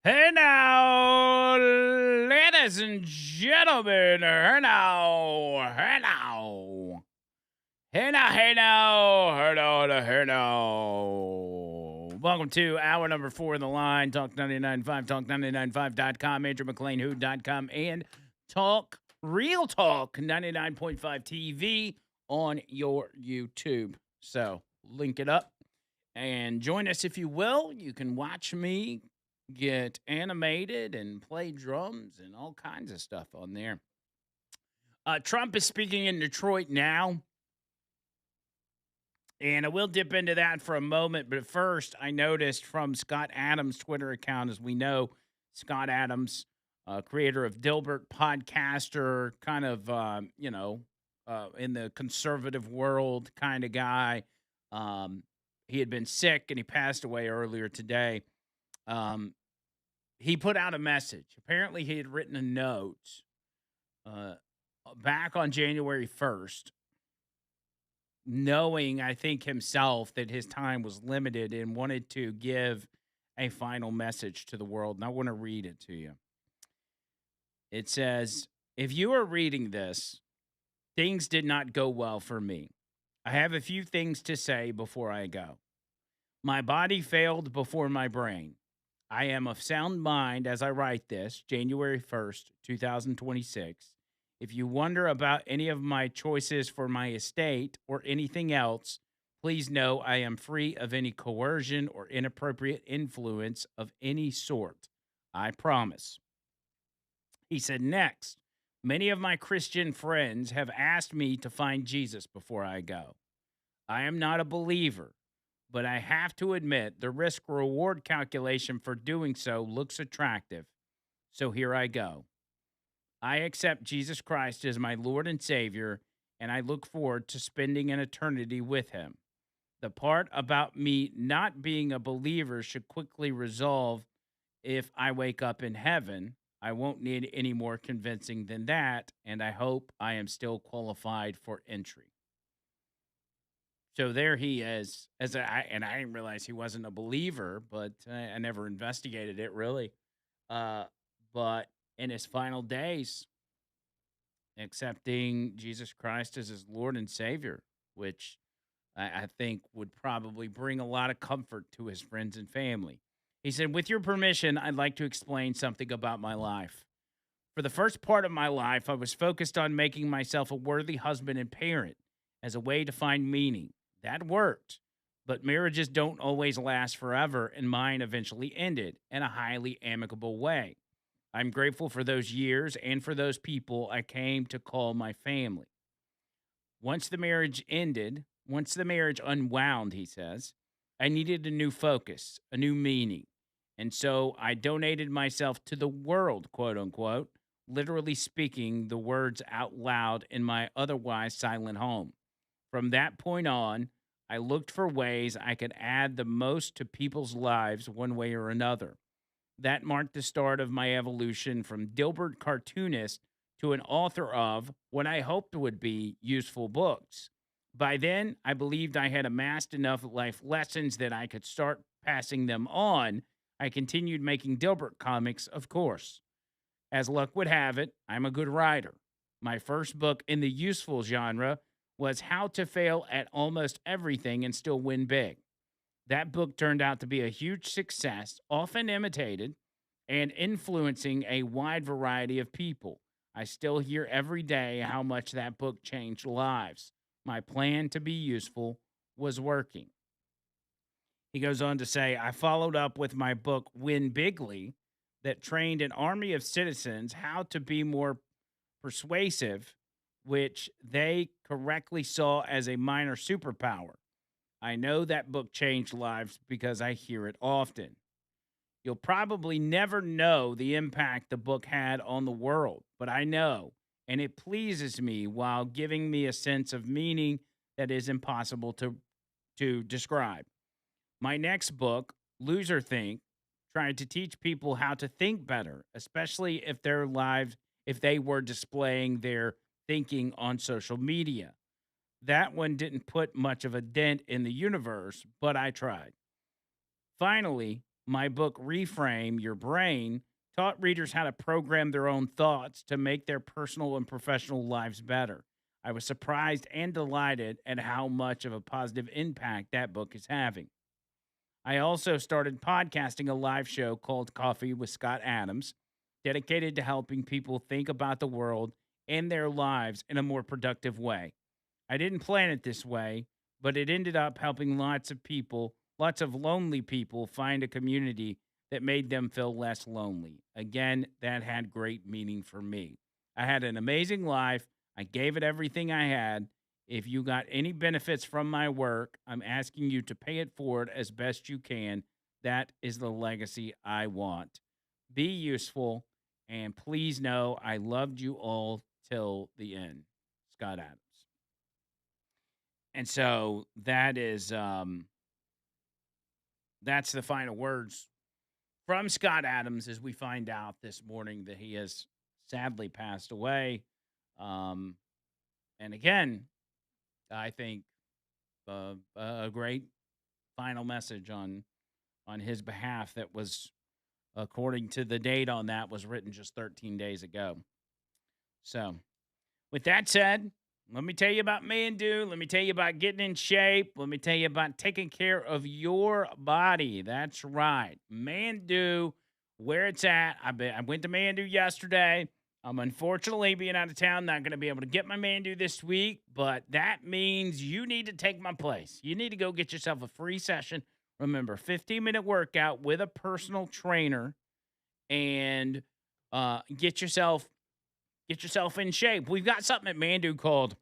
Hey now, ladies and gentlemen, hey now. Welcome to hour number 4 of the line, Talk 995, Talk995.com, AndrewMcLean, and Talk Real Talk 99.5 TV on your YouTube. So link it up and join us if you will. You can watch me get animated and play drums and all kinds of stuff on there. Trump is speaking in Detroit now, and I will dip into that for a moment. But first, I noticed from Scott Adams' Twitter account, as we know, Scott Adams, creator of Dilbert, podcaster, kind of, in the conservative world kind of guy. Um, he had been sick and he passed away earlier today. Um, he put out a message. Apparently, he had written a note uh, back on January 1st, knowing, I think, himself that his time was limited and wanted to give a final message to the world. And I want to read it to you. It says, "If you are reading this, things did not go well for me. I have a few things to say before I go. My body failed before my brain. I am of sound mind as I write this, January 1st, 2026. If you wonder about any of my choices for my estate or anything else, please know I am free of any coercion or inappropriate influence of any sort. I promise." He said, "Next, many of my Christian friends have asked me to find Jesus before I go. I am not a believer, but I have to admit the risk reward calculation for doing so looks attractive. So here I go. I accept Jesus Christ as my Lord and Savior, and I look forward to spending an eternity with him. The part about me not being a believer should quickly resolve if I wake up in heaven. I won't need any more convincing than that, and I hope I am still qualified for entry." So there he is. And I didn't realize he wasn't a believer, but I never investigated it really. Uh, but in his final days, accepting Jesus Christ as his Lord and Savior, which I think would probably bring a lot of comfort to his friends and family. He said, "With your permission, I'd like to explain something about my life. For the first part of my life, I was focused on making myself a worthy husband and parent as a way to find meaning. That worked. But marriages don't always last forever, and mine eventually ended in a highly amicable way. I'm grateful for those years and for those people I came to call my family. Once the marriage unwound," he says, "I needed a new focus, a new meaning. And so I donated myself to the world, quote unquote, literally speaking the words out loud in my otherwise silent home. From that point on, I looked for ways I could add the most to people's lives one way or another. That marked the start of my evolution from Dilbert cartoonist to an author of what I hoped would be useful books. By then, I believed I had amassed enough life lessons that I could start passing them on. I continued making Dilbert comics, of course. As luck would have it, I'm a good writer. My first book in the useful genre was How to Fail at Almost Everything and Still Win Big. That book turned out to be a huge success, often imitated, and influencing a wide variety of people. I still hear every day how much that book changed lives. My plan to be useful was working." He goes on to say, "I followed up with my book, Win Bigly, that trained an army of citizens how to be more persuasive, which they correctly saw as a minor superpower. I know that book changed lives because I hear it often. You'll probably never know the impact the book had on the world, but I know, and it pleases me while giving me a sense of meaning that is impossible to describe. My next book, Loser Think, tried to teach people how to think better, especially if they were displaying their thinking on social media. That one didn't put much of a dent in the universe, but I tried. Finally, My book, Reframe Your Brain, taught readers how to program their own thoughts to make their personal and professional lives better. I was surprised and delighted at how much of a positive impact that book is having. I also started podcasting a live show called Coffee with Scott Adams, dedicated to helping people think about the world and their lives in a more productive way. I didn't plan it this way, but it ended up helping lots of people, lots of lonely people, find a community that made them feel less lonely. Again, that had great meaning for me. I had an amazing life. I gave it everything I had. If you got any benefits from my work, I'm asking you to pay it forward as best you can. That is the legacy I want. Be useful, and please know I loved you all till the end. Scott Adams. And so that is that's the final words from Scott Adams as we find out this morning that he has sadly passed away. And again, I think a great final message on his behalf that was, according to the date on that, was written just 13 days ago. So, with that said, let me tell you about Mandu. Let me tell you about getting in shape. Let me tell you about taking care of your body. That's right. Mandu, where it's at. I went to Mandu yesterday. I'm unfortunately being out of town, not going to be able to get my Mandu this week, but that means you need to take my place. You need to go get yourself a free session. Remember, 15-minute workout with a personal trainer, and get yourself in shape. We've got something at Mandu called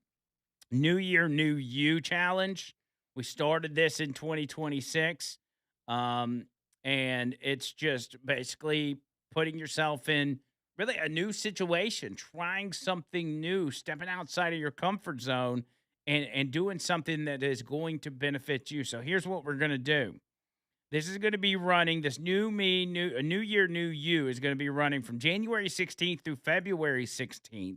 New Year, New You Challenge. We started this in 2026, and it's just basically putting yourself in really a new situation, trying something new, stepping outside of your comfort zone, and doing something that is going to benefit you. So here's what we're going to do. This is going to be running, this new year, new you is going to be running from January 16th through February 16th.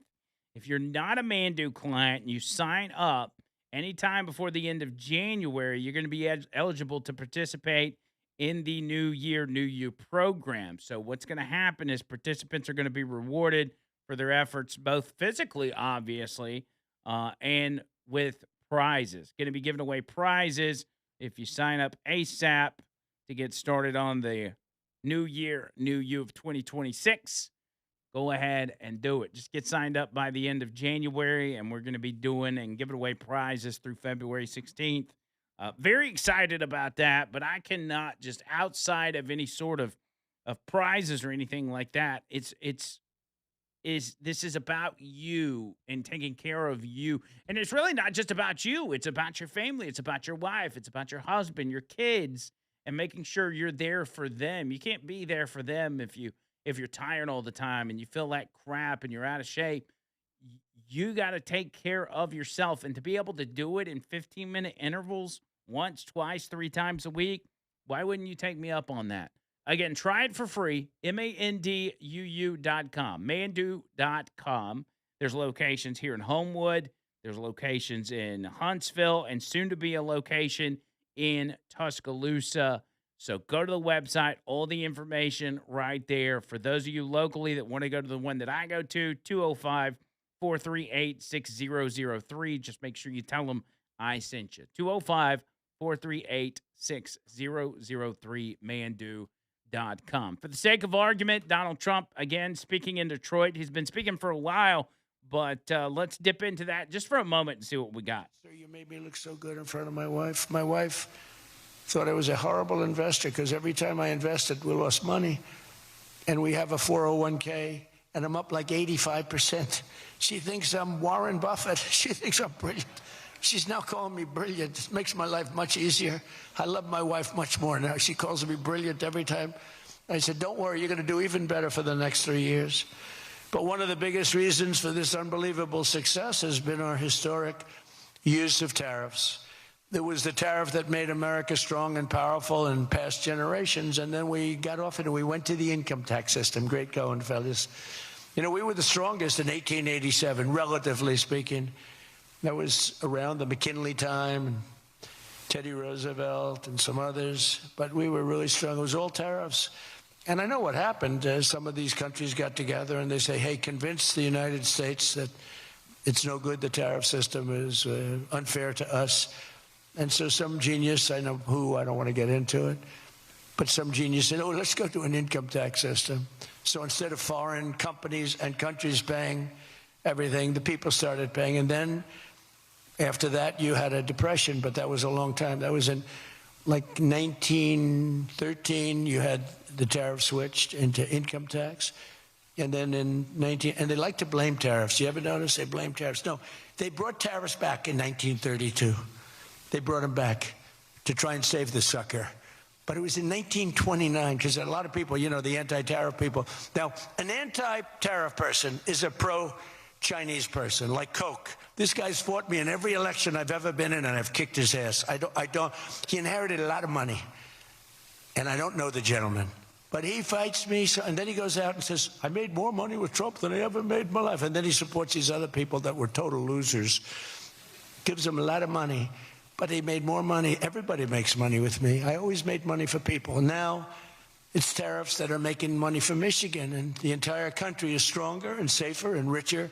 If you're not a Mandu client and you sign up anytime before the end of January, you're going to be eligible to participate in the New Year, New You program. So what's going to happen is participants are going to be rewarded for their efforts, both physically, obviously, and with prizes. Going to be giving away prizes if you sign up ASAP to get started on the New Year, New You of 2026. Go ahead and do it. Just get signed up by the end of January, and we're going to be doing and giving away prizes through February 16th. Very excited about that, but I cannot, just outside of any sort of prizes or anything like that. This is about you and taking care of you. And it's really not just about you. It's about your family. It's about your wife. It's about your husband, your kids, and making sure you're there for them. You can't be there for them if you're tired all the time and you feel like crap and you're out of shape. You got to take care of yourself, and to be able to do it in 15-minute intervals, once, twice, 3 times a week, why wouldn't you take me up on that? Again, try it for free, MANDUU.com, Mandu.com. There's locations here in Homewood. There's locations in Huntsville, and soon to be a location in Tuscaloosa. So go to the website, all the information right there. For those of you locally that want to go to the one that I go to, 205-438-6003. Just make sure you tell them I sent you. 205-438-6003, Mandu.com. For the sake of argument, Donald Trump, again, speaking in Detroit. He's been speaking for a while, but let's dip into that just for a moment and see what we got. Sir, you made me look so good in front of my wife. My wife thought I was a horrible investor because every time I invested, we lost money. And we have a 401k, and I'm up like 85%. She thinks I'm Warren Buffett. She thinks I'm brilliant. She's now calling me brilliant. It makes my life much easier. I love my wife much more now. She calls me brilliant every time. I said, don't worry, you're going to do even better for the next 3 years. But one of the biggest reasons for this unbelievable success has been our historic use of tariffs. There was the tariff that made America strong and powerful in past generations, and then we got off it and we went to the income tax system. Great going, fellas. You know, we were the strongest in 1887, relatively speaking. That was around the McKinley time. Teddy Roosevelt and some others, but we were really strong. It was all tariffs. And I know what happened. Some of these countries got together and they say, hey, convince the United States that it's no good, the tariff system is unfair to us. And so some genius, I know who, I don't want to get into it, but some genius said, oh, let's go to an income tax system. So instead of foreign companies and countries paying everything, the people started paying. And then after that, you had a depression, but that was a long time. That was in like 1913, you had the tariff switched into income tax. And then in and they like to blame tariffs. You ever notice they blame tariffs? No, they brought tariffs back in 1932. They brought them back to try and save the sucker. But it was in 1929, because a lot of people, you know, the anti-tariff people. Now, an anti-tariff person is a pro-Chinese person, like Koch. This guy's fought me in every election I've ever been in, and I've kicked his ass. He inherited a lot of money, and I don't know the gentleman. But he fights me, and then he goes out and says, I made more money with Trump than I ever made in my life. And then he supports these other people that were total losers, gives them a lot of money. But he made more money. Everybody makes money with me. I always made money for people. And now it's tariffs that are making money for Michigan, and the entire country is stronger and safer and richer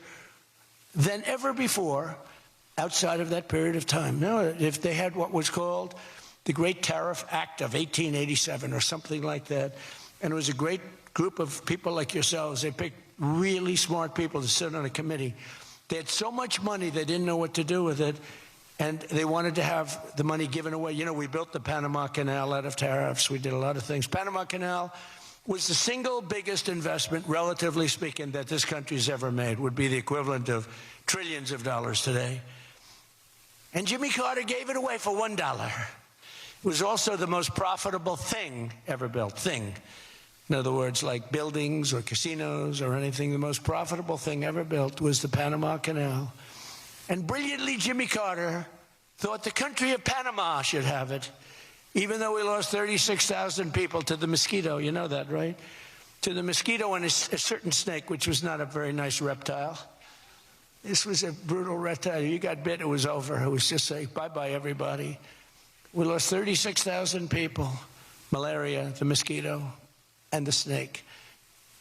than ever before outside of that period of time. Now, if they had what was called the Great Tariff Act of 1887 or something like that, and it was a great group of people like yourselves. They picked really smart people to sit on a committee. They had so much money, they didn't know what to do with it, and they wanted to have the money given away. You know, we built the Panama Canal out of tariffs. We did a lot of things. Panama Canal was the single biggest investment, relatively speaking, that this country's ever made. Would be the equivalent of trillions of dollars today. And Jimmy Carter gave it away for $1. It was also the most profitable thing ever built. In other words, like buildings or casinos or anything, the most profitable thing ever built was the Panama Canal. And brilliantly, Jimmy Carter thought the country of Panama should have it, even though we lost 36,000 people to the mosquito. You know that, right? To the mosquito and a certain snake, which was not a very nice reptile. This was a brutal reptile. You got bit, it was over. It was just like, bye-bye, everybody. We lost 36,000 people, malaria, the mosquito, and the snake.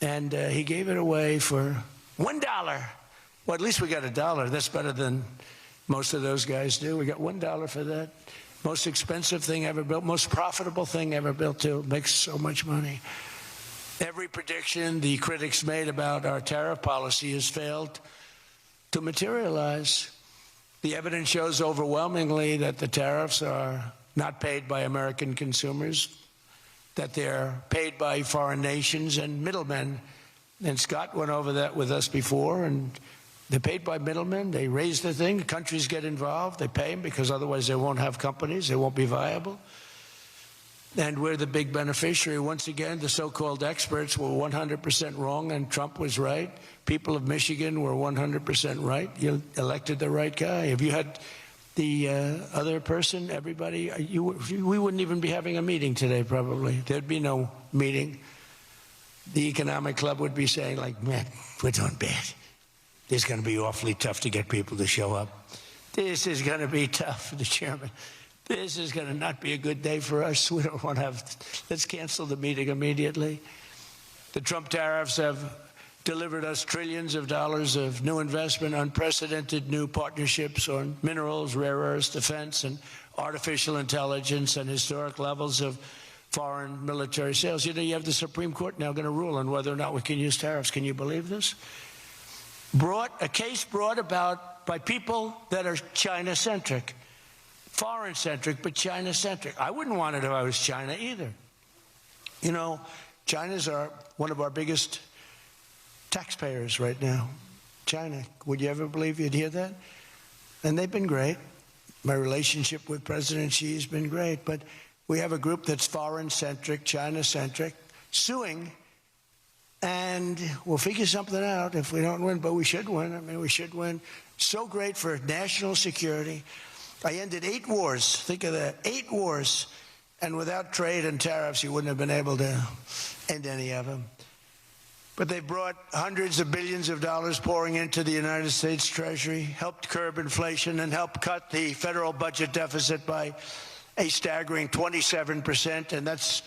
And he gave it away for $1. Well, at least we got $1. That's better than most of those guys do. We got $1 for that. Most expensive thing ever built, most profitable thing ever built, too. Makes so much money. Every prediction the critics made about our tariff policy has failed to materialize. The evidence shows overwhelmingly that the tariffs are not paid by American consumers, that they're paid by foreign nations and middlemen. And Scott went over that with us before, and they're paid by middlemen. They raise the thing. Countries get involved. They pay them because otherwise they won't have companies. They won't be viable. And we're the big beneficiary. Once again, the so-called experts were 100% wrong, and Trump was right. People of Michigan were 100% right. You elected the right guy. If you had the other person, everybody, we wouldn't even be having a meeting today, probably. There'd be no meeting. The Economic Club would be saying, like, man, we're doing bad. This is going to be awfully tough to get people to show up. This is going to be tough, the chairman. This is going to not be a good day for us. We don't want to have, let's cancel the meeting immediately. The Trump tariffs have delivered us trillions of dollars of new investment, unprecedented new partnerships on minerals, rare earths, defense, and artificial intelligence, and historic levels of foreign military sales. You know, you have the Supreme Court now going to rule on whether or not we can use tariffs. Can you believe this? A case brought about by people that are China-centric. Foreign-centric, but China-centric. I wouldn't want it if I was China either. You know, China's one of our biggest taxpayers right now. China. Would you ever believe you'd hear that? And they've been great. My relationship with President Xi has been great. But we have a group that's foreign-centric, China-centric, suing. And we'll figure something out if we don't win. But we should win. I mean, we should win. So great for national security. I ended 8 wars. Think of that. 8 wars. And without trade and tariffs, you wouldn't have been able to end any of them. But they brought hundreds of billions of dollars pouring into the United States Treasury, helped curb inflation, and helped cut the federal budget deficit by a staggering 27%, and that's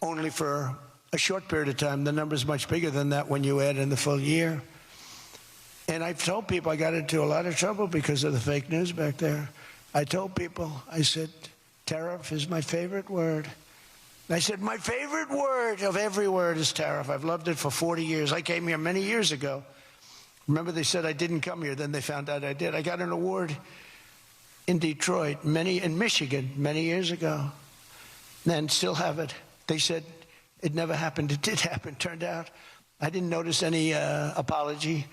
only for a short period of time. The number's much bigger than that when you add in the full year. And I've told people I got into a lot of trouble because of the fake news back there. I told people, I said, tariff is my favorite word. And I said, my favorite word of every word is tariff. I've loved it for 40 years. I came here many years ago. Remember, they said I didn't come here. Then they found out I did. I got an award in Detroit, in Michigan, many years ago, and still have it. They said it never happened. It did happen, turned out. I didn't notice any apology.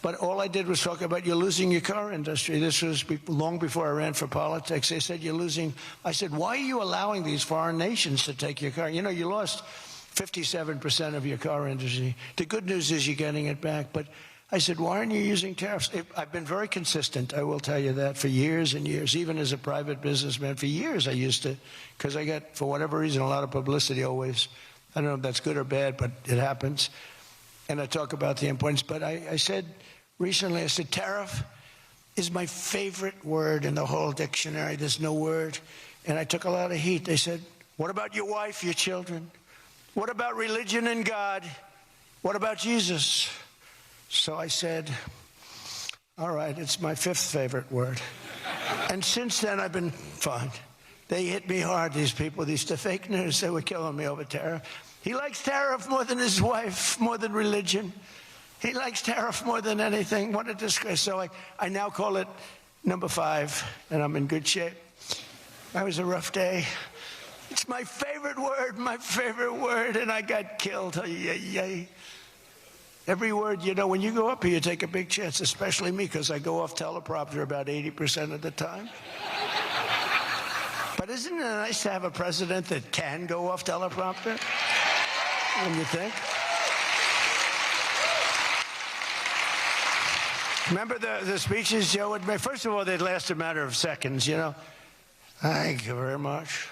But all I did was talk about you're losing your car industry. This was long before I ran for politics. They said you're losing. I said, why are you allowing these foreign nations to take your car? You know, you lost 57% of your car industry. The good news is you're getting it back. But I said, why aren't you using tariffs? I've been very consistent, I will tell you that, for years and years. Even as a private businessman, for years I used to, because I got, for whatever reason, a lot of publicity always. I don't know if that's good or bad, but it happens. And I talk about the importance. But I said recently, I said, tariff is my favorite word in the whole dictionary. There's no word. And I took a lot of heat. They said, what about your wife, your children? What about religion and God? What about Jesus? So I said, all right, it's my fifth favorite word. And since then, I've been fine. They hit me hard, these people, these fake news. They were killing me over tariff. He likes tariff more than his wife, more than religion. He likes tariff more than anything. What a disgrace. So I now call it number 5, and I'm in good shape. That was a rough day. It's my favorite word, and I got killed. Yay. Every word, you know, when you go up here, you take a big chance, especially me, because I go off teleprompter about 80% of the time. But isn't it nice to have a president that can go off teleprompter? When you think? Remember the speeches Joe would make? First of all, they'd last a matter of seconds, you know. Thank you very much.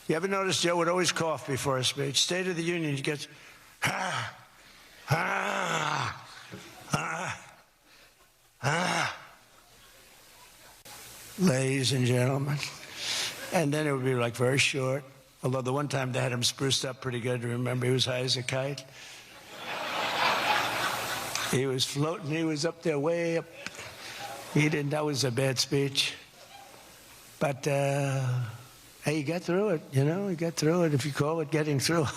You ever notice Joe would always cough before a speech? State of the Union, he gets, ladies and gentlemen. And then it would be like very short. Although the one time they had him spruced up pretty good. Remember, he was high as a kite. He was floating. He was up there way up. That was a bad speech. But, hey, he got through it, you know. He got through it, if you call it getting through.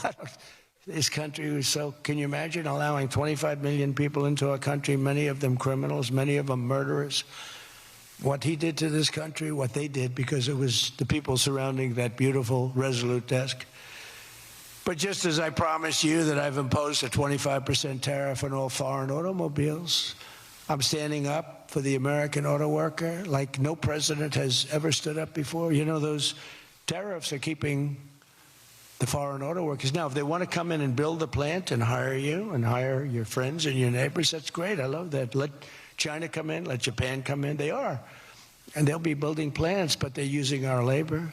This country was so, can you imagine allowing 25 million people into our country, many of them criminals, many of them murderers? What he did to this country, what they did, because it was the people surrounding that beautiful, resolute desk. But just as I promised you that I've imposed a 25% tariff on all foreign automobiles, I'm standing up for the American auto worker like no president has ever stood up before. You know, those tariffs are keeping the foreign auto workers. Now, if they want to come in and build a plant and hire you and hire your friends and your neighbors, that's great. I love that. Let China come in, let Japan come in. They are. And they'll be building plants, but they're using our labor.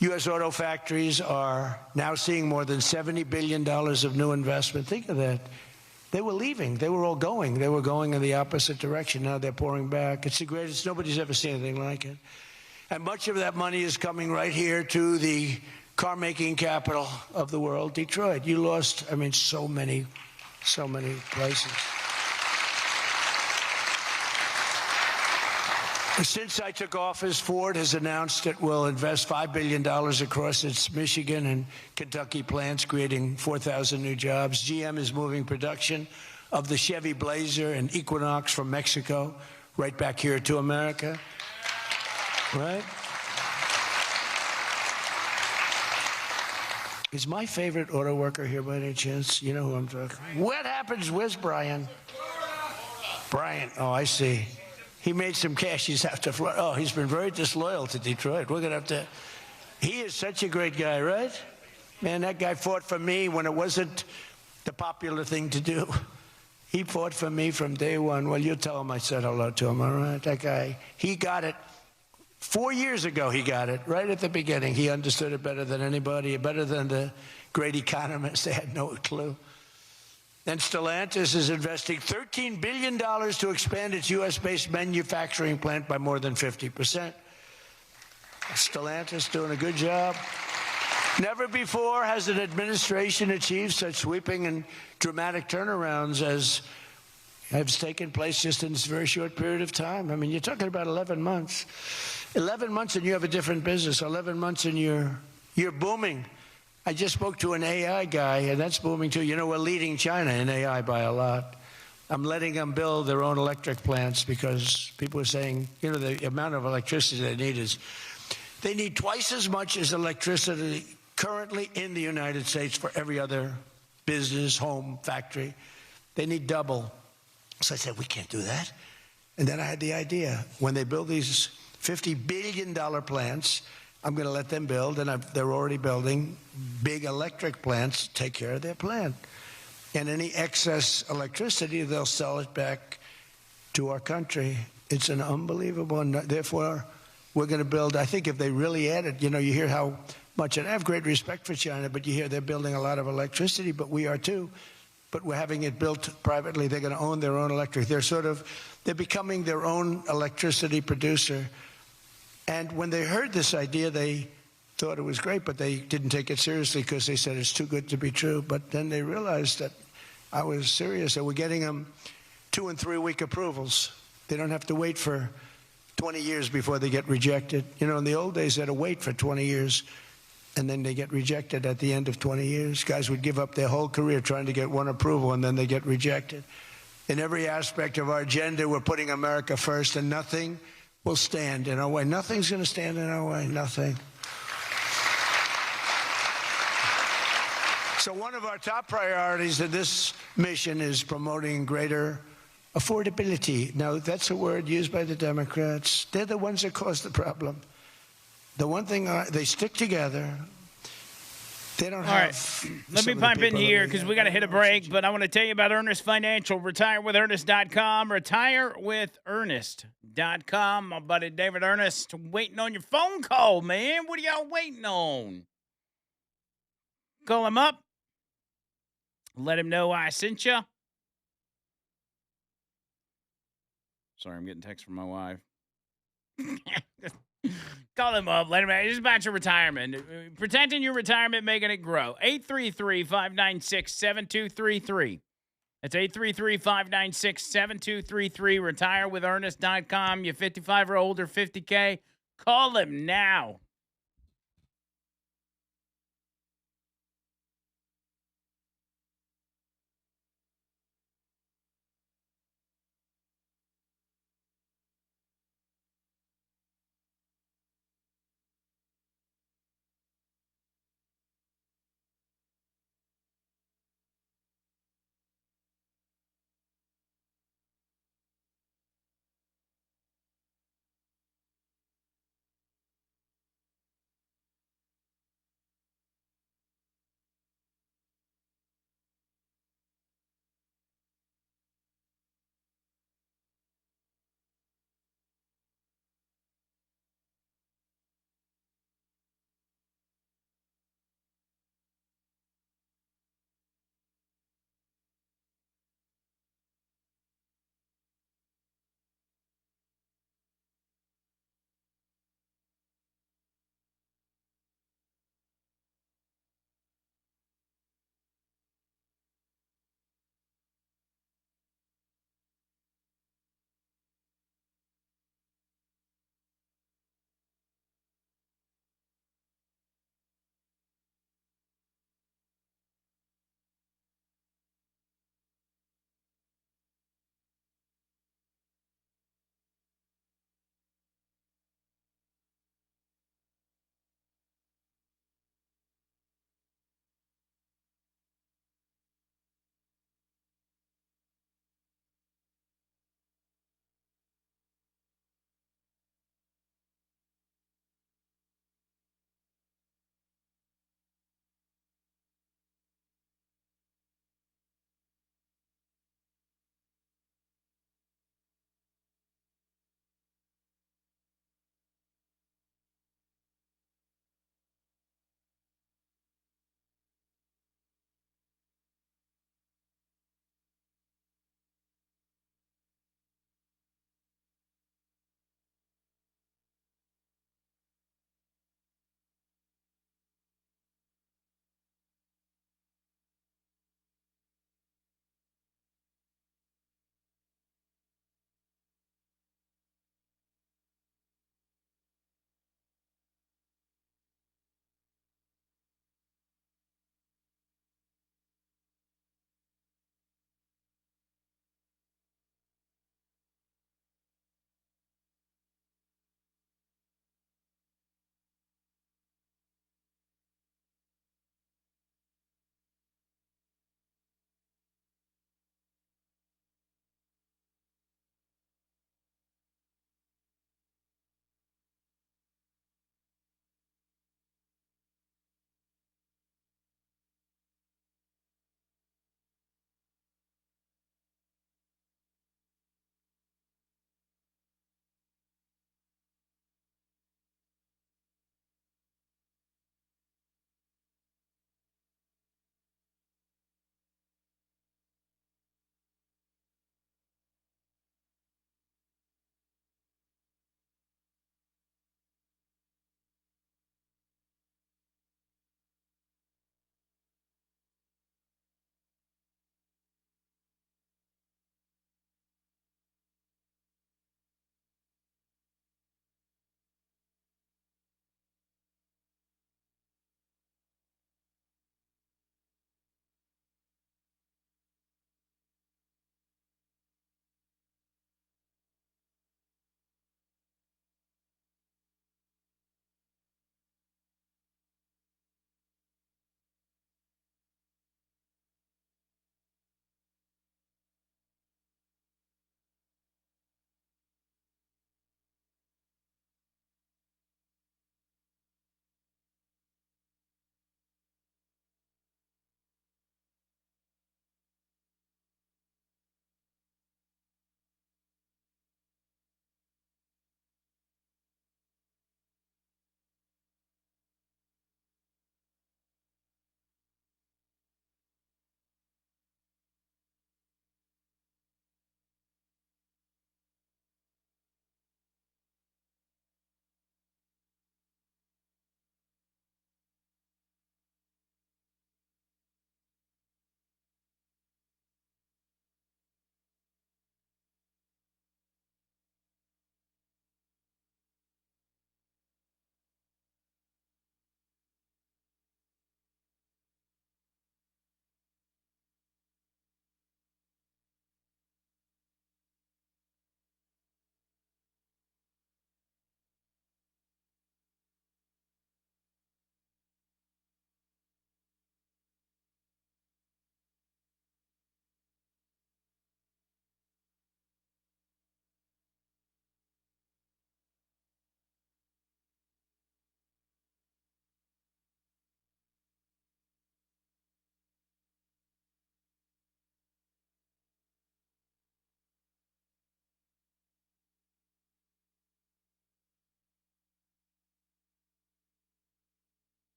U.S. auto factories are now seeing more than $70 billion of new investment. Think of that. They were leaving. They were all going. They were going in the opposite direction. Now they're pouring back. It's the greatest. Nobody's ever seen anything like it. And much of that money is coming right here to the car-making capital of the world, Detroit. You lost, I mean, so many places. Since I took office, Ford has announced it will invest $5 billion across its Michigan and Kentucky plants, creating 4,000 new jobs. GM is moving production of the Chevy Blazer and Equinox from Mexico right back here to America. Right? Is my favorite auto worker here by any chance? You know who I'm talking about? What happens? Where's Brian? Brian. Oh, I see. He made some cash. He's out to Florida. Oh, he's been very disloyal to Detroit. We're going to have to. He is such a great guy, right? Man, that guy fought for me when it wasn't the popular thing to do. He fought for me from day one. Well, you tell him I said hello to him, all right? That guy, he got it. 4 years ago, he got it, right at the beginning. He understood it better than anybody, better than the great economists. They had no clue. And Stellantis is investing $13 billion to expand its U.S.-based manufacturing plant by more than 50%. Stellantis doing a good job. Never before has an administration achieved such sweeping and dramatic turnarounds as has taken place just in this very short period of time. I mean, you're talking about 11 months. 11 months and you have a different business. 11 months and you're booming. I just spoke to an AI guy, and that's booming too. You know, we're leading China in AI by a lot. I'm letting them build their own electric plants because people are saying, you know, the amount of electricity they need twice as much as electricity currently in the United States for every other business, home, factory. They need double. So I said, we can't do that. And then I had the idea. When they build these $50 billion plants, I'm going to let them build, and they're already building big electric plants to take care of their plant. And any excess electricity, they'll sell it back to our country. It's an unbelievable, and therefore, we're going to build, I think if they really added, you know, you hear how much, and I have great respect for China, but you hear they're building a lot of electricity, but we are too. But we're having it built privately. They're going to own their own electric. They're becoming their own electricity producer. And when they heard this idea, they thought it was great, but they didn't take it seriously because they said it's too good to be true. But then they realized that I was serious. So we're getting them 2- and 3-week approvals. They don't have to wait for 20 years before they get rejected. You know, in the old days, they had to wait for 20 years, and then they get rejected at the end of 20 years. Guys would give up their whole career trying to get one approval, and then they get rejected. In every aspect of our agenda, we're putting America first, and nothing will stand in our way. Nothing's going to stand in our way. Nothing. So one of our top priorities in this mission is promoting greater affordability. Now, that's a word used by the Democrats. They're the ones that cause the problem. The one thing, they stick together. They don't have. All right. Let me pipe in here because we got to hit a break, but I want to tell you about Earnest Financial. RetireWithEarnest.com. RetireWithEarnest.com. My buddy David Earnest waiting on your phone call, man. What are y'all waiting on? Call him up. Let him know I sent you. Sorry, I'm getting text from my wife. Call him up. Let him know. It's about your retirement. Protecting your retirement, making it grow. 833-596-7233. That's 833-596-7233. RetireWithEarnest.com. You 55 or older, 50K. Call him now.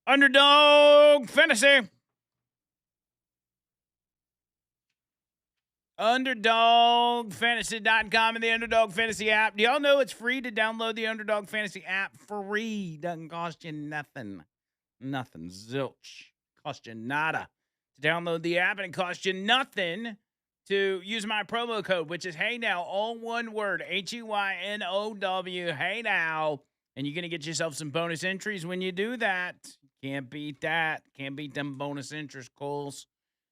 Underdog Fantasy. UnderdogFantasy.com and the Underdog Fantasy app. Do y'all know it's free to download the Underdog Fantasy app? Free. Doesn't cost you nothing. Nothing. Zilch. Cost you nada to download the app, and it costs you nothing to use my promo code, which is Hey Now, all one word, HEYNOW, Hey Now. And you're going to get yourself some bonus entries when you do that. Can't beat that. Can't beat them bonus entries, Coles.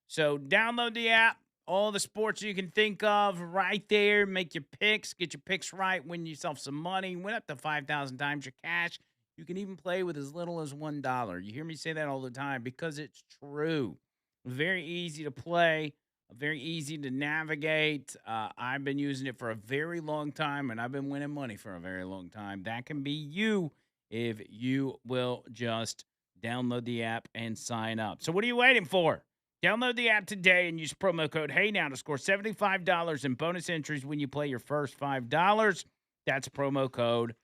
So download the app. All the sports you can think of right there. Make your picks. Get your picks right. Win yourself some money. Win up to 5,000 times your cash. You can even play with as little as $1. You hear me say that all the time because it's true. Very easy to play. Very easy to navigate. I've been using it for a very long time, and I've been winning money for a very long time. That can be you if you will just download the app and sign up. So what are you waiting for? Download the app today and use promo code HeyNow to score $75 in bonus entries when you play your first $5. That's promo code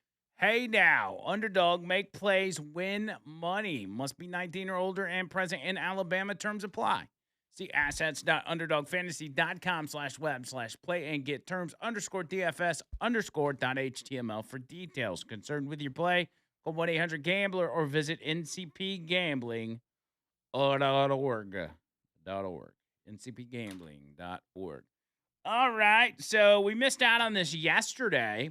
HeyNow. Underdog, make plays, win money. Must be 19 or older and present in Alabama. Terms apply. See assets.underdogfantasy.com/web/play and get terms _DFS_.html for details. Concerned with your play? Call 1-800-GAMBLER or visit ncpgambling.org. ncpgambling.org. All right, so we missed out on this yesterday,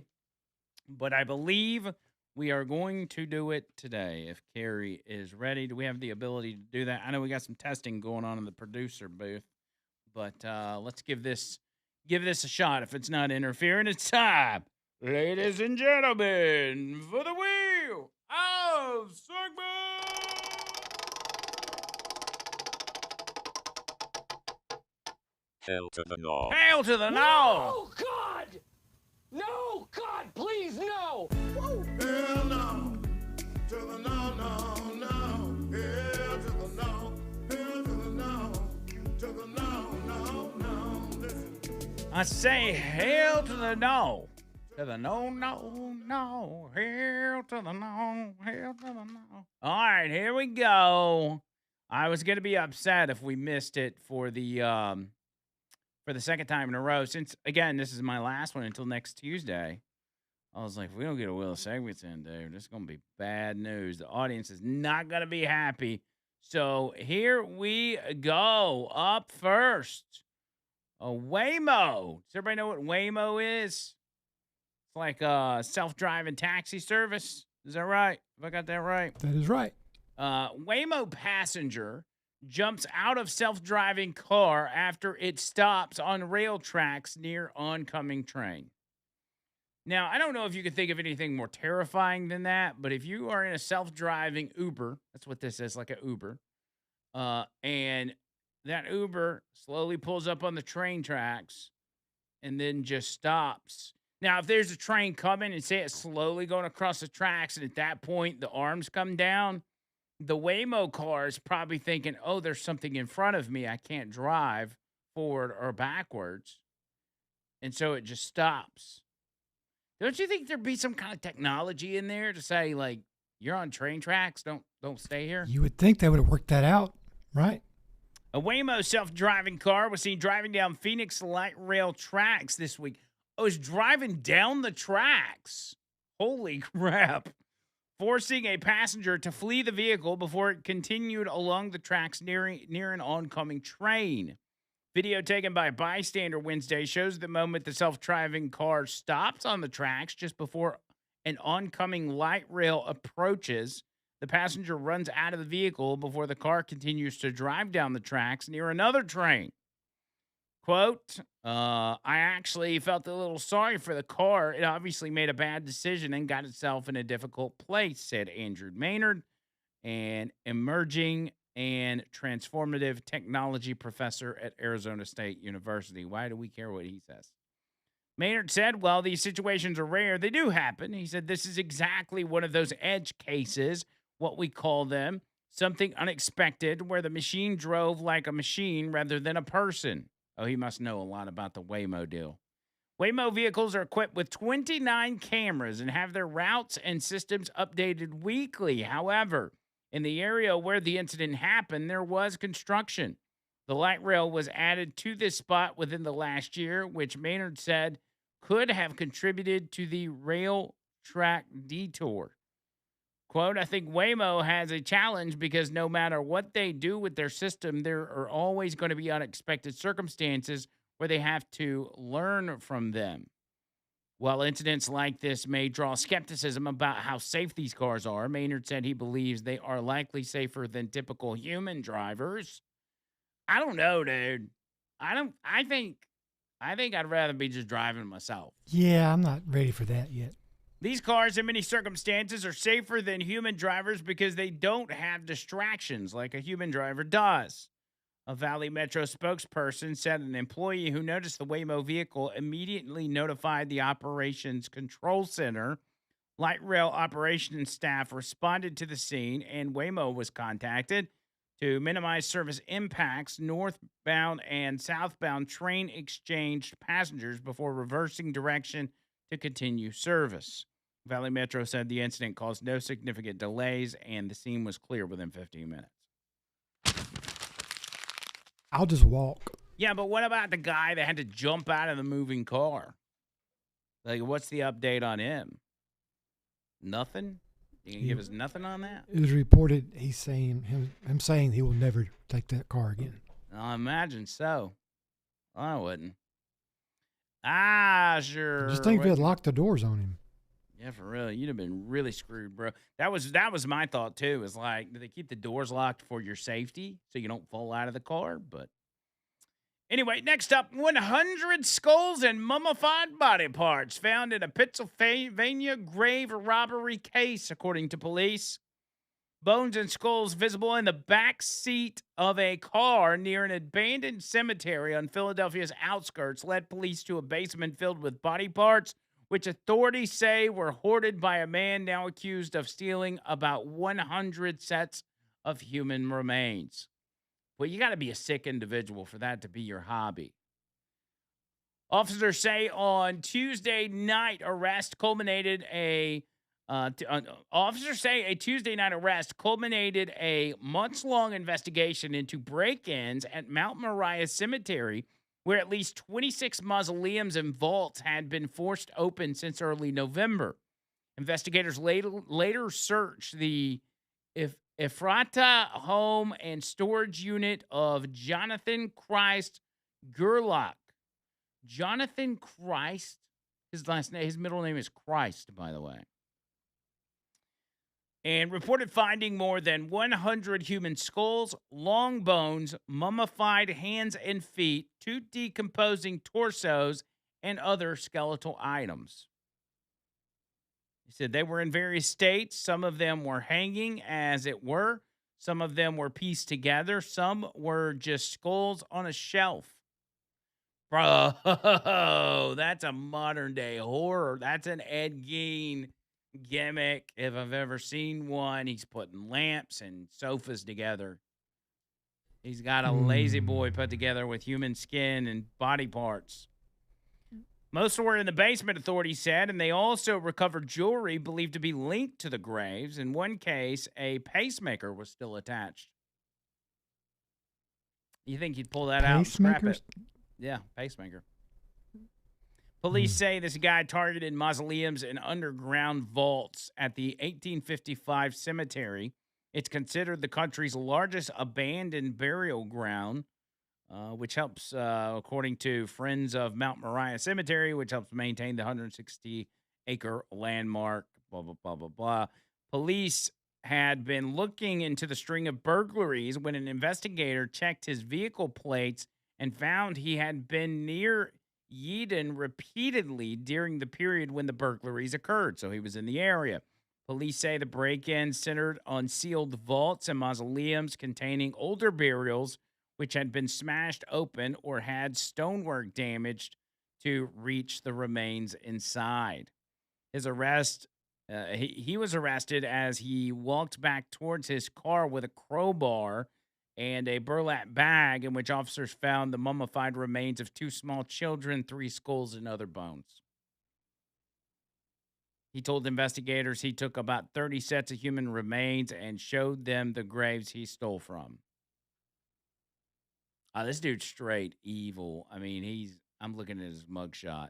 but I believe we are going to do it today if Carrie is ready. Do we have the ability to do that? I know we got some testing going on in the producer booth, but let's give this a shot. If it's not interfering, it's time, ladies and gentlemen, for the wheel of segment. Hail to the no. Hail to the no. No, God! No, God, please, no! Hell no, to the no, no, no. Hell to the no, hell to the no, to the no, no, no. Listen. I say hail to the no. To the no, no, no. Hail to the no. Hail to the no. All right, here we go. I was going to be upset if we missed it for the second time in a row. Since, again, this is my last one until next Tuesday. I was like, if we don't get a wheel of segments in, Dave, this is going to be bad news. The audience is not going to be happy. So here we go. Up first, Waymo. Does everybody know what Waymo is? It's like a self-driving taxi service. Is that right? Have I got that right? That is right. Waymo passenger jumps out of self-driving car after it stops on rail tracks near oncoming train. Now, I don't know if you can think of anything more terrifying than that, but if you are in a self-driving Uber, that's what this is, like an Uber, and that Uber slowly pulls up on the train tracks and then just stops. Now, if there's a train coming and say it's slowly going across the tracks, and at that point the arms come down, the Waymo car is probably thinking, oh, there's something in front of me. I can't drive forward or backwards. And so it just stops. Don't you think there'd be some kind of technology in there to say, like, you're on train tracks, don't stay here? You would think they would have worked that out, right? A Waymo self-driving car was seen driving down Phoenix light rail tracks this week. Oh, it's driving down the tracks. Holy crap. Forcing a passenger to flee the vehicle before it continued along the tracks near an oncoming train. Video taken by a bystander Wednesday shows the moment the self-driving car stops on the tracks just before an oncoming light rail approaches. The passenger runs out of the vehicle before the car continues to drive down the tracks near another train. Quote, I actually felt a little sorry for the car. It obviously made a bad decision and got itself in a difficult place, said Andrew Maynard, an emerging and transformative technology professor at Arizona State University. Why do we care what he says? Maynard said, while these situations are rare, they do happen. He said, this is exactly one of those edge cases, what we call them, something unexpected where the machine drove like a machine rather than a person. Oh, he must know a lot about the Waymo deal. Waymo vehicles are equipped with 29 cameras and have their routes and systems updated weekly. However, In the area where the incident happened, there was construction. The light rail was added to this spot within the last year, which Maynard said could have contributed to the rail track detour. Quote, I think Waymo has a challenge because no matter what they do with their system, there are always going to be unexpected circumstances where they have to learn from them. While incidents like this may draw skepticism about how safe these cars are, Maynard said he believes they are likely safer than typical human drivers. I don't know, dude. I think I'd rather be just driving myself. Yeah, I'm not ready for that yet. These cars, in many circumstances, are safer than human drivers because they don't have distractions like a human driver does. A Valley Metro spokesperson said an employee who noticed the Waymo vehicle immediately notified the operations control center. Light rail operations staff responded to the scene, and Waymo was contacted to minimize service impacts. Northbound and southbound train exchanged passengers before reversing direction to continue service. Valley Metro said the incident caused no significant delays and the scene was clear within 15 minutes. I'll just walk. Yeah, but what about the guy that had to jump out of the moving car? Like, what's the update on him? Nothing? You can give us nothing on that? It was reported he's saying him saying he will never take that car again. I imagine so. I wouldn't. Sure. Just think if it locked the doors on him. Yeah, for real. You'd have been really screwed, bro. That was my thought, too. Is like, do they keep the doors locked for your safety so you don't fall out of the car? But anyway, next up, 100 skulls and mummified body parts found in a Pennsylvania grave robbery case, according to police. Bones and skulls visible in the back seat of a car near an abandoned cemetery on Philadelphia's outskirts led police to a basement filled with body parts, which authorities say were hoarded by a man now accused of stealing about 100 sets of human remains. Well, you got to be a sick individual for that to be your hobby. Officers say on Tuesday night arrest culminated a months-long investigation into break-ins at Mount Moriah Cemetery, where at least 26 mausoleums and vaults had been forced open since early November. Investigators later searched the Ephrata home and storage unit of Jonathan Christ Gerlach. Jonathan Christ, his middle name is Christ, by the way. And reported finding more than 100 human skulls, long bones, mummified hands and feet, 2 decomposing torsos, and other skeletal items. He said they were in various states. Some of them were hanging, as it were. Some of them were pieced together. Some were just skulls on a shelf. Bro, that's a modern-day horror. That's an Ed Gein gimmick. If I've ever seen one, he's putting lamps and sofas together. He's got a lazy boy put together with human skin and body parts. Most were in the basement, authorities said, and they also recovered jewelry believed to be linked to the graves. In one case, a pacemaker was still attached. You think he'd pull that out and scrap it? Yeah, pacemaker. Police say this guy targeted mausoleums and underground vaults at the 1855 cemetery. It's considered the country's largest abandoned burial ground, which helps, according to Friends of Mount Moriah Cemetery, which helps maintain the 160-acre landmark, blah, blah, blah, blah, blah. Police had been looking into the string of burglaries when an investigator checked his vehicle plates and found he had been near Yeadon repeatedly during the period when the burglaries occurred, so he was in the area. Police say the break-in centered on sealed vaults and mausoleums containing older burials which had been smashed open or had stonework damaged to reach the remains inside. His arrest, he was arrested as he walked back towards his car with a crowbar and a burlap bag in which officers found the mummified remains of 2 small children, 3 skulls, and other bones. He told investigators he took about 30 sets of human remains and showed them the graves he stole from. This dude's straight evil. I mean, I'm looking at his mugshot.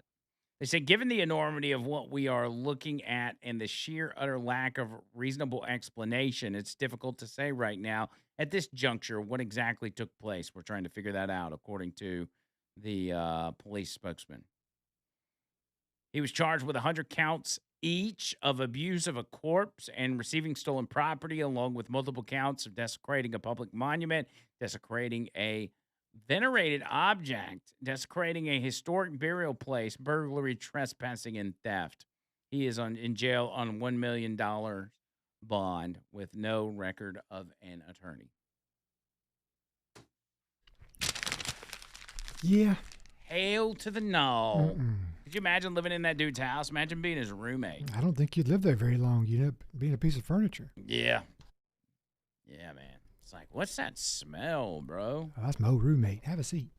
They say, given the enormity of what we are looking at and the sheer utter lack of reasonable explanation, it's difficult to say right now at this juncture what exactly took place. We're trying to figure that out, according to the police spokesman. He was charged with 100 counts each of abuse of a corpse and receiving stolen property, along with multiple counts of desecrating a public monument, desecrating a venerated object, desecrating a historic burial place, burglary, trespassing, and theft. He is in jail on $1 million bond with no record of an attorney. Yeah. Hail to the no. Mm-mm. Could you imagine living in that dude's house? Imagine being his roommate. I don't think you'd live there very long. You'd end up being a piece of furniture. Yeah. Yeah, man. It's like, what's that smell, bro? Oh, that's my old roommate. Have a seat.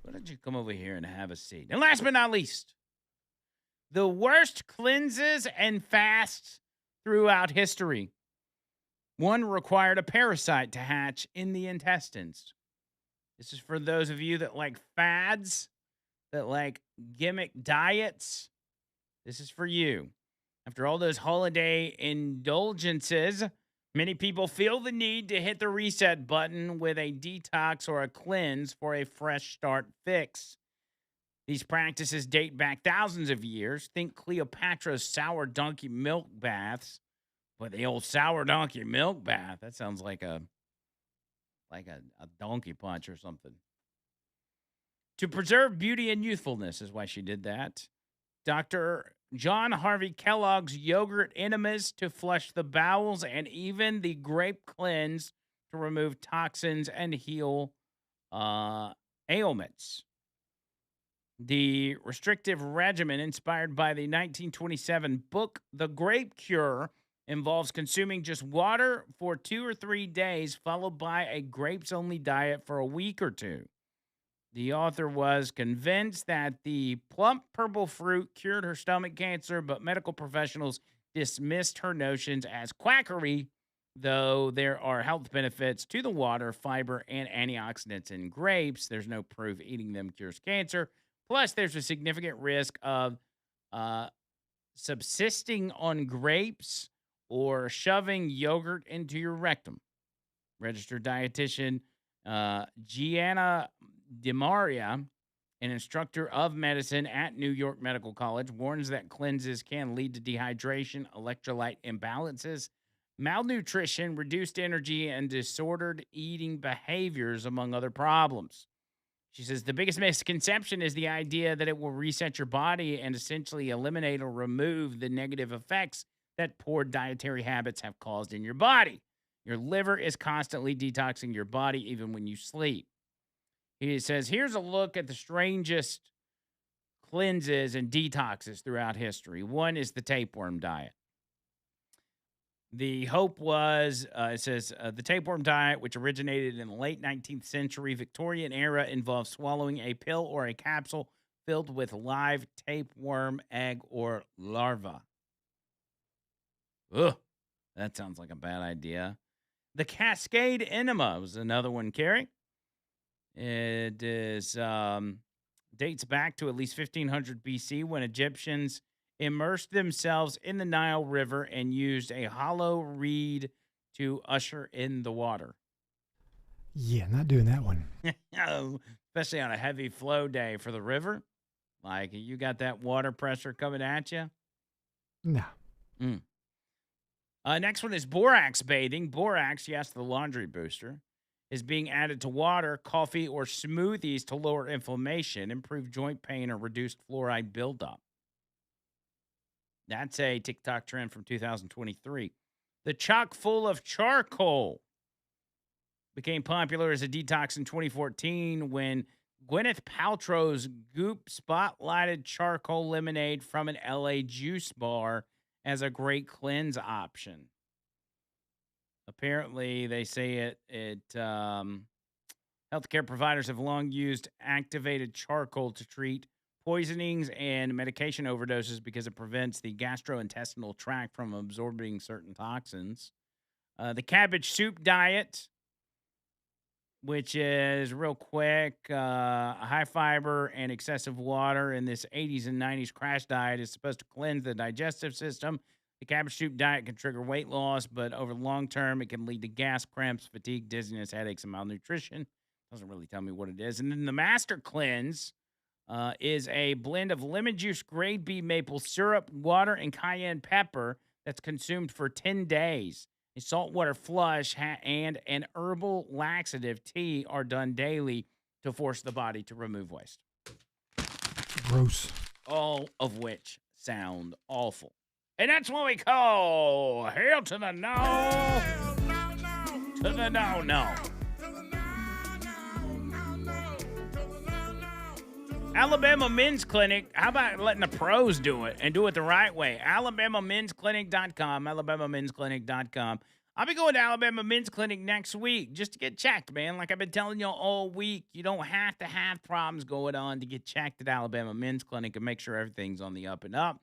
Why don't you come over here and have a seat? And last but not least, the worst cleanses and fasts throughout history. One required a parasite to hatch in the intestines. This is for those of you that like fads, that like gimmick diets. This is for you. After all those holiday indulgences, many people feel the need to hit the reset button with a detox or a cleanse for a fresh start fix. These practices date back thousands of years. Think Cleopatra's sour donkey milk baths. But the old sour donkey milk bath, that sounds like a donkey punch or something. To preserve beauty and youthfulness is why she did that. Dr. John Harvey Kellogg's yogurt enemas to flush the bowels, and even the grape cleanse to remove toxins and heal ailments. The restrictive regimen, inspired by the 1927 book The Grape Cure, involves consuming just water for 2 or 3 days, followed by a grapes-only diet for a week or two. The author was convinced that the plump purple fruit cured her stomach cancer, but medical professionals dismissed her notions as quackery, though there are health benefits to the water, fiber, and antioxidants in grapes. There's no proof eating them cures cancer. Plus, there's a significant risk of subsisting on grapes or shoving yogurt into your rectum. Registered dietitian Gianna DeMaria, an instructor of medicine at New York Medical College, warns that cleanses can lead to dehydration, electrolyte imbalances, malnutrition, reduced energy, and disordered eating behaviors, among other problems. She says the biggest misconception is the idea that it will reset your body and essentially eliminate or remove the negative effects that poor dietary habits have caused in your body. Your liver is constantly detoxing your body even when you sleep. He says, here's a look at the strangest cleanses and detoxes throughout history. One is the tapeworm diet. The hope was, it says, the tapeworm diet, which originated in the late 19th century Victorian era, involves swallowing a pill or a capsule filled with live tapeworm egg or larva. Ugh, that sounds like a bad idea. The Cascade enema was another one, Carrie. It is dates back to at least 1500 BC when Egyptians immersed themselves in the Nile River and used a hollow reed to usher in the water. Yeah, not doing that one. Especially on a heavy flow day for the river. Like, you got that water pressure coming at you. No. Next one is borax bathing. Borax, yes, the laundry booster, is being added to water, coffee, or smoothies to lower inflammation, improve joint pain, or reduce fluoride buildup. That's a TikTok trend from 2023. The chock full of charcoal became popular as a detox in 2014 when Gwyneth Paltrow's Goop spotlighted charcoal lemonade from an LA juice bar as a great cleanse option. Apparently, they say healthcare providers have long used activated charcoal to treat poisonings and medication overdoses because it prevents the gastrointestinal tract from absorbing certain toxins. The cabbage soup diet, which is real quick, high fiber and excessive water in this 80s and 90s crash diet is supposed to cleanse the digestive system. The cabbage soup diet can trigger weight loss, but over the long term, it can lead to gas, cramps, fatigue, dizziness, headaches, and malnutrition. Doesn't really tell me what it is. And then the master cleanse is a blend of lemon juice, grade B maple syrup, water, and cayenne pepper that's consumed for 10 days. A saltwater flush and an herbal laxative tea are done daily to force the body to remove waste. Gross. All of which sound awful. And that's what we call Hail to the No. To the No. Alabama Men's Clinic. How about letting the pros do it and do it the right way? AlabamaMen'sClinic.com. AlabamaMen'sClinic.com. I'll be going to Alabama Men's Clinic next week just to get checked, man. Like I've been telling y'all all week, you don't have to have problems going on to get checked at Alabama Men's Clinic and make sure everything's on the up and up.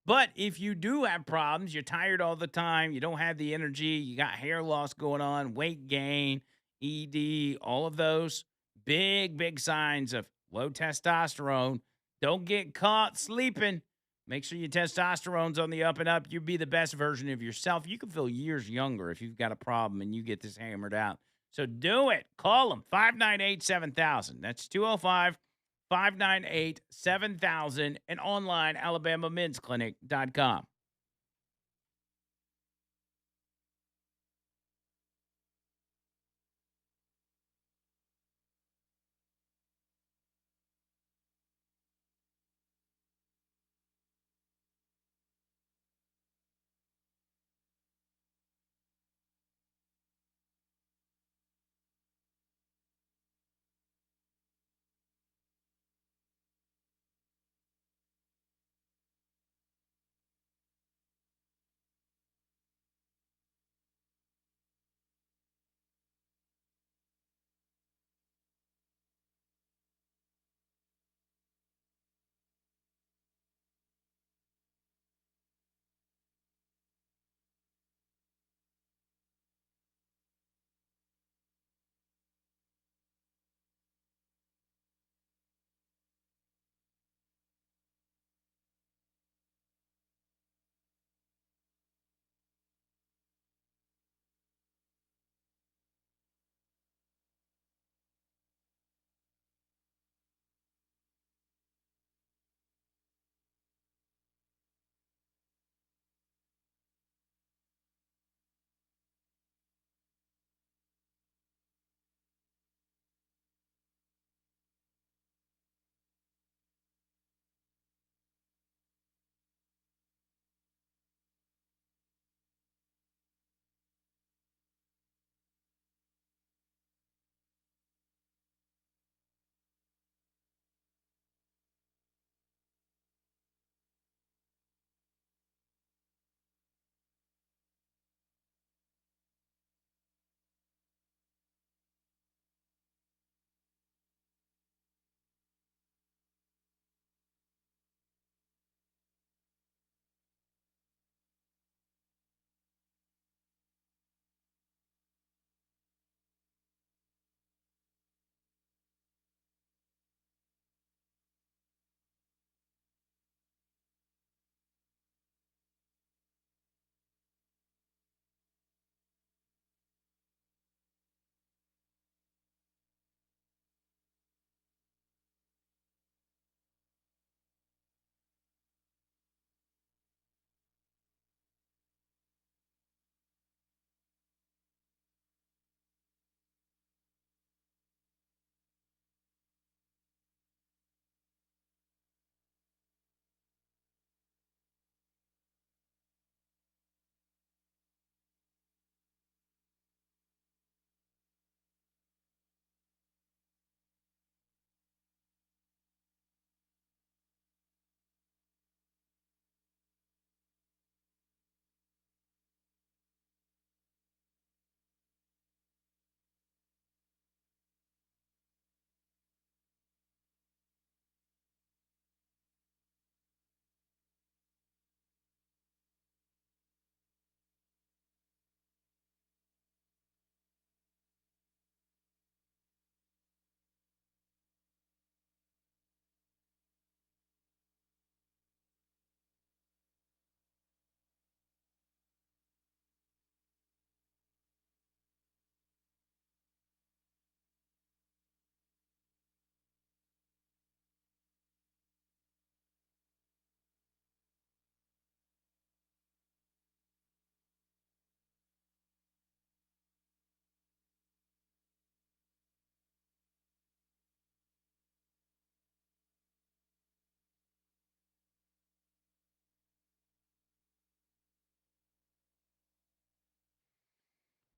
But if you do have problems, you're tired all the time, you don't have the energy, you got hair loss going on, weight gain, ED, all of those big signs of low testosterone. Don't get caught sleeping. Make sure your testosterone's on the up and up. You'll be the best version of yourself. You can feel years younger if you've got a problem and you get this hammered out. So do it. Call them, 598-7000. That's 205-598-7000 and online, AlabamaMen'sClinic.com.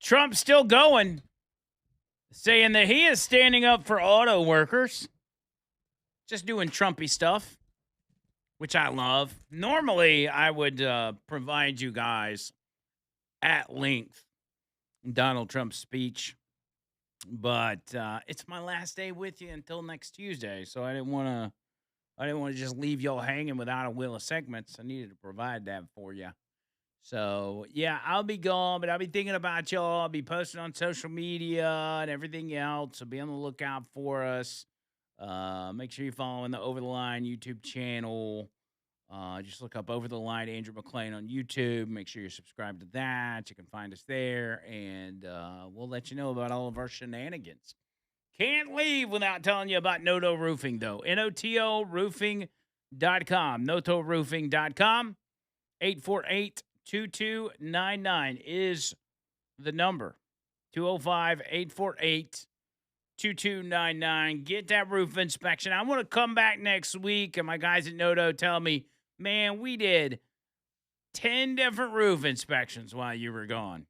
Trump's still going, saying that he is standing up for auto workers. Just doing Trumpy stuff, which I love. Normally, I would provide you guys at length Donald Trump's speech, but it's my last day with you until next Tuesday, so I didn't want to just leave y'all hanging without a wheel of segments. I needed to provide that for you. So, yeah, I'll be gone, but I'll be thinking about y'all. I'll be posting on social media and everything else, so be on the lookout for us. Make sure you're following the Over the Line YouTube channel. Just look up Over the Line Andrew McLean on YouTube. Make sure you're subscribed to that. You can find us there, and we'll let you know about all of our shenanigans. Can't leave without telling you about Noto Roofing, though. Noto Roofing.com. NotoRoofing.com. 848-2299 is the number. 205-848-2299. Get that roof inspection. I want to come back next week, and my guys at Noto tell me, man, we did 10 different roof inspections while you were gone,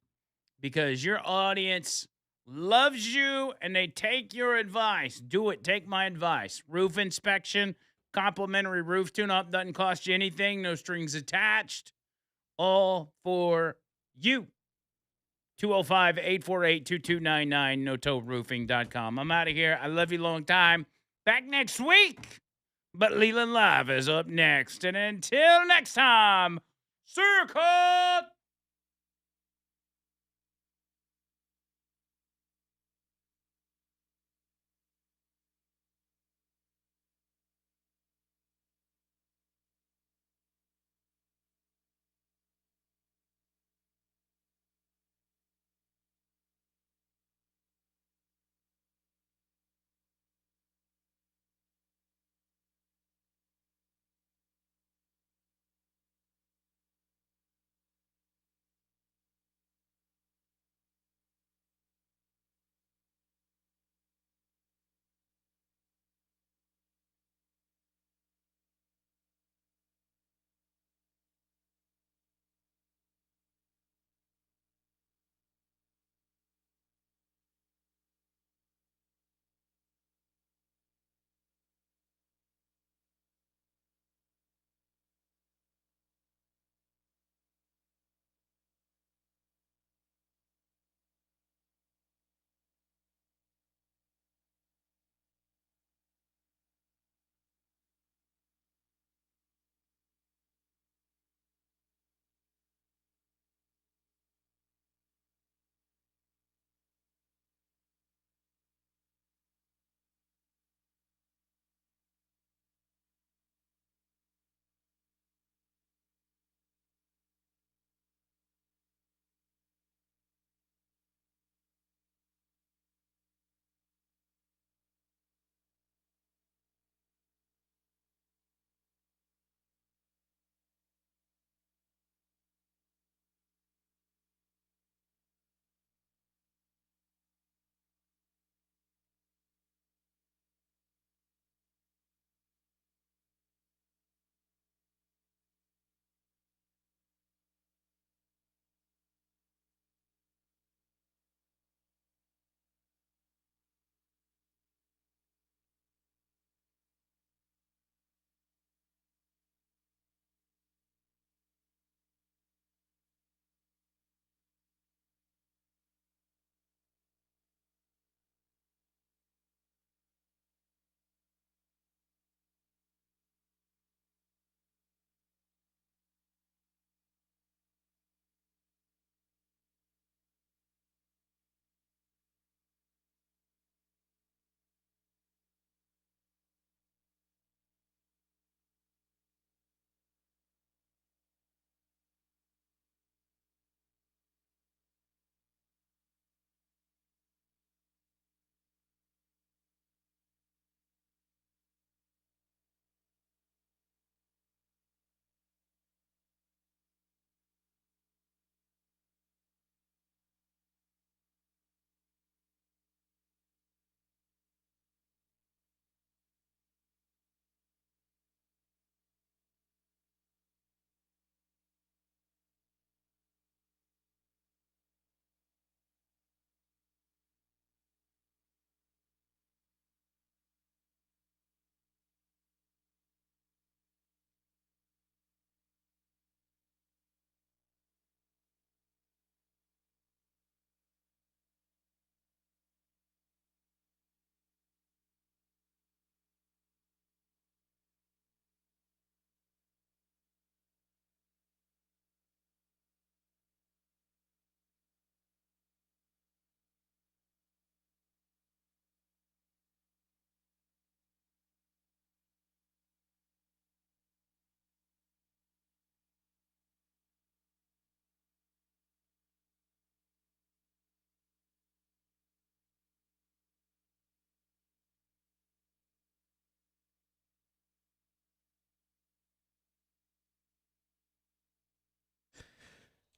because your audience loves you, and they take your advice. Do it. Take my advice. Roof inspection, complimentary roof tune-up, doesn't cost you anything, no strings attached. All for you. 205-848-2299, NotoRoofing.com. I'm out of here. I love you long time. Back next week. But Leland Live is up next. And until next time, circle.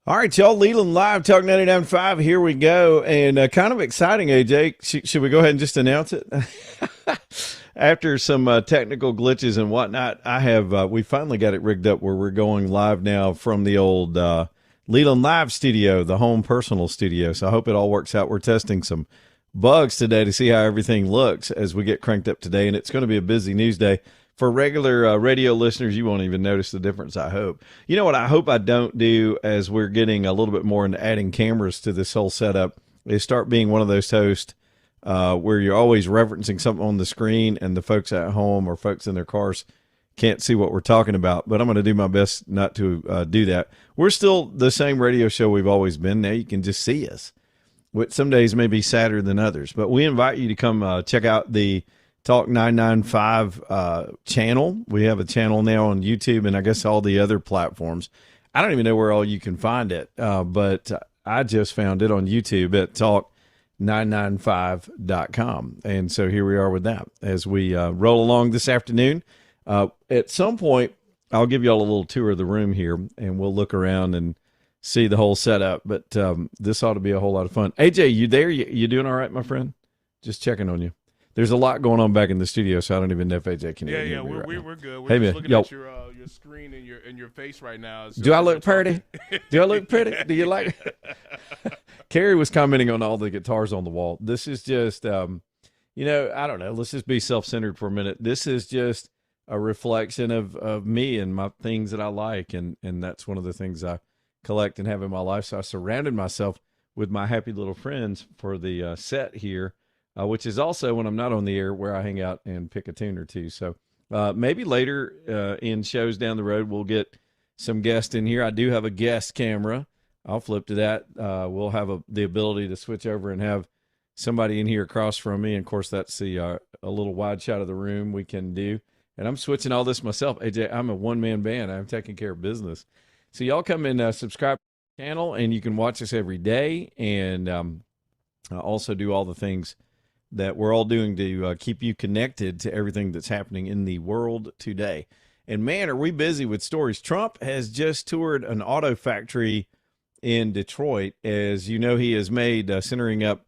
All right, y'all. Leland Live, Talk 99.5. Here we go. And kind of exciting, AJ. Should we go ahead and just announce it? After some technical glitches and whatnot, we finally got it rigged up where we're going live now from the old Leland Live studio, the home personal studio. So I hope it all works out. We're testing some bugs today to see how everything looks as we get cranked up today. And it's going to be a busy news day. For regular radio listeners, you won't even notice the difference, I hope. You know what I hope I don't do as we're getting a little bit more into adding cameras to this whole setup is start being one of those hosts where you're always referencing something on the screen and the folks at home or folks in their cars can't see what we're talking about. But I'm going to do my best not to do that. We're still the same radio show we've always been. Now you can just see us, which some days may be sadder than others. But we invite you to come check out the Talk 995 channel. We have a channel now on YouTube and I guess all the other platforms. I don't even know where all you can find it, but I just found it on YouTube at talk995.com. And so here we are with that as we roll along this afternoon. At some point, I'll give you all a little tour of the room here and we'll look around and see the whole setup. But this ought to be a whole lot of fun. AJ, you there? You doing all right, my friend? Just checking on you. There's a lot going on back in the studio, so I don't even know if AJ can hear me. Yeah, we're good. We're hey, just man, looking yo. at your screen and your face right now. So do I look pretty? Do I look pretty? Do you like it? Carrie was commenting on all the guitars on the wall. This is just, I don't know. Let's just be self-centered for a minute. This is just a reflection of me and my things that I like, and that's one of the things I collect and have in my life. So I surrounded myself with my happy little friends for the set here. Which is also when I'm not on the air where I hang out and pick a tune or two. So maybe later in shows down the road, we'll get some guests in here. I do have a guest camera. I'll flip to that. We'll have the ability to switch over and have somebody in here across from me. And of course, that's a little wide shot of the room we can do. And I'm switching all this myself. AJ, I'm a one-man band. I'm taking care of business. So y'all come and subscribe to the channel and you can watch us every day and also do all the things that we're all doing to keep you connected to everything that's happening in the world today. And man, are we busy with stories. Trump has just toured an auto factory in Detroit. As you know, he has made centering up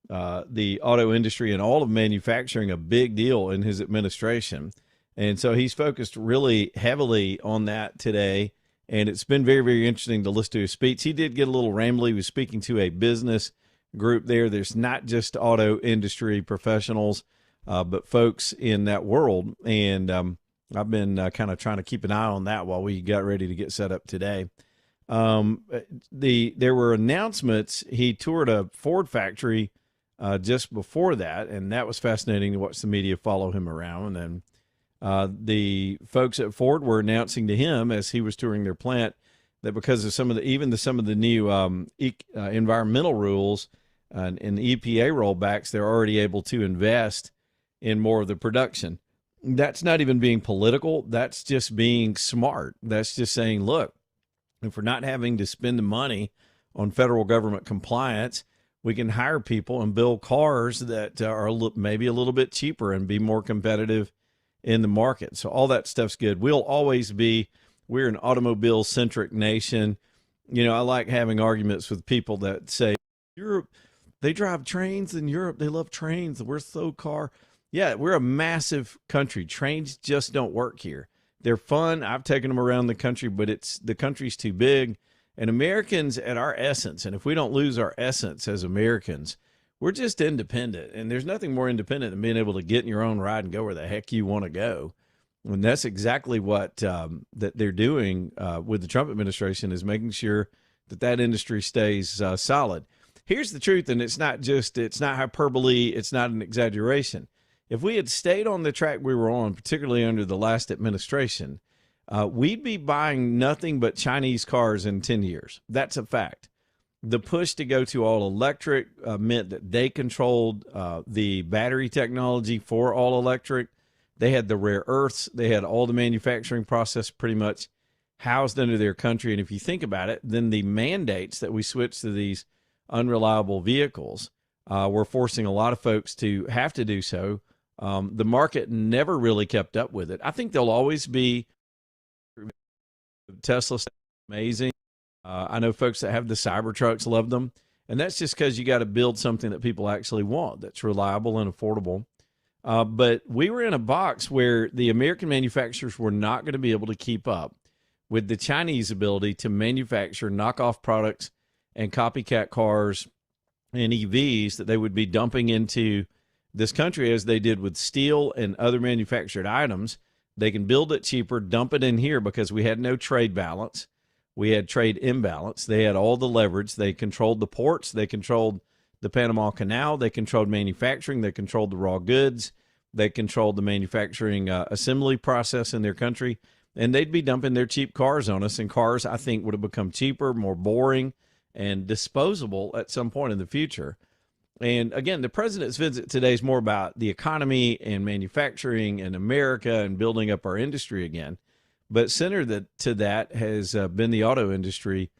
the auto industry and all of manufacturing a big deal in his administration. And so he's focused really heavily on that today. And it's been very, very interesting to listen to his speech. He did get a little rambly. He was speaking to a business group there. There's not just auto industry professionals, but folks in that world. And I've been kind of trying to keep an eye on that while we got ready to get set up today. There were announcements. He toured a Ford factory just before that, and that was fascinating to watch the media follow him around. And the folks at Ford were announcing to him as he was touring their plant that because of some of the new environmental rules and EPA rollbacks, they're already able to invest in more of the production. That's not even being political. That's just being smart. That's just saying, look, if we're not having to spend the money on federal government compliance, we can hire people and build cars that are maybe a little bit cheaper and be more competitive in the market. So all that stuff's good. We're an automobile-centric nation. You know, I like having arguments with people that say, Europe, they drive trains in Europe. They love trains. We're so car. Yeah, we're a massive country. Trains just don't work here. They're fun. I've taken them around the country, but the country's too big. And Americans at our essence, and if we don't lose our essence as Americans, we're just independent. And there's nothing more independent than being able to get in your own ride and go where the heck you want to go. And that's exactly what that they're doing with the Trump administration, is making sure that industry stays solid. Here's the truth, and it's not hyperbole, it's not an exaggeration. If we had stayed on the track we were on, particularly under the last administration, we'd be buying nothing but Chinese cars in 10 years. That's a fact. The push to go to all electric meant that they controlled the battery technology for all electric. They had the rare earths. They had all the manufacturing process pretty much housed under their country. And if you think about it, then the mandates that we switched to these unreliable vehicles were forcing a lot of folks to have to do so. The market never really kept up with it. I think there'll always be Tesla, amazing. I know folks that have the Cybertrucks love them. And that's just because you got to build something that people actually want that's reliable and affordable. But we were in a box where the American manufacturers were not going to be able to keep up with the Chinese ability to manufacture knockoff products and copycat cars and EVs that they would be dumping into this country as they did with steel and other manufactured items. They can build it cheaper, dump it in here because we had no trade balance. We had trade imbalance. They had all the leverage. They controlled the ports. They controlled the Panama Canal. They controlled manufacturing. They controlled the raw goods. They controlled the manufacturing assembly process in their country. And they'd be dumping their cheap cars on us. And cars, I think, would have become cheaper, more boring, and disposable at some point in the future. And again, the president's visit today is more about the economy and manufacturing in America and building up our industry again. But centered to that has been the auto industry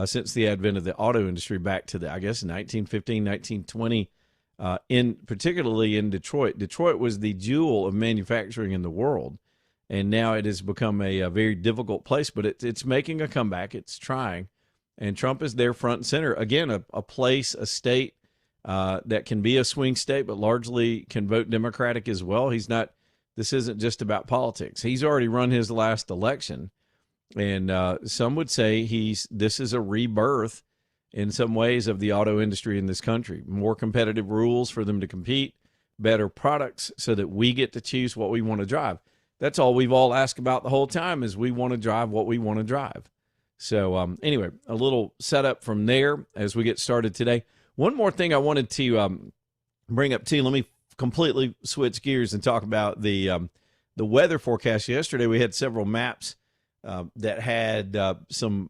since the advent of the auto industry back to the, I guess, 1915, 1920, particularly in Detroit. Detroit was the jewel of manufacturing in the world, and now it has become a very difficult place, but it's making a comeback. It's trying, and Trump is there front and center. Again, a place, a state that can be a swing state, but largely can vote Democratic as well. This isn't just about politics. He's already run his last election, and some would say this is a rebirth in some ways of the auto industry in this country. More competitive rules for them to compete, better products so that we get to choose what we want to drive. That's all we've all asked about the whole time is we want to drive what we want to drive. So anyway, a little setup from there as we get started today. One more thing I wanted to bring up too. Let me completely switch gears and talk about the weather forecast. Yesterday we had several maps that had some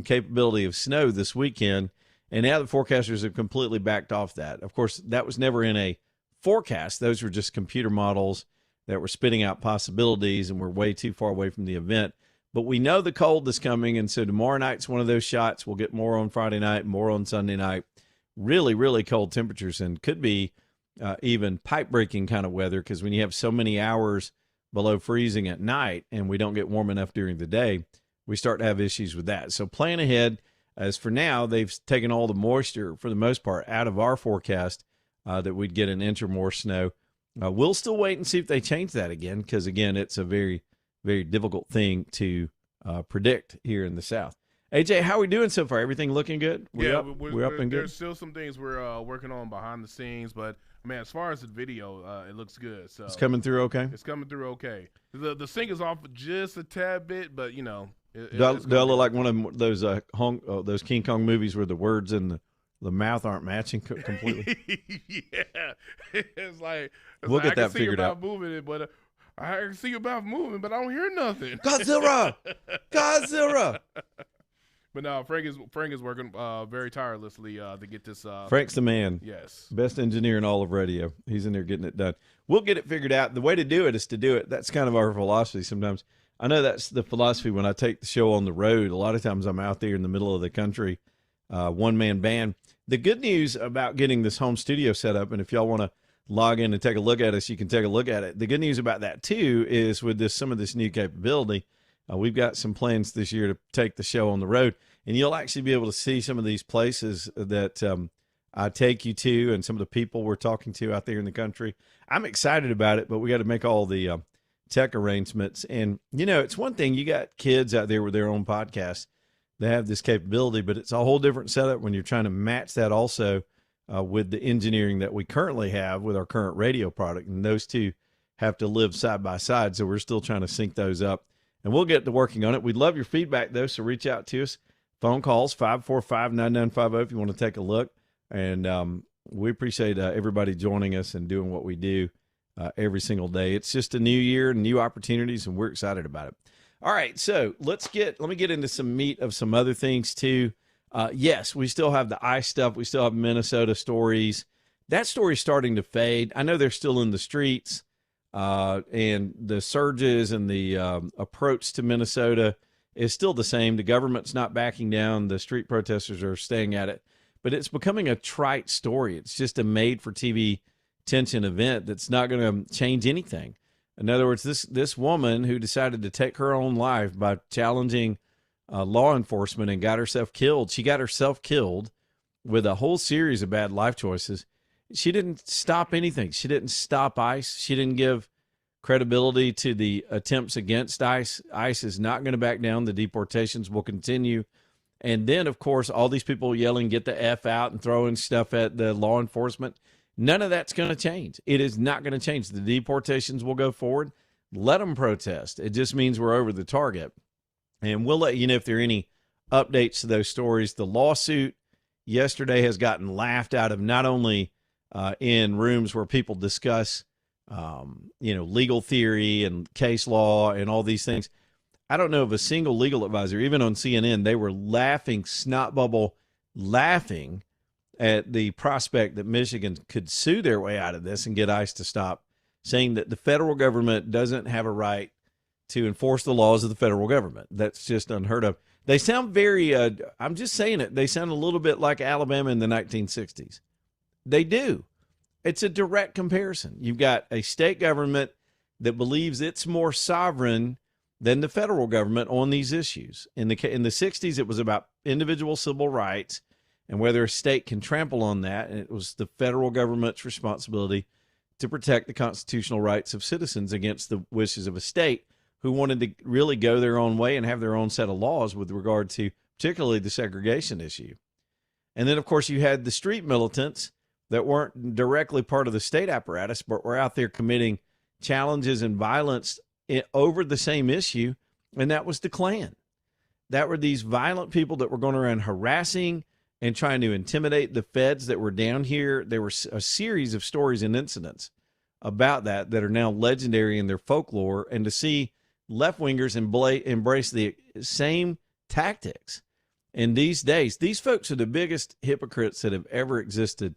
capability of snow this weekend, and now the forecasters have completely backed off that. Of course, that was never in a forecast. Those were just computer models that were spitting out possibilities, and we're way too far away from the event. But we know the cold is coming, and so tomorrow night's one of those shots. We'll get more on Friday night, more on Sunday night. Really, really cold temperatures, and could be even pipe-breaking kind of weather, because when you have so many hours below freezing at night and we don't get warm enough during the day, we start to have issues with that. So plan ahead. As for now, they've taken all the moisture, for the most part, out of our forecast that we'd get an inch or more snow. We'll still wait and see if they change that again, because, again, it's a very, very difficult thing to predict here in the South. AJ, how are we doing so far? Everything looking good? We're up and good? There's still some things we're working on behind the scenes, but, man, as far as the video, it looks good. So it's coming through okay? It's coming through okay. The sync is off just a tad bit, but, you know. Do I look like one of those King Kong movies where the words in the mouth aren't matching completely? Yeah. We'll get that figured out. I can see your mouth moving, but I don't hear nothing. Godzilla! Godzilla! But no, Frank is working very tirelessly to get this. Frank's the man. Yes. Best engineer in all of radio. He's in there getting it done. We'll get it figured out. The way to do it is to do it. That's kind of our philosophy sometimes. I know that's the philosophy when I take the show on the road. A lot of times I'm out there in the middle of the country, one-man band. The good news about getting this home studio set up, and if y'all want to log in and take a look at us, you can take a look at it. The good news about that, too, is with some of this new capability, we've got some plans this year to take the show on the road, and you'll actually be able to see some of these places that I take you to and some of the people we're talking to out there in the country. I'm excited about it, but we got to make all the tech arrangements. And, you know, it's one thing, you got kids out there with their own podcasts. They have this capability, but it's a whole different setup when you're trying to match that also with the engineering that we currently have with our current radio product. And those two have to live side by side, so we're still trying to sync those up. And we'll get to working on it. We'd love your feedback, though, so reach out to us. Phone calls, 545-9950 if you want to take a look. And we appreciate everybody joining us and doing what we do every single day. It's just a new year and new opportunities, and we're excited about it. All right, so let me get into some meat of some other things, too. Yes, we still have the ICE stuff. We still have Minnesota stories. That story's starting to fade. I know they're still in the streets. And the surges and the approach to Minnesota is still the same. The government's not backing down. The street protesters are staying at it. But it's becoming a trite story. It's just a made-for-TV tension event that's not going to change anything. In other words, this woman who decided to take her own life by challenging law enforcement and got herself killed. She got herself killed with a whole series of bad life choices. She didn't stop anything. She didn't stop ICE. She didn't give credibility to the attempts against ICE. ICE is not going to back down. The deportations will continue. And then, of course, all these people yelling, get the F out, and throwing stuff at the law enforcement. None of that's going to change. It is not going to change. The deportations will go forward. Let them protest. It just means we're over the target. And we'll let you know if there are any updates to those stories. The lawsuit yesterday has gotten laughed out of, not only in rooms where people discuss, legal theory and case law and all these things. I don't know of a single legal advisor, even on CNN, they were laughing, snot bubble, laughing at the prospect that Michigan could sue their way out of this and get ICE to stop, saying that the federal government doesn't have a right to enforce the laws of the federal government. That's just unheard of. They sound very, I'm just saying it, they sound a little bit like Alabama in the 1960s. They do. It's a direct comparison. You've got a state government that believes it's more sovereign than the federal government on these issues. In the 60s, it was about individual civil rights and whether a state can trample on that. And it was the federal government's responsibility to protect the constitutional rights of citizens against the wishes of a state who wanted to really go their own way and have their own set of laws with regard to particularly the segregation issue. And then, of course, you had the street militants that weren't directly part of the state apparatus, but were out there committing challenges and violence over the same issue, and that was the Klan. That were these violent people that were going around harassing and trying to intimidate the feds that were down here. There were a series of stories and incidents about that are now legendary in their folklore, and to see left-wingers embrace the same tactics in these days. These folks are the biggest hypocrites that have ever existed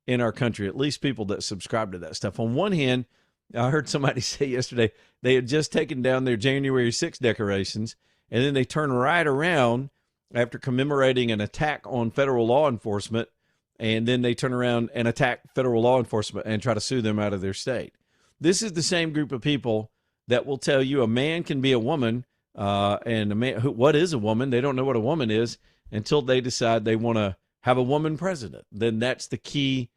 in our country, at least people that subscribe to that stuff. On one hand, I heard somebody say yesterday they had just taken down their January 6th decorations, and then they turn right around after commemorating an attack on federal law enforcement, and then they turn around and attack federal law enforcement and try to sue them out of their state. This is the same group of people that will tell you a man can be a woman, and a man, what is a woman? They don't know what a woman is until they decide they want to have a woman president. Then that's the key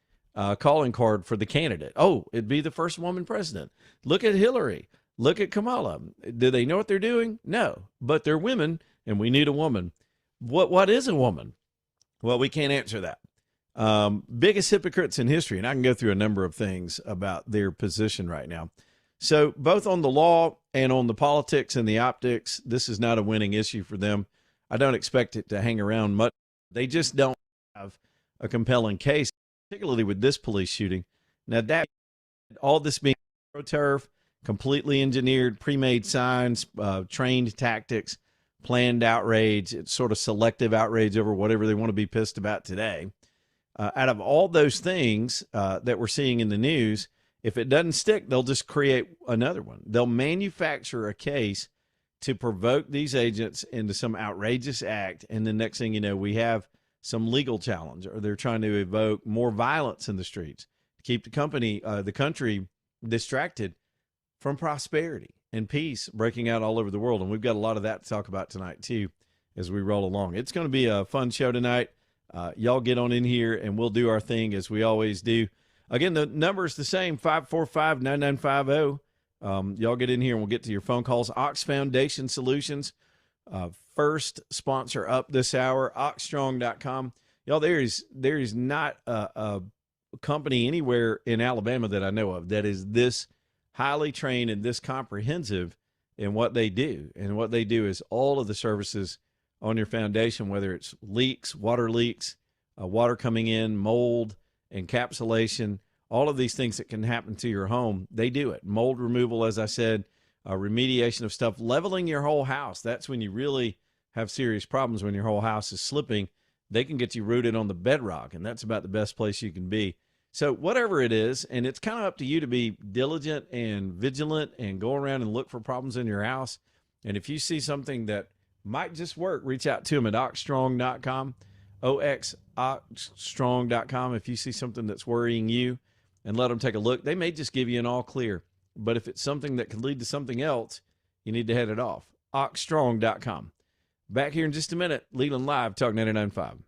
calling card for the candidate. Oh, it'd be the first woman president. Look at Hillary. Look at Kamala. Do they know what they're doing? No, but they're women, and we need a woman. What is a woman? Well, we can't answer that. Biggest hypocrites in history, and I can go through a number of things about their position right now. So both on the law and on the politics and the optics, this is not a winning issue for them. I don't expect it to hang around much. They just don't have a compelling case, particularly with this police shooting. Now, that all this being turf, completely engineered, pre-made signs, trained tactics, planned outrage, it's sort of selective outrage over whatever they want to be pissed about today. Out of all those things that we're seeing in the news, if it doesn't stick, they'll just create another one. They'll manufacture a case to provoke these agents into some outrageous act, and the next thing you know, we have some legal challenge, or they're trying to evoke more violence in the streets to keep the country distracted from prosperity and peace breaking out all over the world. And we've got a lot of that to talk about tonight, too, as we roll along. It's going to be a fun show tonight. Y'all get on in here, and we'll do our thing as we always do. Again, the number is the same, 545-9950. Y'all get in here, and we'll get to your phone calls. Ox Foundation Solutions, first sponsor up this hour, oxstrong.com. Y'all, there is not a company anywhere in Alabama that I know of that is this highly trained and this comprehensive in what they do. And what they do is all of the services on your foundation, whether it's leaks, water coming in, mold, encapsulation, all of these things that can happen to your home, they do it. Mold removal, as I said, remediation of stuff, leveling your whole house. That's when you really have serious problems, when your whole house is slipping. They can get you rooted on the bedrock, and that's about the best place you can be. So whatever it is, and it's kind of up to you to be diligent and vigilant and go around and look for problems in your house. And if you see something that might just work, reach out to them at oxstrong.com, oxstrong.com. If you see something that's worrying you, and let them take a look. They may just give you an all clear. But if it's something that could lead to something else, you need to head it off. oxstrong.com. Back here in just a minute. Leland Live, Talk 99.5.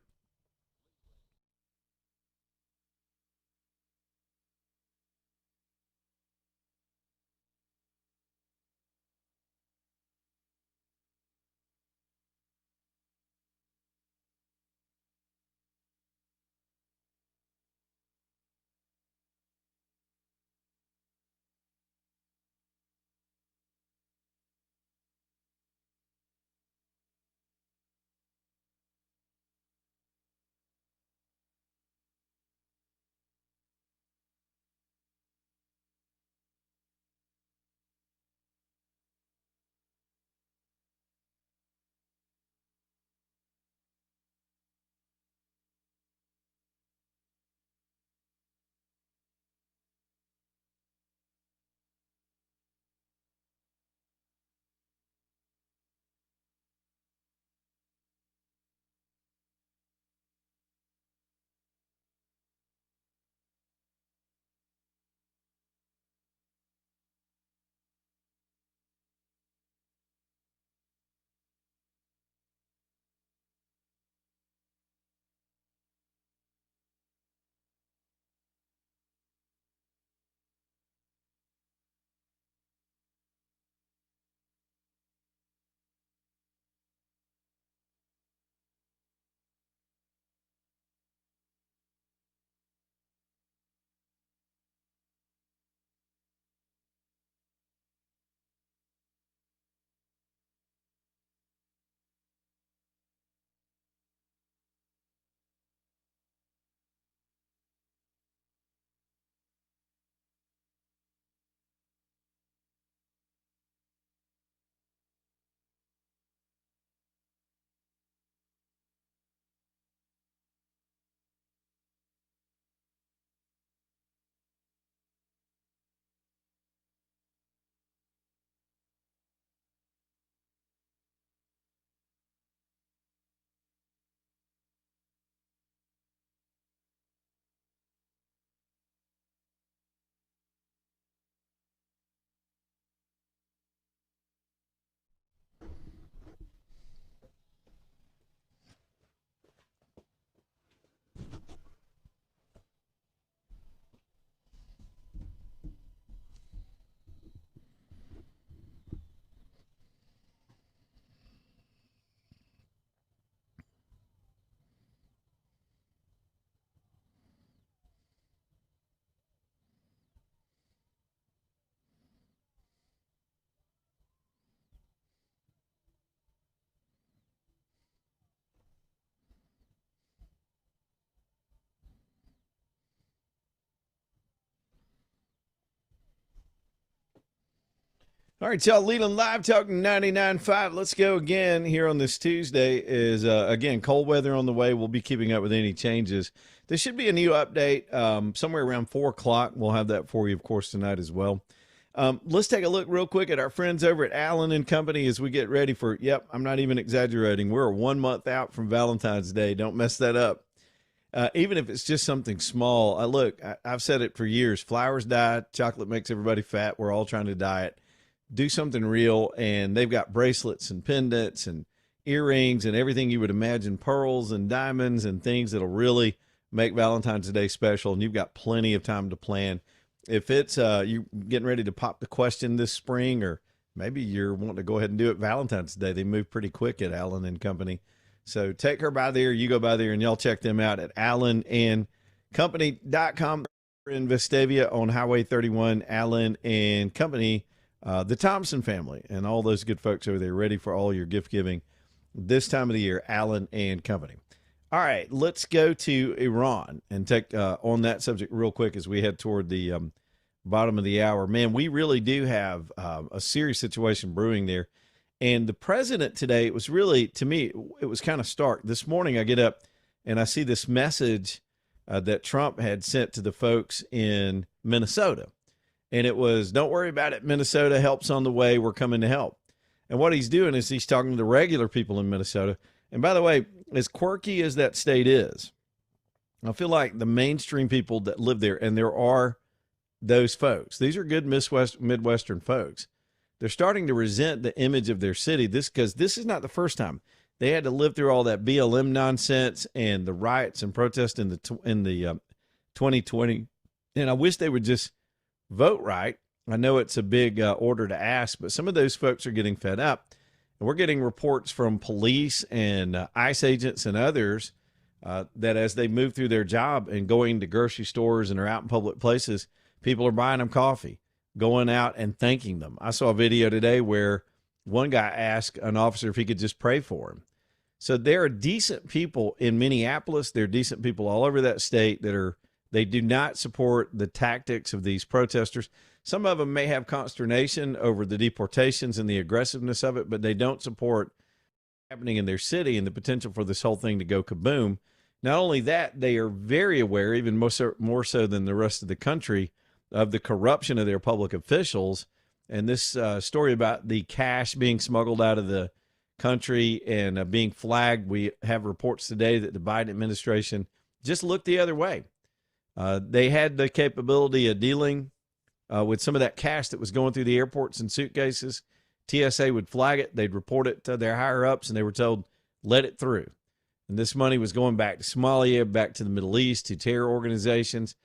All right, y'all, Leland Live, talking 99.5. Let's go again here on this Tuesday. Is again, cold weather on the way. We'll be keeping up with any changes. There should be a new update somewhere around 4 o'clock. We'll have that for you, of course, tonight as well. Let's take a look real quick at our friends over at Allen and Company as we get ready for, yep, I'm not even exaggerating. We're 1 month out from Valentine's Day. Don't mess that up. Even if it's just something small. Look, I've said it for years. Flowers die. Chocolate makes everybody fat. We're all trying to diet. Do something real, and they've got bracelets and pendants and earrings and everything you would imagine, pearls and diamonds and things that'll really make Valentine's Day special, and you've got plenty of time to plan. If it's you getting ready to pop the question this spring, or maybe you're wanting to go ahead and do it Valentine's Day, they move pretty quick at Allen and Company. So take her by there, you go by there, and y'all check them out at allenandcompany.com in Vestavia on Highway 31, Allen and Company. The Thompson family and all those good folks over there ready for all your gift giving this time of the year, Allen and Company. All right, let's go to Iran and take on that subject real quick as we head toward the bottom of the hour. Man, we really do have a serious situation brewing there. And the president today, it was really, to me, it was kind of stark. This morning I get up and I see this message that Trump had sent to the folks in Minnesota. And it was, don't worry about it, Minnesota, help's on the way, we're coming to help. And what he's doing is he's talking to the regular people in Minnesota. And by the way, as quirky as that state is, I feel like the mainstream people that live there, and there are those folks, these are good Midwestern folks, they're starting to resent the image of their city. Because this is not the first time. They had to live through all that BLM nonsense and the riots and protests in the 2020. And I wish they would just vote right. I know it's a big order to ask, but some of those folks are getting fed up. And we're getting reports from police and ICE agents and others that as they move through their job and going to grocery stores and are out in public places, people are buying them coffee, going out and thanking them. I saw a video today where one guy asked an officer if he could just pray for him. So there are decent people in Minneapolis. There are decent people all over that state they do not support the tactics of these protesters. Some of them may have consternation over the deportations and the aggressiveness of it, but they don't support what's happening in their city and the potential for this whole thing to go kaboom. Not only that, they are very aware, even more so than the rest of the country, of the corruption of their public officials. And this story about the cash being smuggled out of the country and being flagged, we have reports today that the Biden administration just looked the other way. They had the capability of dealing with some of that cash that was going through the airports in suitcases. TSA would flag it. They'd report it to their higher-ups, and they were told, let it through. And this money was going back to Somalia, back to the Middle East, to terror organizations.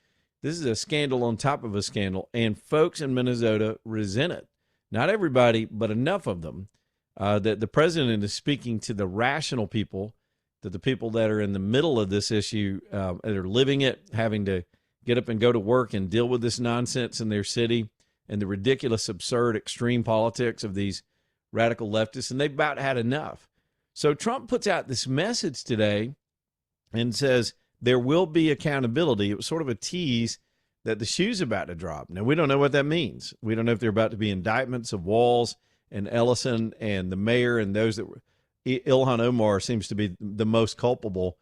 This is a scandal on top of a scandal, and folks in Minnesota resent it. Not everybody, but enough of them, that the president is speaking to the rational people, to the people that are in the middle of this issue, that are living it, having to get up and go to work and deal with this nonsense in their city and the ridiculous, absurd, extreme politics of these radical leftists, and they've about had enough. So Trump puts out this message today and says there will be accountability. It was sort of a tease that the shoe's about to drop. Now, we don't know what that means. We don't know if they're about to be indictments of Walz and Ellison and the mayor and those that were. Ilhan Omar seems to be the most culpable.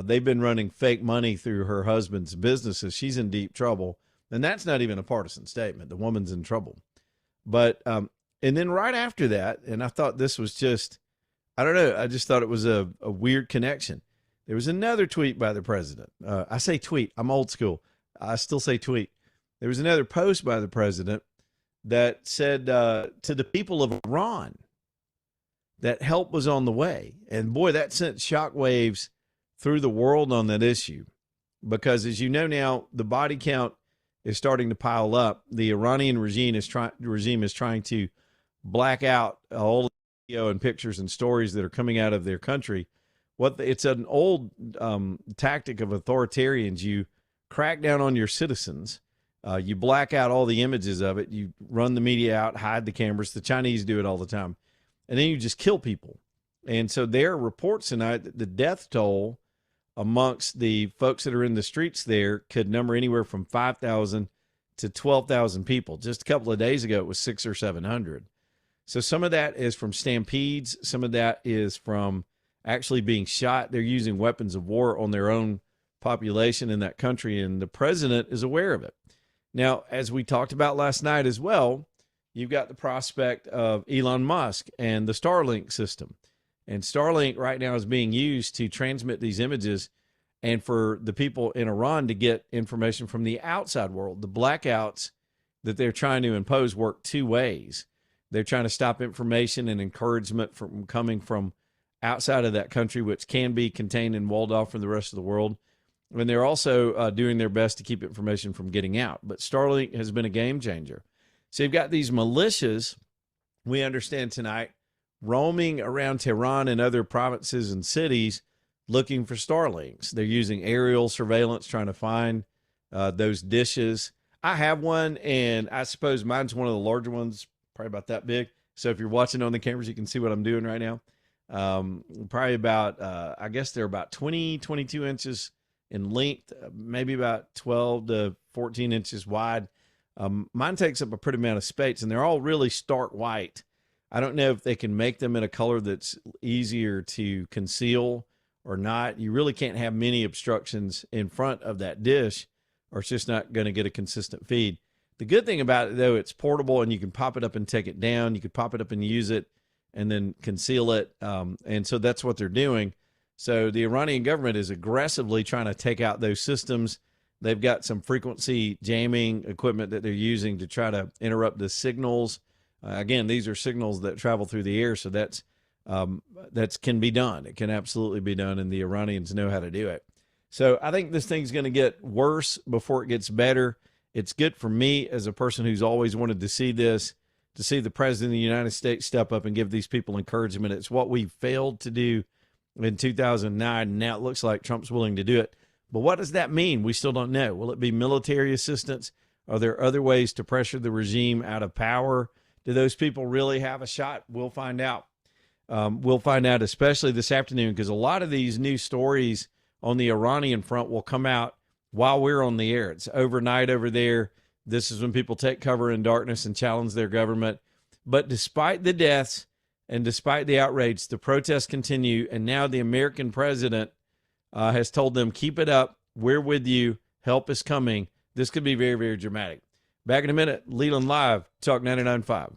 They've been running fake money through her husband's businesses. She's in deep trouble. And that's not even a partisan statement. The woman's in trouble. But, and then right after that, and I thought this was just, I don't know, I just thought it was a weird connection. There was another tweet by the president. I say tweet. I'm old school. I still say tweet. There was another post by the president that said to the people of Iran that help was on the way. And boy, that sent shockwaves through the world on that issue. Because as you know now, the body count is starting to pile up. The Iranian regime is trying to black out all the video and pictures and stories that are coming out of their country. It's an old tactic of authoritarians. You crack down on your citizens. You black out all the images of it. You run the media out, hide the cameras. The Chinese do it all the time. And then you just kill people. And so there are reports tonight that the death toll amongst the folks that are in the streets there could number anywhere from 5,000 to 12,000 people. Just a couple of days ago, it was 600 or 700. So some of that is from stampedes. Some of that is from actually being shot. They're using weapons of war on their own population in that country, and the president is aware of it. Now, as we talked about last night as well, you've got the prospect of Elon Musk and the Starlink system. And Starlink right now is being used to transmit these images and for the people in Iran to get information from the outside world. The blackouts that they're trying to impose work two ways. They're trying to stop information and encouragement from coming from outside of that country, which can be contained and walled off from the rest of the world. And they're also doing their best to keep information from getting out. But Starlink has been a game changer. So you've got these militias, we understand tonight, roaming around Tehran and other provinces and cities looking for Starlinks. They're using aerial surveillance, trying to find those dishes. I have one, and I suppose mine's one of the larger ones, probably about that big. So if you're watching on the cameras, you can see what I'm doing right now. Probably about, I guess they're about 22 inches in length, maybe about 12 to 14 inches wide. Mine takes up a pretty amount of space, and they're all really stark white. I don't know if they can make them in a color that's easier to conceal or not. You really can't have many obstructions in front of that dish, or it's just not going to get a consistent feed. The good thing about it, though, it's portable, and you can pop it up and take it down. You could pop it up and use it and then conceal it. And so that's what they're doing. So the Iranian government is aggressively trying to take out those systems. They've got some frequency jamming equipment that they're using to try to interrupt the signals. Again, these are signals that travel through the air, so that's that can be done. It can absolutely be done, and the Iranians know how to do it. So I think this thing's going to get worse before it gets better. It's good for me as a person who's always wanted to see this, to see the president of the United States step up and give these people encouragement. It's what we failed to do in 2009. And now it looks like Trump's willing to do it. But what does that mean? We still don't know. Will it be military assistance? Are there other ways to pressure the regime out of power? Do those people really have a shot? We'll find out. We'll find out, especially this afternoon, because a lot of these new stories on the Iranian front will come out while we're on the air. It's overnight over there. This is when people take cover in darkness and challenge their government. But despite the deaths and despite the outrage, the protests continue. And now the American president has told them, keep it up. We're with you. Help is coming. This could be very, very dramatic. Back in a minute. Leland Live, Talk 99.5.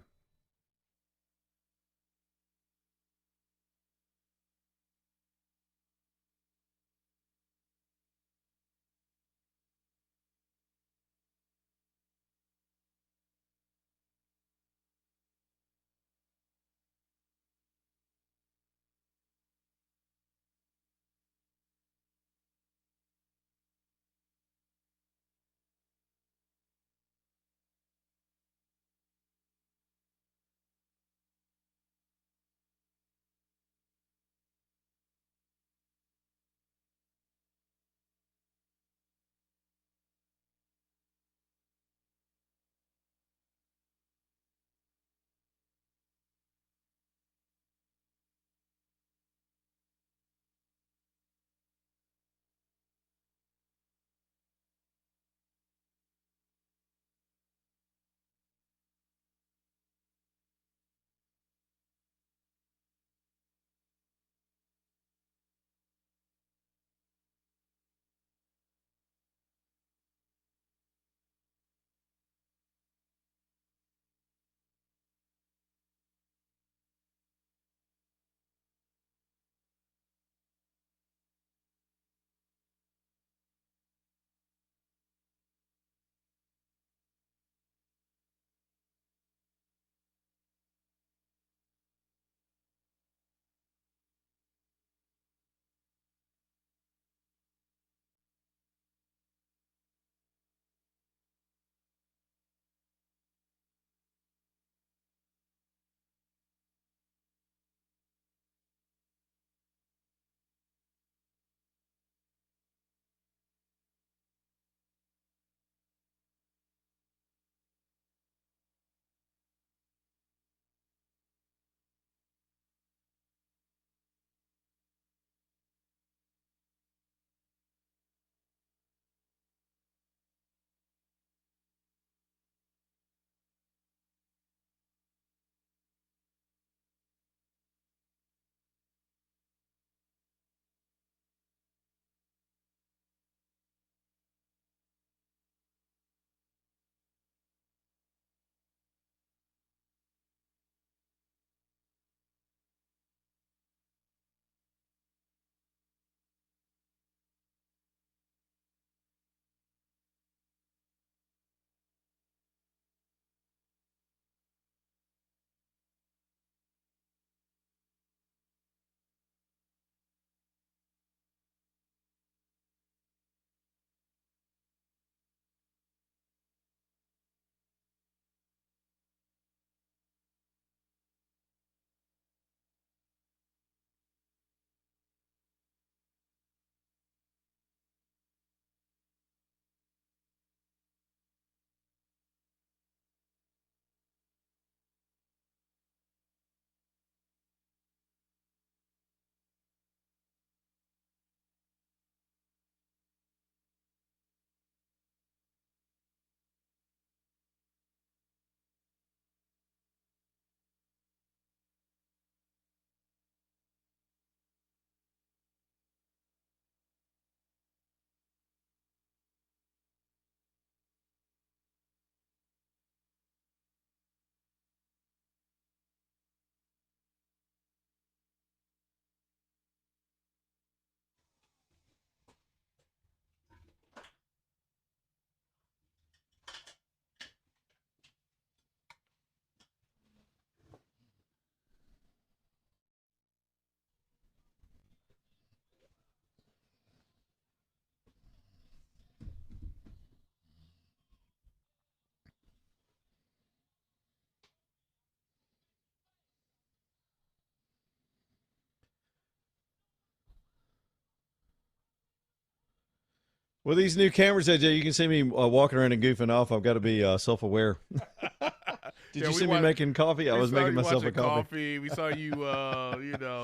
With these new cameras, AJ, you can see me walking around and goofing off. I've got to be self-aware. Did Yeah, you we see me watched- making coffee? I We was saw making you myself a watching coffee. We saw you,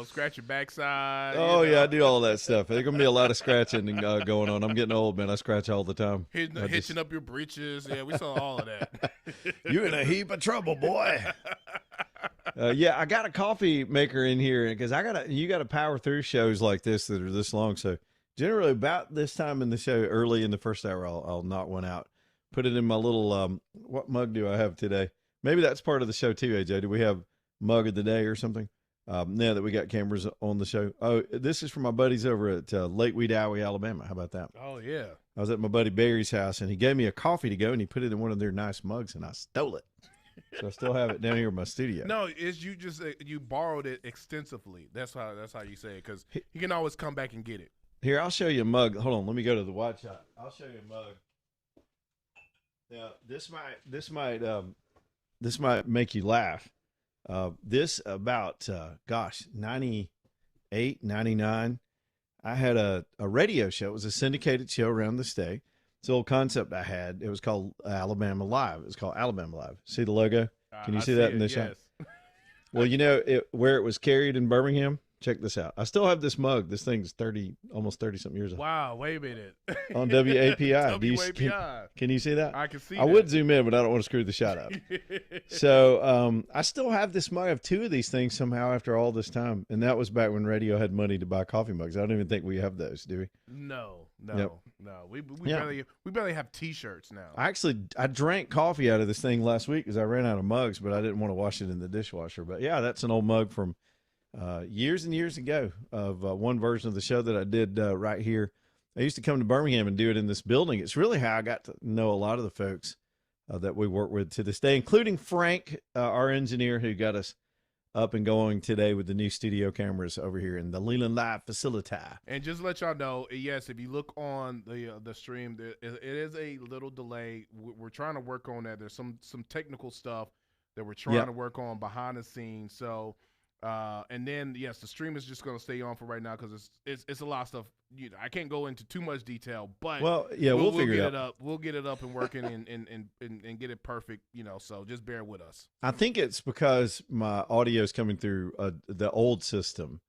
scratch your backside. Oh, you yeah, know, I do all that stuff. There's going to be a lot of scratching going on. I'm getting old, man. I scratch all the time. hitching up your breeches. Yeah, we saw all of that. You're in a heap of trouble, boy. Yeah, I got a coffee maker in here because you got to power through shows like this that are this long. So generally about this time in the show, early in the first hour, I'll knock one out. Put it in my little, what mug do I have today? Maybe that's part of the show too, AJ. Do we have mug of the day or something? Now that we got cameras on the show. Oh, this is from my buddies over at Lake Wedowee, Alabama. How about that? Oh yeah. I was at my buddy Barry's house, and he gave me a coffee to go, and he put it in one of their nice mugs, and I stole it. So I still have it down here in my studio. No, it's you just you borrowed it extensively. That's how you say it because you can always come back and get it. Here, I'll show you a mug. Hold on, let me go to the watch shop. I'll show you a mug. Now, this might make you laugh. This about 98, 99. I had a radio show. It was a syndicated show around the state. It's a little concept I had. It was called Alabama Live. It was called Alabama Live. See the logo? Can you see that in the shot? Yes. Well, you know where it was carried in Birmingham. Check this out. I still have this mug. This thing's almost 30-something years old. Wow, wait a minute. On WAPI. WAPI. Can you see that? I can see. I would zoom in, but I don't want to screw the shot up. So I still have this mug. I have two of these things somehow after all this time, and that was back when radio had money to buy coffee mugs. I don't even think we have those, do we? No. Yep. We Yeah. barely have T-shirts now. I drank coffee out of this thing last week because I ran out of mugs, but I didn't want to wash it in the dishwasher. But yeah, that's an old mug from years and years ago of one version of the show that I did right here. I used to come to Birmingham and do it in this building. It's really how I got to know a lot of the folks that we work with to this day, including Frank, our engineer, who got us up and going today with the new studio cameras over here in the Leland Live facility. And just to let y'all know, yes, if you look on the stream, it is a little delay. We're trying to work on that. There's some technical stuff that we're trying to work on behind the scenes. So, and then yes, the stream is just going to stay on for right now because it's a lot of stuff. I can't go into too much detail, but Well, yeah, we'll figure get it out. up. We'll get it up and working and get it perfect. So just bear with us. I think it's because my audio is coming through the old system,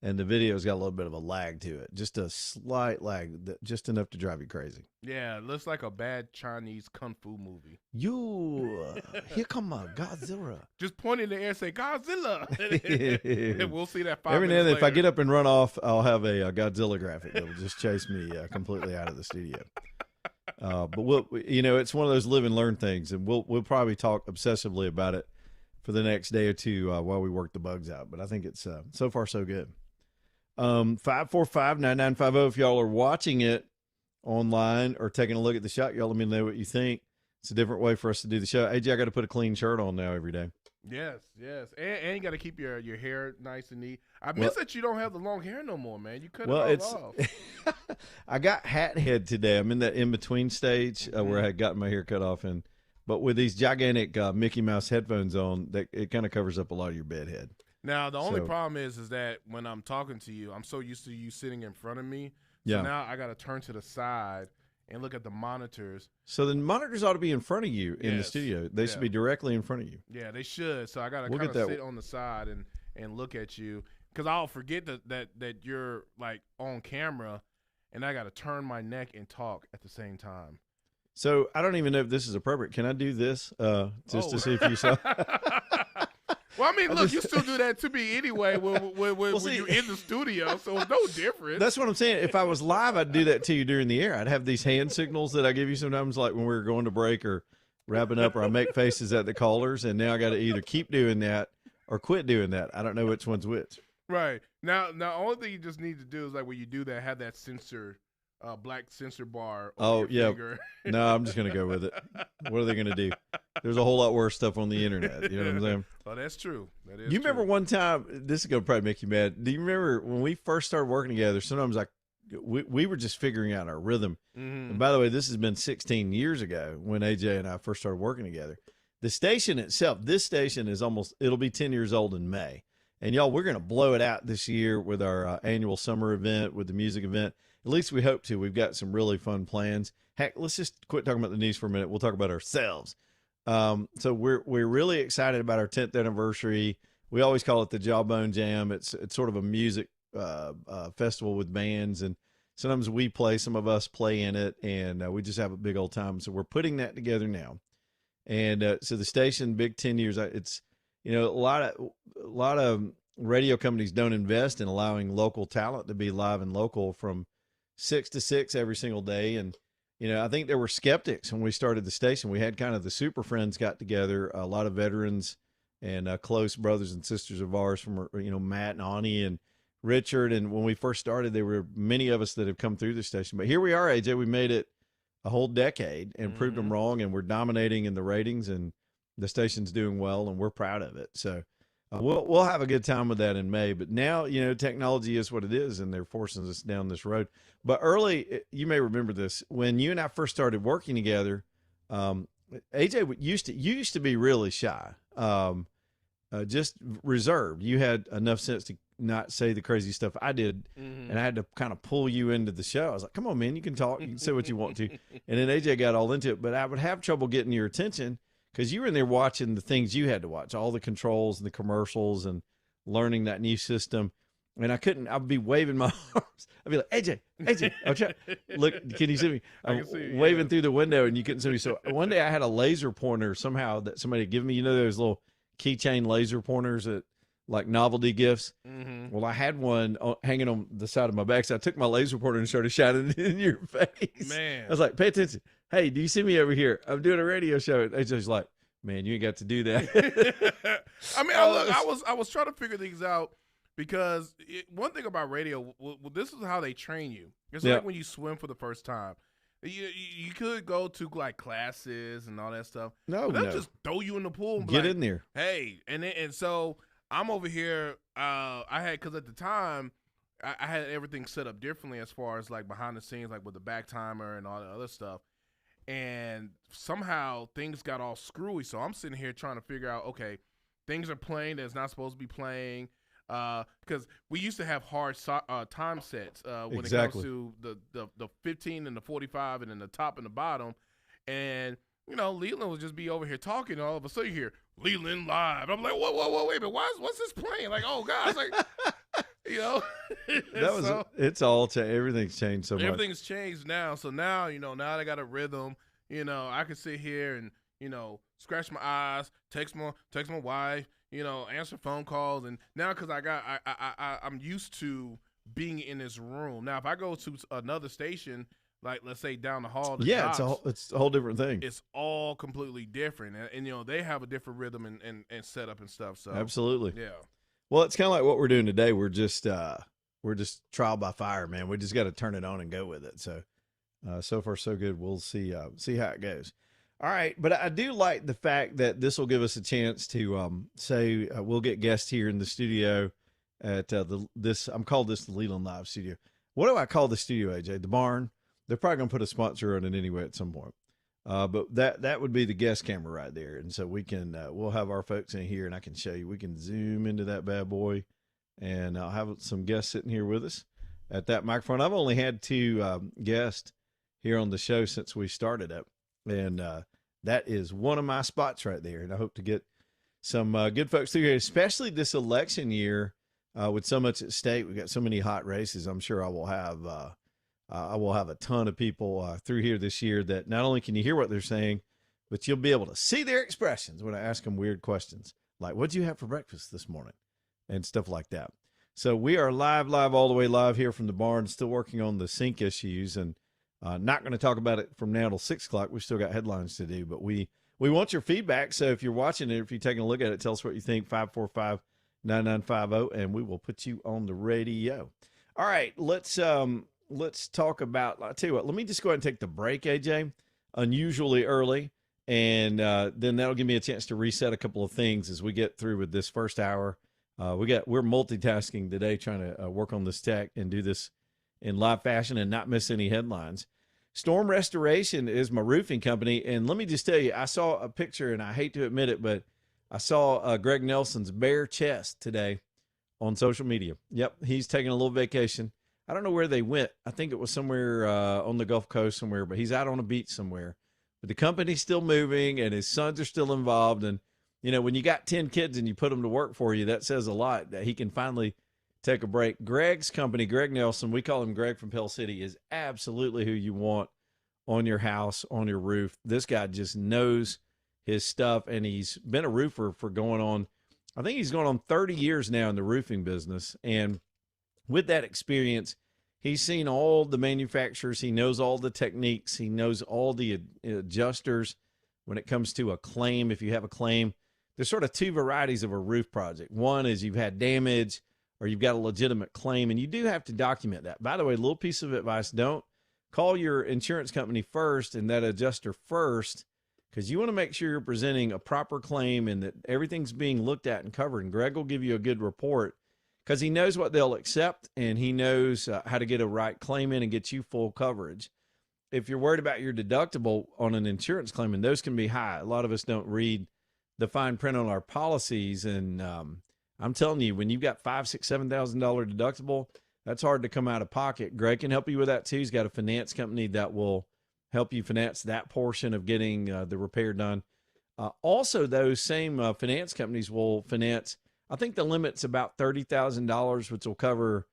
and the video's got a little bit of a lag to it, just a slight lag, just enough to drive you crazy. Yeah, it looks like a bad Chinese kung fu movie. Here come a Godzilla. Just point in the air and say Godzilla, and we'll see that 5 Every now minutes and then, if I later. get up and run off, I'll have a Godzilla graphic that will just chase me completely out of the studio. But it's one of those live and learn things, and we'll probably talk obsessively about it for the next day or two while we work the bugs out. But I think it's so far so good. 545-9950. If y'all are watching it online or taking a look at the shot, y'all let me know what you think. It's a different way for us to do the show. AJ, I got to put a clean shirt on now every day. Yes, and you got to keep your hair nice and neat. I miss that you don't have the long hair no more, man. You cut it all off. I got hat head today. I'm in that in between stage where I had gotten my hair cut off, but with these gigantic Mickey Mouse headphones on, it kind of covers up a lot of your bed head. Now the only problem is that when I'm talking to you, I'm so used to you sitting in front of me. So Yeah. now I got to turn to the side and look at the monitors. So the monitors ought to be in front of you in the Yes. studio. They should be directly in front of you. Yeah, they should. So I got to We'll kind get of that- sit on the side and look at you because I'll forget that you're like on camera, and I got to turn my neck and talk at the same time. So I don't even know if this is appropriate. Can I do this just to see if you saw? Well, I mean, look, you still do that to me anyway when see- you're in the studio, so it's no different. That's what I'm saying. If I was live, I'd do that to you during the air. I'd have these hand signals that I give you sometimes, like when we were going to break or wrapping up, or I make faces at the callers, and now I got to either keep doing that or quit doing that. I don't know which one's which. Right. Now, only thing you just need to do is like when you do that, have that sensor, black sensor bar on your yeah. finger. No, I'm just going to go with it. What are they going to do? There's a whole lot worse stuff on the internet. You know what I'm saying? Oh, that's true. That is You remember true. one time, this is going to probably make you mad. Do you remember when we first started working together, sometimes we were just figuring out our rhythm. Mhm. And by the way, this has been 16 years ago when AJ and I first started working together. The station itself, this station it'll be 10 years old in May. And y'all, we're going to blow it out this year with our annual summer event, with the music event. At least we hope to. We've got some really fun plans. Heck, let's just quit talking about the news for a minute. We'll talk about ourselves. So we're really excited about our 10th anniversary. We always call it the Jawbone Jam. It's sort of a music festival with bands, and sometimes we play, some of us play in it, and we just have a big old time. So we're putting that together now. And so the station, big 10 years, it's, you know, a lot of radio companies don't invest in allowing local talent to be live and local from 6 to 6 every single day. And, you know, I think there were skeptics when we started the station. We had kind of the Super Friends got together, a lot of veterans and close brothers and sisters of ours from, you know, Matt and Ani and Richard. And when we first started, there were many of us that have come through the station. But here we are, AJ. We made it a whole decade and proved them wrong, and we're dominating in the ratings, and the station's doing well, and we're proud of it. So we'll have a good time with that in May. But now, you know, technology is what it is, and they're forcing us down this road. But early, you may remember this, when you and I first started working together, AJ used to be really shy, just reserved. You had enough sense to not say the crazy stuff I did, and I had to kind of pull you into the show. I was like, come on, man, you can talk, you can say what you want to. And then AJ got all into it, but I would have trouble getting your attention because you were in there watching the things you had to watch, all the controls and the commercials and learning that new system. And I couldn't, I'd be waving my arms. I'd be like, AJ, I'm trying, look, can you see me? I'm waving through the window and you couldn't see me. So one day I had a laser pointer somehow that somebody had given me, you know, those little keychain laser pointers that like novelty gifts. Well, I had one hanging on the side of my back. So I took my laser pointer and started shining it in your face. Man. I was like, pay attention. Hey, do you see me over here? I'm doing a radio show. And AJ's like, man, you ain't got to do that. I mean, I was trying to figure things out because one thing about radio, this is how they train you. It's like when you swim for the first time. You could go to like classes and all that stuff. No, they'll just throw you in the pool and be get like, in there. Hey, and so I'm over here. Because at the time I had everything set up differently as far as like behind the scenes, like with the back timer and all the other stuff. And somehow things got all screwy. So I'm sitting here trying to figure out, okay, things are playing that's not supposed to be playing. Because we used to have hard time sets when it comes to the 15 and the 45 and then the top and the bottom. And, you know, Leland would just be over here talking, and all of a sudden you hear Leland live. I'm like, whoa, wait a minute. What's this playing? Like, oh, God. It's like, you know. It's all everything's changed so much. Everything's changed now. So now, you know, now I got a rhythm. You know, I can sit here and, you know, scratch my eyes, text my wife, you know, answer phone calls. And now because I'm used to being in this room. Now, if I go to another station, like let's say down the hall, it's a whole different thing. It's all completely different. And you know, they have a different rhythm and setup and stuff. So absolutely. Yeah. Well, it's kind of like what we're doing today. We're just trial by fire, man. We just got to turn it on and go with it. So, so far so good. We'll see how it goes. All right. But I do like the fact that this will give us a chance to say we'll get guests here in the studio at I'm called this the Leland Live studio. What do I call the studio, AJ? The barn? They're probably going to put a sponsor on it anyway at some point. But that would be the guest camera right there. And so we can, we'll have our folks in here and I can show you, we can zoom into that bad boy and I'll have some guests sitting here with us at that microphone. I've only had 2 guests here on the show since we started it. And that is one of my spots right there. And I hope to get some good folks through here, especially this election year with so much at stake. We've got so many hot races. I'm sure I will have a ton of people through here this year that not only can you hear what they're saying, but you'll be able to see their expressions when I ask them weird questions. Like, what'd you have for breakfast this morning? And stuff like that. So we are live all the way live here from the barn, still working on the sync issues and not going to talk about it from now till 6 o'clock. We've still got headlines to do, but we want your feedback. So if you're watching it, if you're taking a look at it, tell us what you think, 545-9950, and we will put you on the radio. All right, let's talk about, I'll tell you what, let me just go ahead and take the break, AJ, unusually early, and then that'll give me a chance to reset a couple of things as we get through with this first hour. We're multitasking today, trying to work on this tech and do this in live fashion and not miss any headlines. Storm Restoration is my roofing company, and let me just tell you, I saw a picture, and I hate to admit it, but I saw Greg Nelson's bare chest today on social media. Yep, he's taking a little vacation. I don't know where they went. I think it was somewhere on the Gulf Coast somewhere, but he's out on a beach somewhere. But the company's still moving, and his sons are still involved. And you know, when you got 10 kids and you put them to work for you, that says a lot that he can finally take a break. Greg's company, Greg Nelson, we call him Greg from Pell City, is absolutely who you want on your house, on your roof. This guy just knows his stuff, and he's been a roofer for going on, I think he's going on 30 years now in the roofing business. And with that experience, he's seen all the manufacturers. He knows all the techniques. He knows all the adjusters when it comes to a claim. If you have a claim, there's sort of two varieties of a roof project. One is you've had damage or you've got a legitimate claim, and you do have to document that. By the way, a little piece of advice, don't call your insurance company first and that adjuster first, because you want to make sure you're presenting a proper claim and that everything's being looked at and covered. And Greg will give you a good report because he knows what they'll accept, and he knows how to get a right claim in and get you full coverage. If you're worried about your deductible on an insurance claim, and those can be high, a lot of us don't read the fine print on our policies. And I'm telling you, when you've got $5,000, $6,000, $7,000 deductible, that's hard to come out of pocket. Greg can help you with that too. He's got a finance company that will help you finance that portion of getting the repair done. Also, those same finance companies will finance, I think the limit's about $30,000, which will cover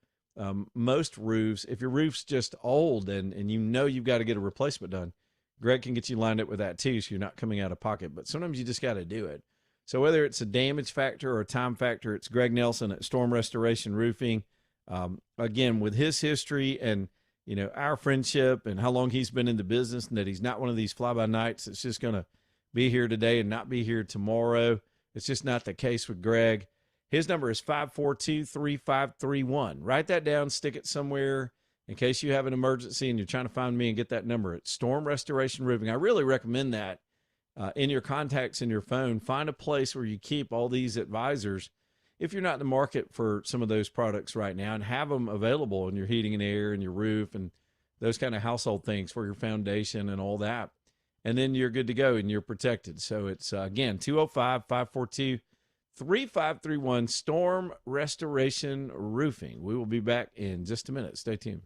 most roofs. If your roof's just old and you know you've got to get a replacement done, Greg can get you lined up with that too, so you're not coming out of pocket. But sometimes you just got to do it. So whether it's a damage factor or a time factor, it's Greg Nelson at Storm Restoration Roofing. Again, with his history and, you know, our friendship and how long he's been in the business, and that he's not one of these fly-by-nights that's just going to be here today and not be here tomorrow. It's just not the case with Greg. His number is 542-3531. Write that down, stick it somewhere in case you have an emergency and you're trying to find me and get that number. It's Storm Restoration Roofing. I really recommend that in your contacts in your phone. Find a place where you keep all these advisors if you're not in the market for some of those products right now, and have them available in your heating and air and your roof and those kind of household things for your foundation and all that. And then you're good to go and you're protected. So it's, again, 205-542-3531, Storm Restoration Roofing. We will be back in just a minute. Stay tuned.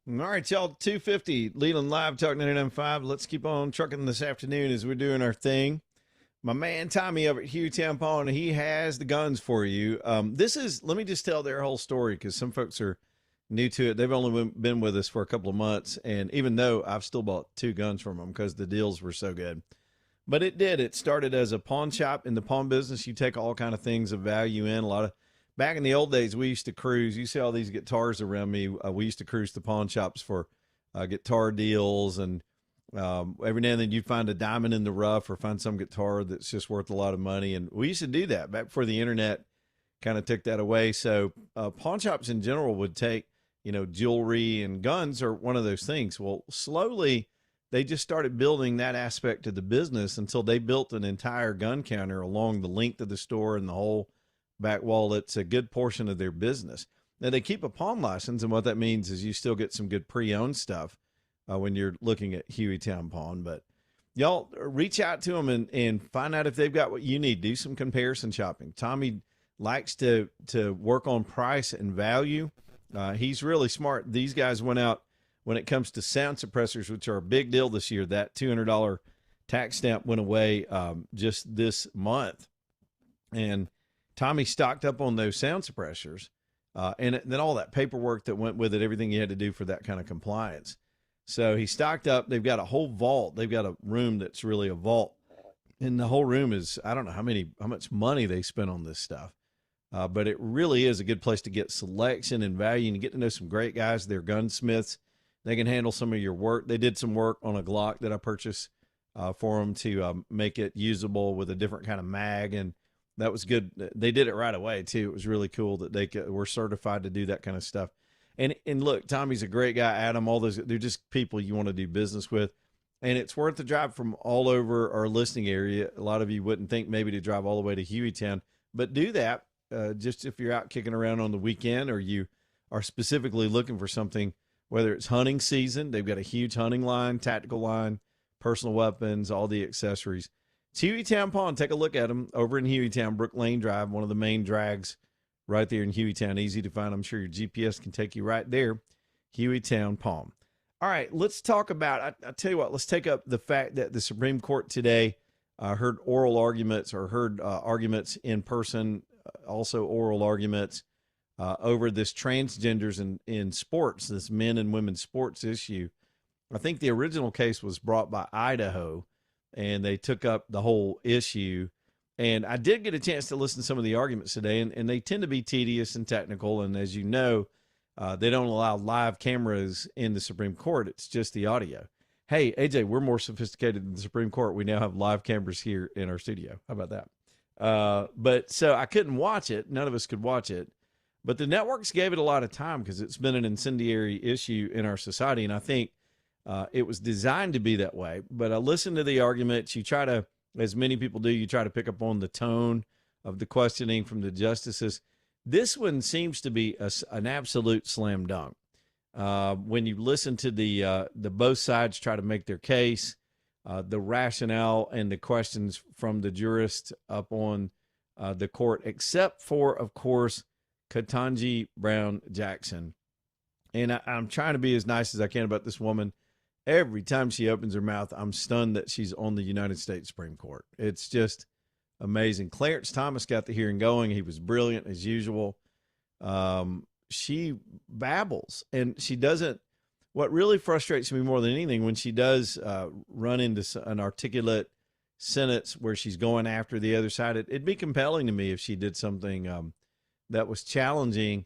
All right, y'all, 250 Leland Live Talk 99.5. Let's keep on trucking this afternoon as we're doing our thing. My man Tommy over at Hueytown Pawn, he has the guns for you. Let me just tell their whole story because some folks are new to it. They've only been with us for a couple of months, and even though I've still bought 2 guns from them because the deals were so good. But it started as a pawn shop in the pawn business. You take all kind of things of value in. Back in the old days, we used to cruise. You see all these guitars around me. We used to cruise to pawn shops for guitar deals, and every now and then you'd find a diamond in the rough or find some guitar that's just worth a lot of money. And we used to do that back before the internet kind of took that away. So pawn shops in general would take, jewelry, and guns are one of those things. Well, slowly they just started building that aspect of the business until they built an entire gun counter along the length of the store and the whole back wall. It's a good portion of their business. Now they keep a pawn license, and what that means is you still get some good pre-owned stuff when you're looking at Hueytown Pawn. But y'all reach out to them and find out if they've got what you need. Do some comparison shopping. Tommy likes to work on price and value. He's really smart. These guys went out when it comes to sound suppressors, which are a big deal this year. That $200 tax stamp went away just this month, and Tommy stocked up on those sound suppressors, and then all that paperwork that went with it, everything you had to do for that kind of compliance. So he stocked up. They've got a whole vault. They've got a room that's really a vault, and the whole room is, I don't know how much money they spent on this stuff, but it really is a good place to get selection and value and get to know some great guys. They're gunsmiths. They can handle some of your work. They did some work on a Glock that I purchased for them to make it usable with a different kind of mag, and that was good. They did it right away too. It was really cool that they were certified to do that kind of stuff. And look, Tommy's a great guy. Adam, all those, they're just people you want to do business with. And it's worth the drive from all over our listening area. A lot of you wouldn't think maybe to drive all the way to Hueytown, but do that just if you're out kicking around on the weekend or you are specifically looking for something, whether it's hunting season. They've got a huge hunting line, tactical line, personal weapons, all the accessories. It's Hueytown Pawn. Take a look at them over in Hueytown, Brook Lane Drive, one of the main drags right there in Hueytown. Easy to find. I'm sure your GPS can take you right there. Hueytown Pawn. All right, let's talk about, I tell you what, let's take up the fact that the Supreme Court today heard oral arguments or heard arguments in person, also oral arguments over this transgenders in sports, this men and women sports issue. I think the original case was brought by Idaho, and they took up the whole issue. And I did get a chance to listen to some of the arguments today, and they tend to be tedious and technical. And as you know, they don't allow live cameras in the Supreme Court. It's just the audio. Hey, AJ, we're more sophisticated than the Supreme Court. We now have live cameras here in our studio. How about that? But so I couldn't watch it. None of us could watch it. But the networks gave it a lot of time because it's been an incendiary issue in our society. And I think it was designed to be that way. But I listened to the arguments. You try to, as many people do, you try to pick up on the tone of the questioning from the justices. This one seems to be an absolute slam dunk. When you listen to the both sides try to make their case, the rationale and the questions from the jurists up on the court, except for, of course, Ketanji Brown Jackson. And I'm trying to be as nice as I can about this woman. Every time she opens her mouth, I'm stunned that she's on the United States Supreme Court. It's just amazing. Clarence Thomas got the hearing going. He was brilliant as usual. She babbles, and she doesn't. What really frustrates me more than anything, when she does run into an articulate sentence where she's going after the other side, it'd be compelling to me if she did something that was challenging.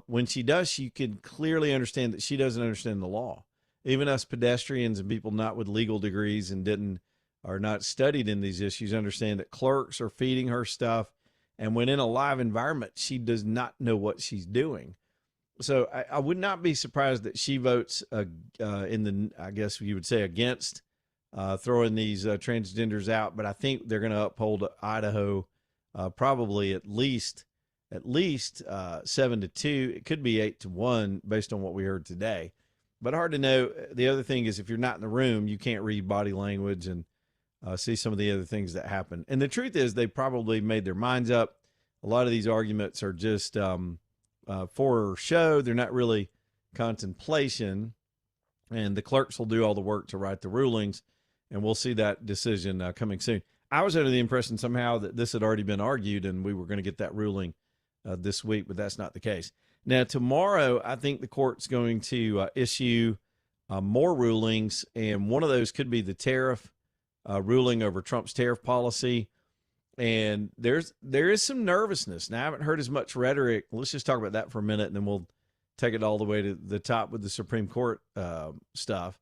When she does, you can clearly understand that she doesn't understand the law. Even us pedestrians and people not with legal degrees and are not studied in these issues understand that clerks are feeding her stuff. And when in a live environment, she does not know what she's doing. So I would not be surprised that she votes I guess you would say, against throwing these transgenders out. But I think they're going to uphold Idaho probably at least 7-2. It could be 8-1 based on what we heard today. But hard to know. The other thing is, if you're not in the room, you can't read body language and see some of the other things that happen. And the truth is, they probably made their minds up. A lot of these arguments are just for show. They're not really contemplation, and the clerks will do all the work to write the rulings, and we'll see that decision coming soon. I was under the impression somehow that this had already been argued and we were going to get that ruling this week, but that's not the case. Now, tomorrow, I think the court's going to issue more rulings, and one of those could be the tariff ruling over Trump's tariff policy. And there is some nervousness. Now, I haven't heard as much rhetoric. Let's just talk about that for a minute, and then we'll take it all the way to the top with the Supreme Court stuff.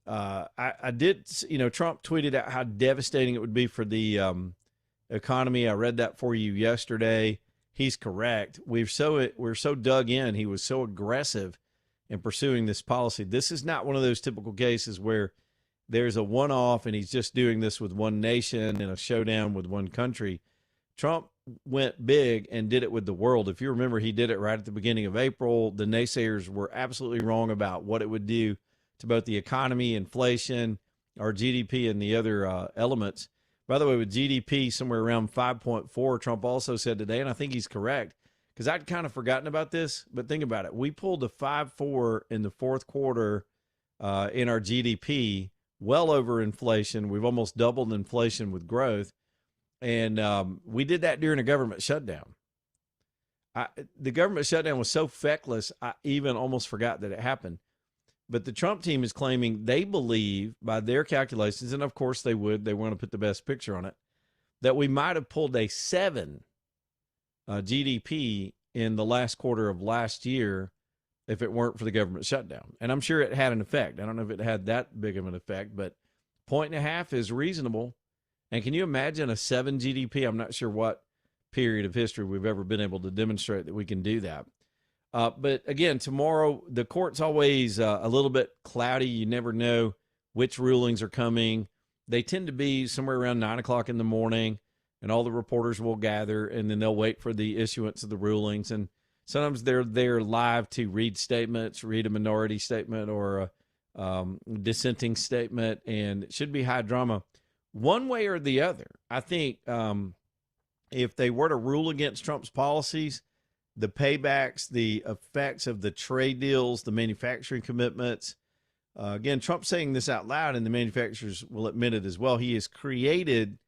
I did, Trump tweeted out how devastating it would be for the economy. I read that for you yesterday. He's correct. We're so dug in. He was so aggressive in pursuing this policy. This is not one of those typical cases where there's a one-off and he's just doing this with one nation in a showdown with one country. Trump went big and did it with the world. If you remember, he did it right at the beginning of April. The naysayers were absolutely wrong about what it would do to both the economy, inflation, our GDP, and the other elements. By the way, with GDP somewhere around 5.4, Trump also said today, and I think he's correct, because I'd kind of forgotten about this, but think about it. We pulled a 5.4 in the fourth quarter in our GDP, well over inflation. We've almost doubled inflation with growth. And we did that during a government shutdown. The government shutdown was so feckless, I even almost forgot that it happened. But the Trump team is claiming they believe, by their calculations, and of course they want to put the best picture on it, that we might have pulled a 7 GDP in the last quarter of last year if it weren't for the government shutdown. And I'm sure it had an effect. I don't know if it had that big of an effect, but 1.5 is reasonable. And can you imagine a 7 GDP? I'm not sure what period of history we've ever been able to demonstrate that we can do that. But again, tomorrow, the court's always a little bit cloudy. You never know which rulings are coming. They tend to be somewhere around 9 o'clock in the morning, and all the reporters will gather, and then they'll wait for the issuance of the rulings. And sometimes they're there live to read statements, read a minority statement or a dissenting statement, and it should be high drama. One way or the other, I think if they were to rule against Trump's policies, the paybacks, the effects of the trade deals, the manufacturing commitments. Again, Trump's saying this out loud, and the manufacturers will admit it as well. He has created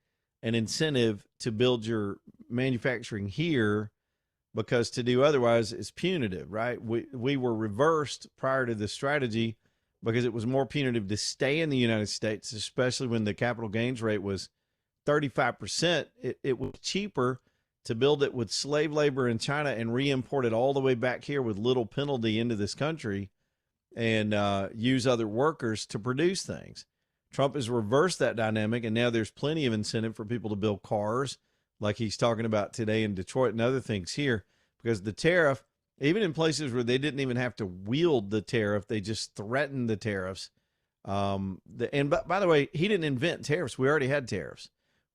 an incentive to build your manufacturing here because to do otherwise is punitive, right? We were reversed prior to this strategy because it was more punitive to stay in the United States, especially when the capital gains rate was 35%. It was cheaper to build it with slave labor in China and re-import it all the way back here with little penalty into this country and use other workers to produce things. Trump has reversed that dynamic, and now there's plenty of incentive for people to build cars like he's talking about today in Detroit and other things here, because the tariff, even in places where they didn't even have to wield the tariff, they just threatened the tariffs. And by the way, he didn't invent tariffs. We already had tariffs.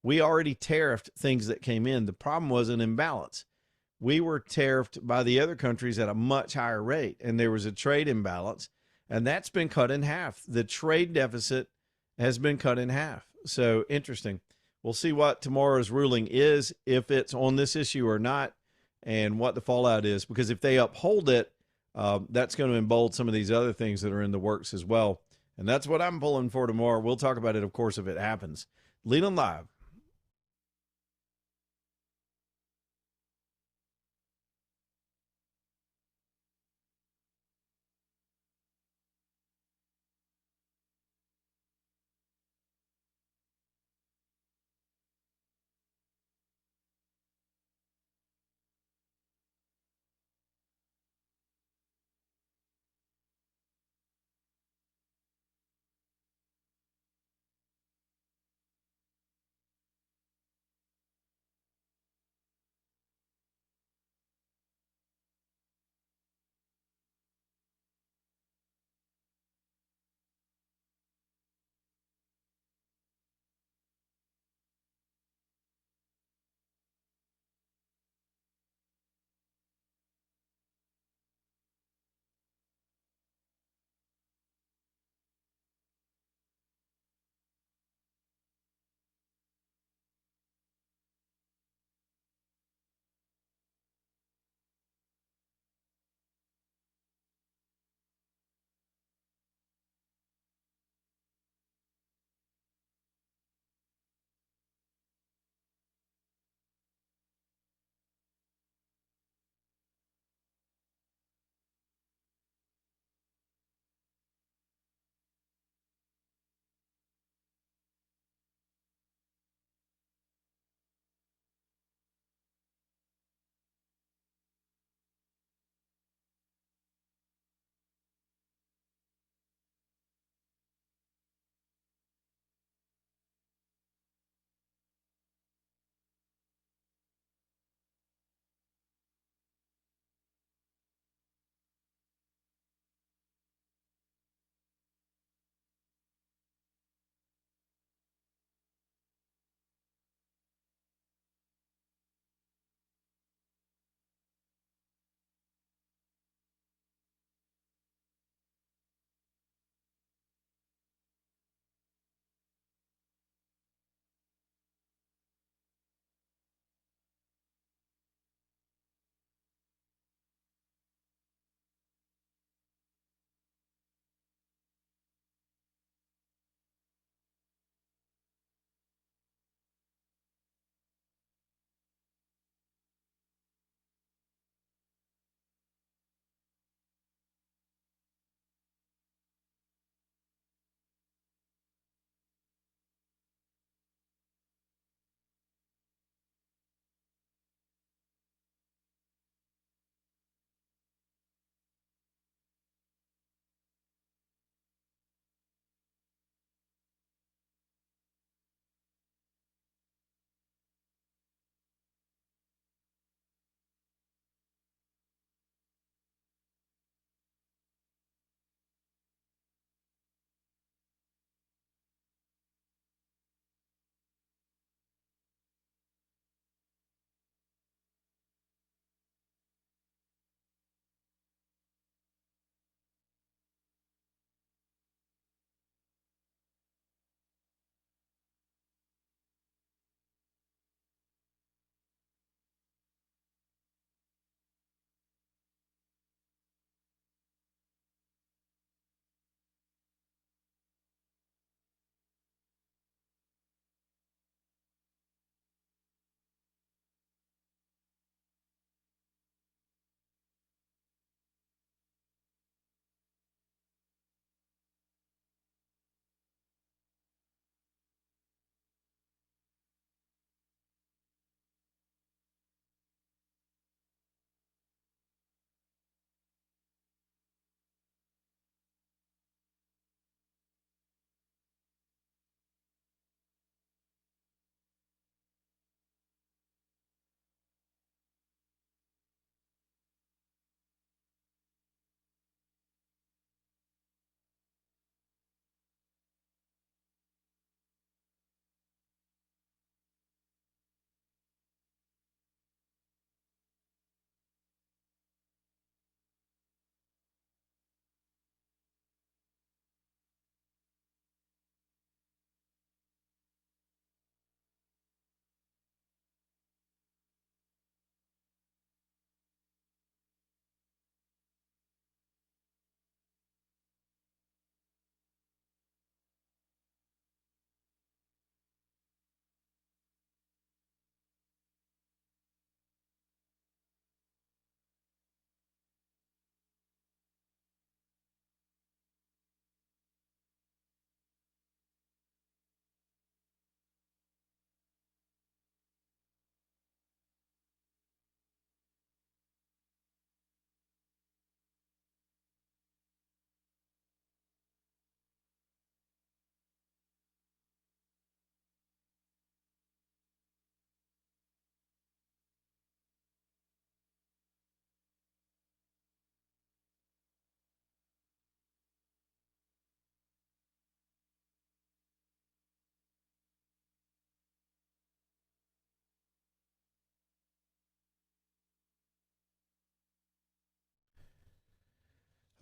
We already tariffed things that came in. The problem was an imbalance. We were tariffed by the other countries at a much higher rate, and there was a trade imbalance, and that's been cut in half. The trade deficit has been cut in half. So interesting. We'll see what tomorrow's ruling is, if it's on this issue or not, and what the fallout is, because if they uphold it, that's going to embolden some of these other things that are in the works as well. And that's what I'm pulling for tomorrow. We'll talk about it, of course, if it happens. Leland Live.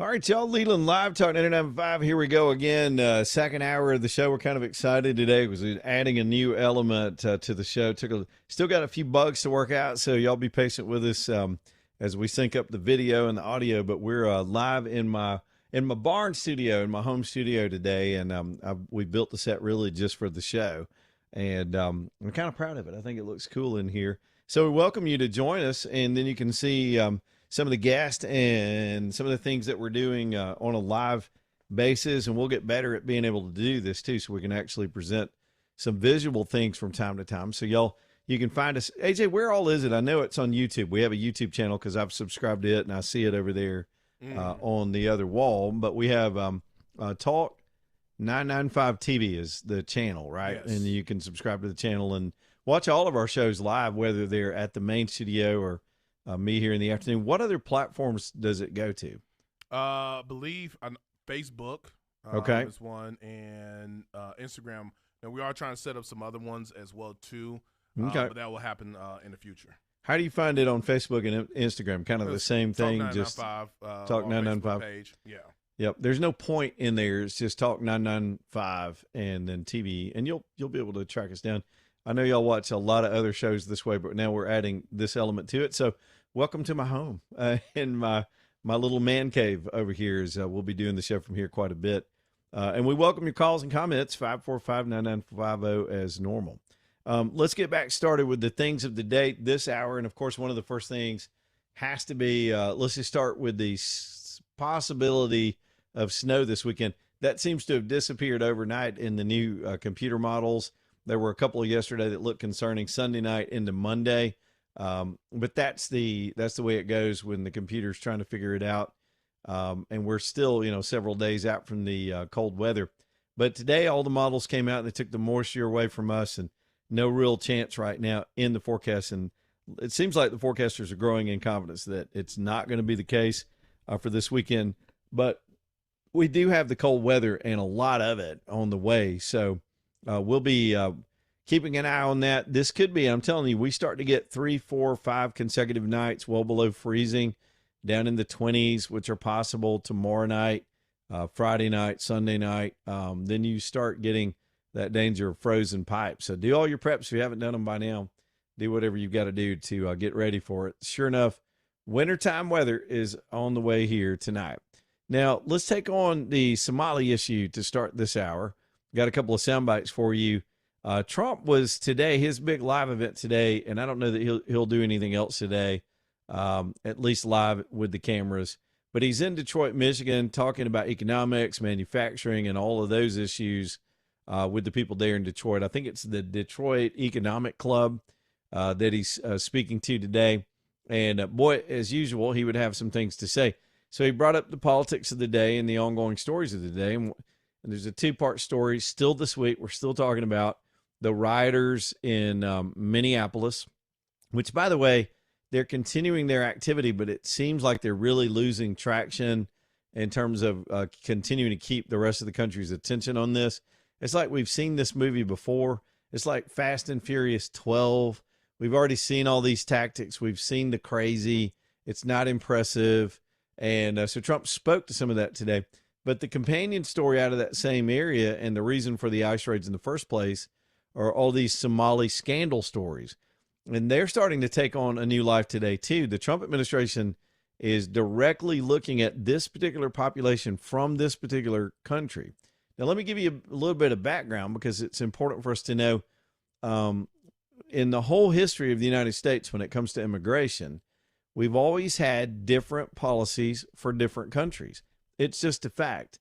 All right, y'all. Leland Live, Talk 99.5. Here we go again. Second hour of the show. We're kind of excited today because we're adding a new element to the show. Still got a few bugs to work out, so y'all be patient with us as we sync up the video and the audio. But we're live in my barn studio, in my home studio today, and we built the set really just for the show. And I'm kind of proud of it. I think it looks cool in here. So we welcome you to join us, and then you can see some of the guests and some of the things that we're doing on a live basis, and we'll get better at being able to do this too, so we can actually present some visual things from time to time. So y'all, you can find us. AJ, where all is it? I know it's on YouTube. We have a YouTube channel because I've subscribed to it, and I see it over there on the other wall. But we have Talk 995 TV is the channel, right? Yes. And you can subscribe to the channel and watch all of our shows live, whether they're at the main studio or me here in the afternoon. What other platforms does it go to? Believe on Facebook. Okay. Is one, and Instagram. And we are trying to set up some other ones as well too. Okay. But that will happen in the future. How do you find it on Facebook and Instagram? Kind of the same thing, Talk just 995, Talk our 995 Facebook page. Yeah. Yep. There's no point in there. It's just Talk 995 and then TV, and you'll be able to track us down. I know y'all watch a lot of other shows this way, but now we're adding this element to it. So welcome to my home in my little man cave over here. We'll be doing the show from here quite a bit. And we welcome your calls and comments, 545-9950 as normal. Let's get back started with the things of the day this hour. And, of course, one of the first things has to be, let's just start with the possibility of snow this weekend. That seems to have disappeared overnight in the new computer models. There were a couple of yesterday that looked concerning, Sunday night into Monday. But that's the way it goes when the computer's trying to figure it out. And we're still, several days out from the cold weather. But today, all the models came out and they took the moisture away from us, and no real chance right now in the forecast. And it seems like the forecasters are growing in confidence that it's not going to be the case for this weekend. But we do have the cold weather and a lot of it on the way. So we'll be keeping an eye on that. This could be, I'm telling you, we start to get 3, 4, 5 consecutive nights well below freezing, down in the 20s, which are possible tomorrow night, Friday night, Sunday night. Then you start getting that danger of frozen pipes. So do all your preps if you haven't done them by now. Do whatever you've got to do to get ready for it. Sure enough, wintertime weather is on the way here tonight. Now, let's take on the Somali issue to start this hour. Got a couple of sound bites for you. Trump was today, his big live event today, and I don't know that he'll do anything else today, at least live with the cameras. But he's in Detroit, Michigan, talking about economics, manufacturing, and all of those issues with the people there in Detroit. I think it's the Detroit Economic Club that he's speaking to today. And boy, as usual, he would have some things to say. So he brought up the politics of the day and the ongoing stories of the day. And there's a 2-part story still this week. We're still talking about the rioters in Minneapolis, which, by the way, they're continuing their activity, but it seems like they're really losing traction in terms of continuing to keep the rest of the country's attention on this. It's like we've seen this movie before. It's like Fast and Furious 12. We've already seen all these tactics. We've seen the crazy. It's not impressive. And so Trump spoke to some of that today. But the companion story out of that same area and the reason for the ICE raids in the first place are all these Somali scandal stories. And they're starting to take on a new life today, too. The Trump administration is directly looking at this particular population from this particular country. Now, let me give you a little bit of background because it's important for us to know in the whole history of the United States when it comes to immigration, we've always had different policies for different countries. It's just a fact.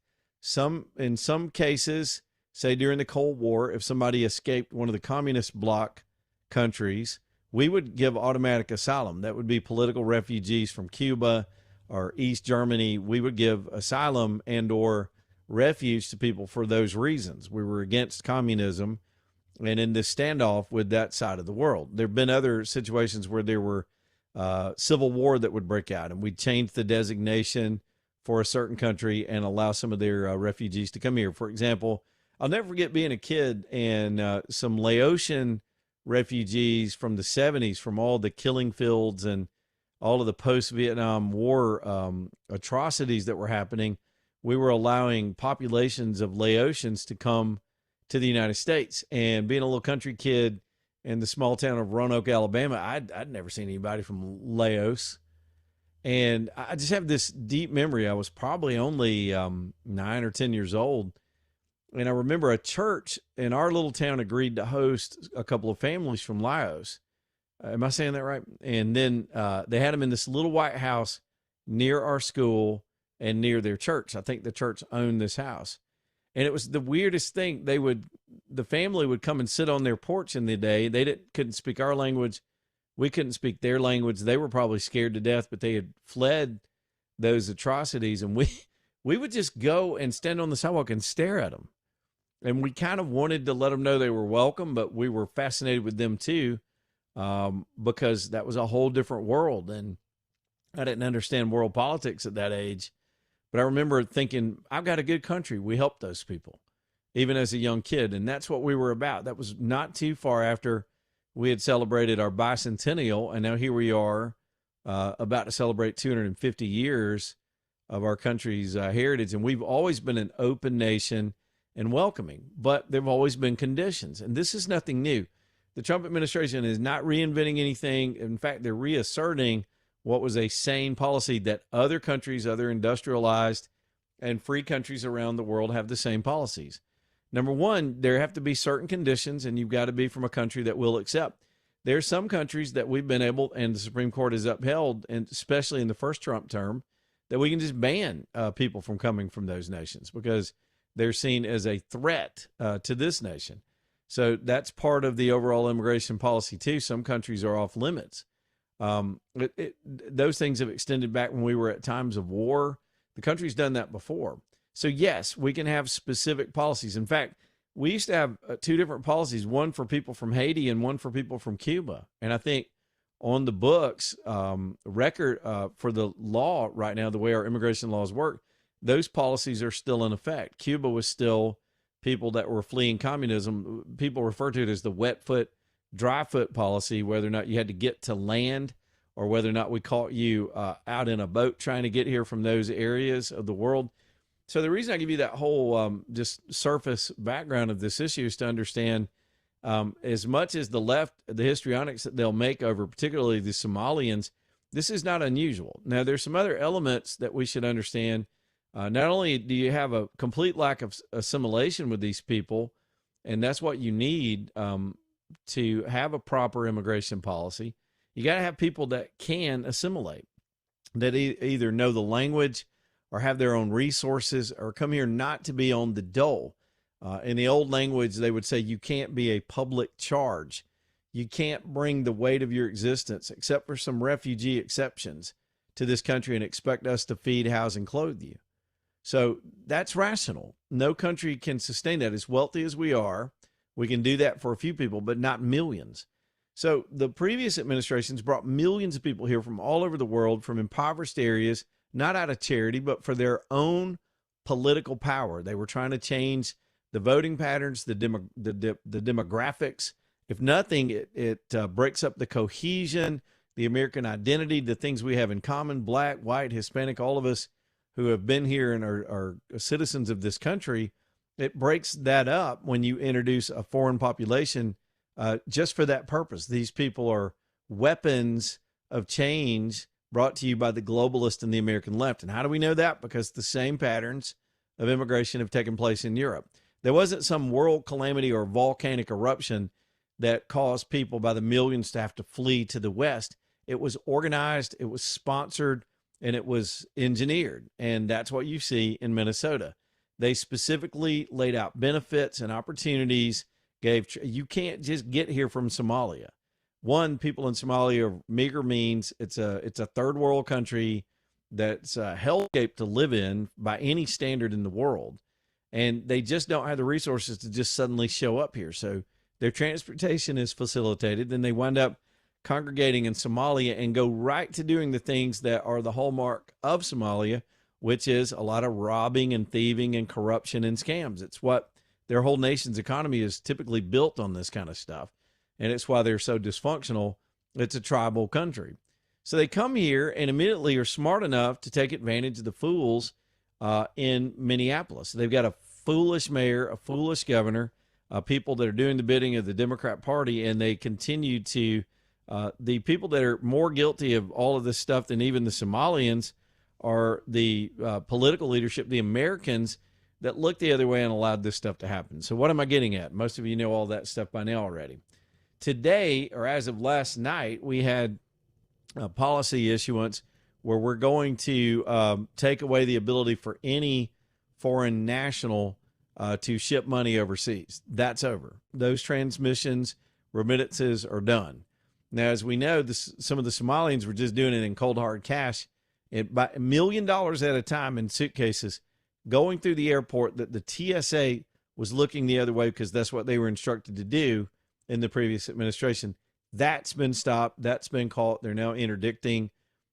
In some cases, say during the Cold War, if somebody escaped one of the communist bloc countries, we would give automatic asylum. That would be political refugees from Cuba or East Germany. We would give asylum and or refuge to people for those reasons. We were against communism and in this standoff with that side of the world. There have been other situations where there were civil war that would break out, and we'd change the designation for a certain country and allow some of their refugees to come here. For example, I'll never forget being a kid and some Laotian refugees from the 70s from all the killing fields and all of the post-Vietnam War atrocities that were happening, we were allowing populations of Laotians to come to the United States. And being a little country kid in the small town of Roanoke, Alabama, I'd never seen anybody from Laos. And I just have this deep memory. I was probably only 9 or 10 years old. And I remember a church in our little town agreed to host a couple of families from Laos. Am I saying that right? And then they had them in this little white house near our school and near their church. I think the church owned this house. And it was the weirdest thing. The family would come and sit on their porch in the day. They couldn't speak our language. We couldn't speak their language. They were probably scared to death, but they had fled those atrocities. And we would just go and stand on the sidewalk and stare at them. And we kind of wanted to let them know they were welcome, but we were fascinated with them too, because that was a whole different world. And I didn't understand world politics at that age. But I remember thinking, I've got a good country. We helped those people, even as a young kid. And that's what we were about. That was not too far after we had celebrated our bicentennial. And now here we are about to celebrate 250 years of our country's heritage. And we've always been an open nation and welcoming. But there have always been conditions. And this is nothing new. The Trump administration is not reinventing anything. In fact, they're reasserting what was a sane policy that other countries, other industrialized and free countries around the world have the same policies. Number one, there have to be certain conditions, and you've got to be from a country that will accept. There are some countries that we've been able, and the Supreme Court has upheld, and especially in the first Trump term, that we can just ban people from coming from those nations because they're seen as a threat to this nation. So that's part of the overall immigration policy too. Some countries are off limits. Those things have extended back when we were at times of war. The country's done that before. So yes, we can have specific policies. In fact, we used to have two different policies, one for people from Haiti and one for people from Cuba. And I think on the books, record for the law right now, the way our immigration laws work, those policies are still in effect. Cuba was still people that were fleeing communism. People refer to it as the wet foot, dry foot policy, whether or not you had to get to land or whether or not we caught you out in a boat trying to get here from those areas of the world. So the reason I give you that whole just surface background of this issue is to understand as much as the left, the histrionics that they'll make over particularly the Somalians, this is not unusual. Now, there's some other elements that we should understand. Not only do you have a complete lack of assimilation with these people, and that's what you need to have a proper immigration policy, you got to have people that can assimilate, that either know the language or have their own resources or come here not to be on the dole. In the old language, they would say you can't be a public charge. You can't bring the weight of your existence, except for some refugee exceptions, to this country and expect us to feed, house, and clothe you. So that's rational. No country can sustain that. As wealthy as we are, we can do that for a few people, but not millions. So the previous administrations brought millions of people here from all over the world, from impoverished areas, not out of charity, but for their own political power. They were trying to change the voting patterns, the demographics. If nothing, it breaks up the cohesion, the American identity, the things we have in common, black, white, Hispanic, all of us who have been here and are citizens of this country. It breaks that up when you introduce a foreign population just for that purpose. These people are weapons of change brought to you by the globalists and the American left. And how do we know that? Because the same patterns of immigration have taken place in Europe. There wasn't some world calamity or volcanic eruption that caused people by the millions to have to flee to the West. It was organized, it was sponsored, and it was engineered. And that's what you see in Minnesota. They specifically laid out benefits and opportunities. You can't just get here from Somalia. One, people in Somalia are meager means. It's a third world country that's a hellscape to live in by any standard in the world. And they just don't have the resources to just suddenly show up here. So their transportation is facilitated. Then they wind up congregating in Somalia and go right to doing the things that are the hallmark of Somalia, which is a lot of robbing and thieving and corruption and scams. It's what their whole nation's economy is typically built on, this kind of stuff. And it's why they're so dysfunctional. It's a tribal country. So they come here and immediately are smart enough to take advantage of the fools in Minneapolis. They've got a foolish mayor, a foolish governor, people that are doing the bidding of the Democrat Party, and they continue to, the people that are more guilty of all of this stuff than even the Somalians are the political leadership, the Americans that looked the other way and allowed this stuff to happen. So what am I getting at? Most of you know all that stuff by now already. Today, or as of last night, we had a policy issuance where we're going to take away the ability for any foreign national to ship money overseas. That's over. Those transmissions, remittances are done. Now, as we know, some of the Somalians were just doing it in cold hard cash, by $1 million at a time in suitcases, going through the airport that the TSA was looking the other way because that's what they were instructed to do in the previous administration. That's been stopped. That's been caught. They're now interdicting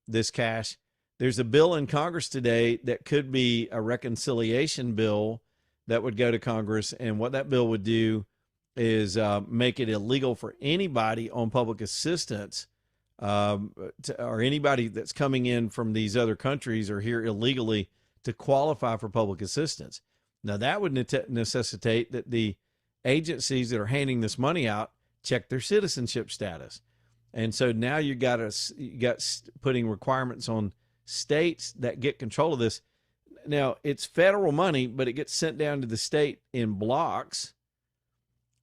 this cash. There's a bill in Congress today that could be a reconciliation bill that would go to Congress. And what that bill would do is make it illegal for anybody on public assistance or anybody that's coming in from these other countries or here illegally to qualify for public assistance. Now, that would necessitate that the agencies that are handing this money out check their citizenship status. And so now you got putting requirements on states that get control of this. Now, it's federal money, but it gets sent down to the state in blocks.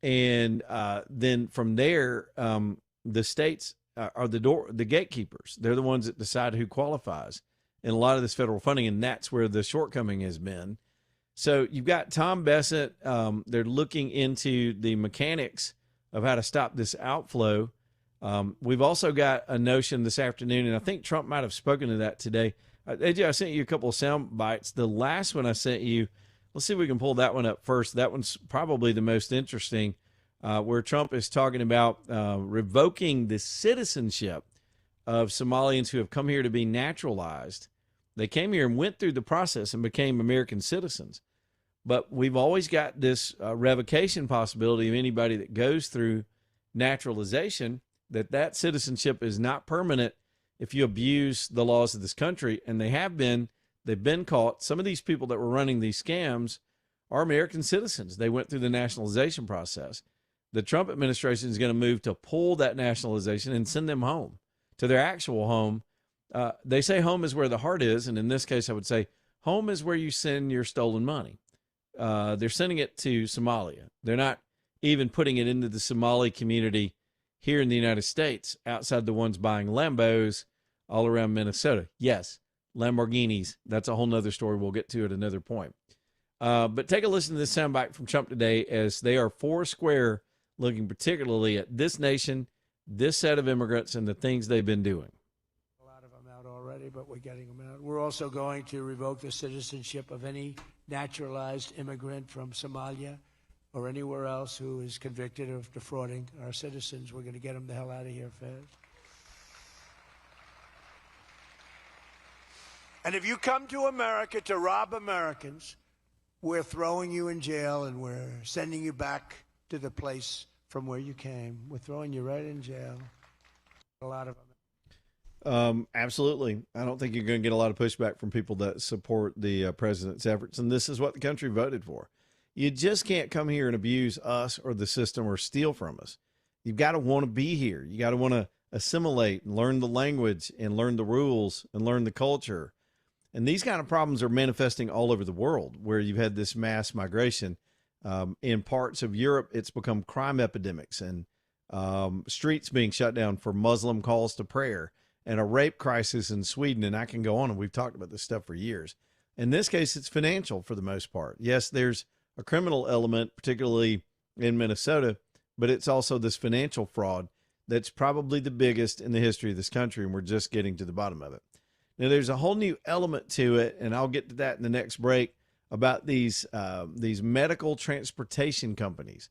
And then from there, the states are the gatekeepers. They're the ones that decide who qualifies in a lot of this federal funding, and that's where the shortcoming has been. So you've got Tom Bessent. They're looking into the mechanics of how to stop this outflow. We've also got a notion this afternoon, and I think Trump might have spoken to that today. AJ, I sent you a couple of sound bites. The last one I sent you, let's see if we can pull that one up first. That one's probably the most interesting, where Trump is talking about revoking the citizenship of Somalians who have come here to be naturalized. They came here and went through the process and became American citizens. But we've always got this revocation possibility of anybody that goes through naturalization, that citizenship is not permanent if you abuse the laws of this country. And they've been caught. Some of these people that were running these scams are American citizens. They went through the nationalization process. The Trump administration is going to move to pull that nationalization and send them home to their actual home. They say home is where the heart is. And in this case, I would say home is where you send your stolen money. They're sending it to Somalia. They're not even putting it into the Somali community here in the United States, outside the ones buying Lambos all around Minnesota. Yes, Lamborghinis. That's a whole nother story we'll get to at another point. But take a listen to this soundbite from Trump today as they are foursquare looking particularly at this nation, this set of immigrants, and the things they've been doing. A lot of them out already, but we're getting them out. We're also going to revoke the citizenship of any naturalized immigrant from Somalia or anywhere else who is convicted of defrauding our citizens. We're going to get them the hell out of here fast. And if you come to America to rob Americans, we're throwing you in jail and we're sending you back to the place from where you came. We're throwing you right in jail. A lot of them. Absolutely. I don't think you're going to get a lot of pushback from people that support the president's efforts. And this is what the country voted for. You just can't come here and abuse us or the system or steal from us. You've got to want to be here. You got to want to assimilate and learn the language and learn the rules and learn the culture. And these kind of problems are manifesting all over the world where you've had this mass migration. In parts of Europe, it's become crime epidemics and streets being shut down for Muslim calls to prayer and a rape crisis in Sweden. And I can go on, and we've talked about this stuff for years. In this case, it's financial for the most part. Yes, there's a criminal element, particularly in Minnesota, but it's also this financial fraud that's probably the biggest in the history of this country, and we're just getting to the bottom of it. Now, there's a whole new element to it, and I'll get to that in the next break, about these medical transportation companies.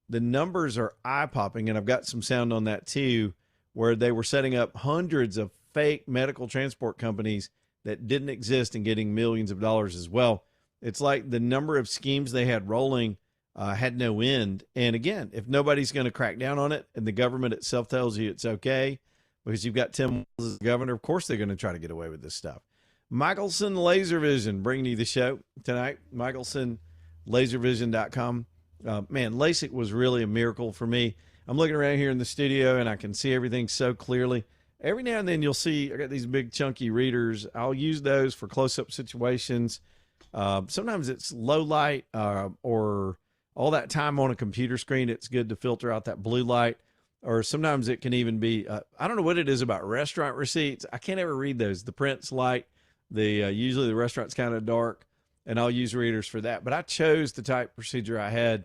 The numbers are eye-popping, and I've got some sound on that too, where they were setting up hundreds of fake medical transport companies that didn't exist and getting millions of dollars as well. It's like the number of schemes they had rolling had no end. And again, if nobody's going to crack down on it and the government itself tells you it's okay, because you've got Tim Walz as the governor. Of course, they're going to try to get away with this stuff. Michelson Laser Vision bringing you the show tonight. MichelsonLaserVision.com. Man, LASIK was really a miracle for me. I'm looking around here in the studio and I can see everything so clearly. Every now and then you'll see I got these big chunky readers. I'll use those for close-up situations. Sometimes it's low light or all that time on a computer screen. It's good to filter out that blue light. Or sometimes it can even be, I don't know what it is about restaurant receipts. I can't ever read those. The print's light. Usually the restaurant's kind of dark, and I'll use readers for that. But I chose the type procedure I had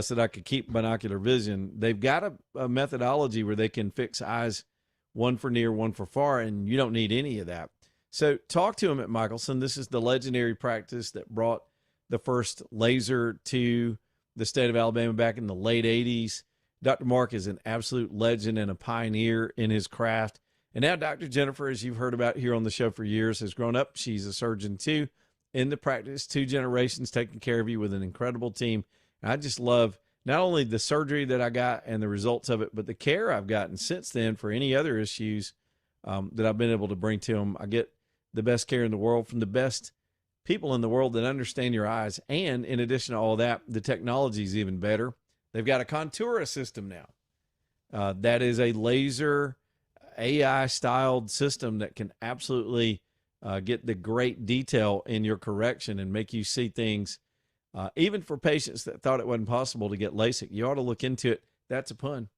so that I could keep binocular vision. They've got a methodology where they can fix eyes, one for near, one for far, and you don't need any of that. So talk to them at Michelson. This is the legendary practice that brought the first laser to the state of Alabama back in the late 80s. Dr. Mark is an absolute legend and a pioneer in his craft. And now Dr. Jennifer, as you've heard about here on the show for years, has grown up. She's a surgeon too in the practice, 2 generations taking care of you with an incredible team. And I just love not only the surgery that I got and the results of it, but the care I've gotten since then for any other issues that I've been able to bring to them. I get the best care in the world from the best people in the world that understand your eyes. And in addition to all that, the technology is even better. They've got a Contura system now. That is a laser AI-styled system that can absolutely get the great detail in your correction and make you see things, even for patients that thought it wasn't possible to get LASIK. You ought to look into it. That's a pun.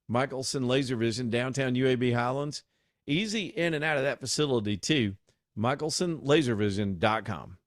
Michelson Laser Vision, downtown UAB Highlands. Easy in and out of that facility, too. MichelsonLaserVision.com.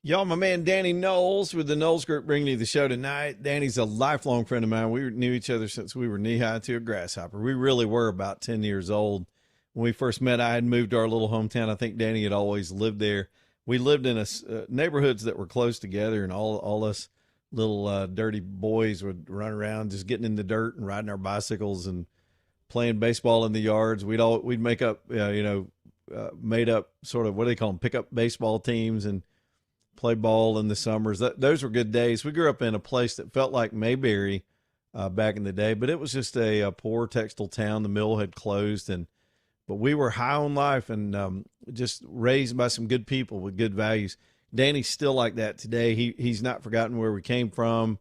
Y'all, my man Danny Knowles with the Knowles Group bringing you the show tonight. Danny's a lifelong friend of mine. We knew each other since we were knee-high to a grasshopper. We really were about 10 years old. When we first met, I had moved to our little hometown. I think Danny had always lived there. We lived in neighborhoods that were close together, and all us little dirty boys would run around just getting in the dirt and riding our bicycles and playing baseball in the yards. We'd make up, made up sort of, what do they call them, pick up baseball teams and play ball in the summers. Those were good days. We grew up in a place that felt like Mayberry back in the day, but it was just a poor textile town. The mill had closed, but we were high on life and just raised by some good people with good values. Danny's still like that today. He's not forgotten where we came from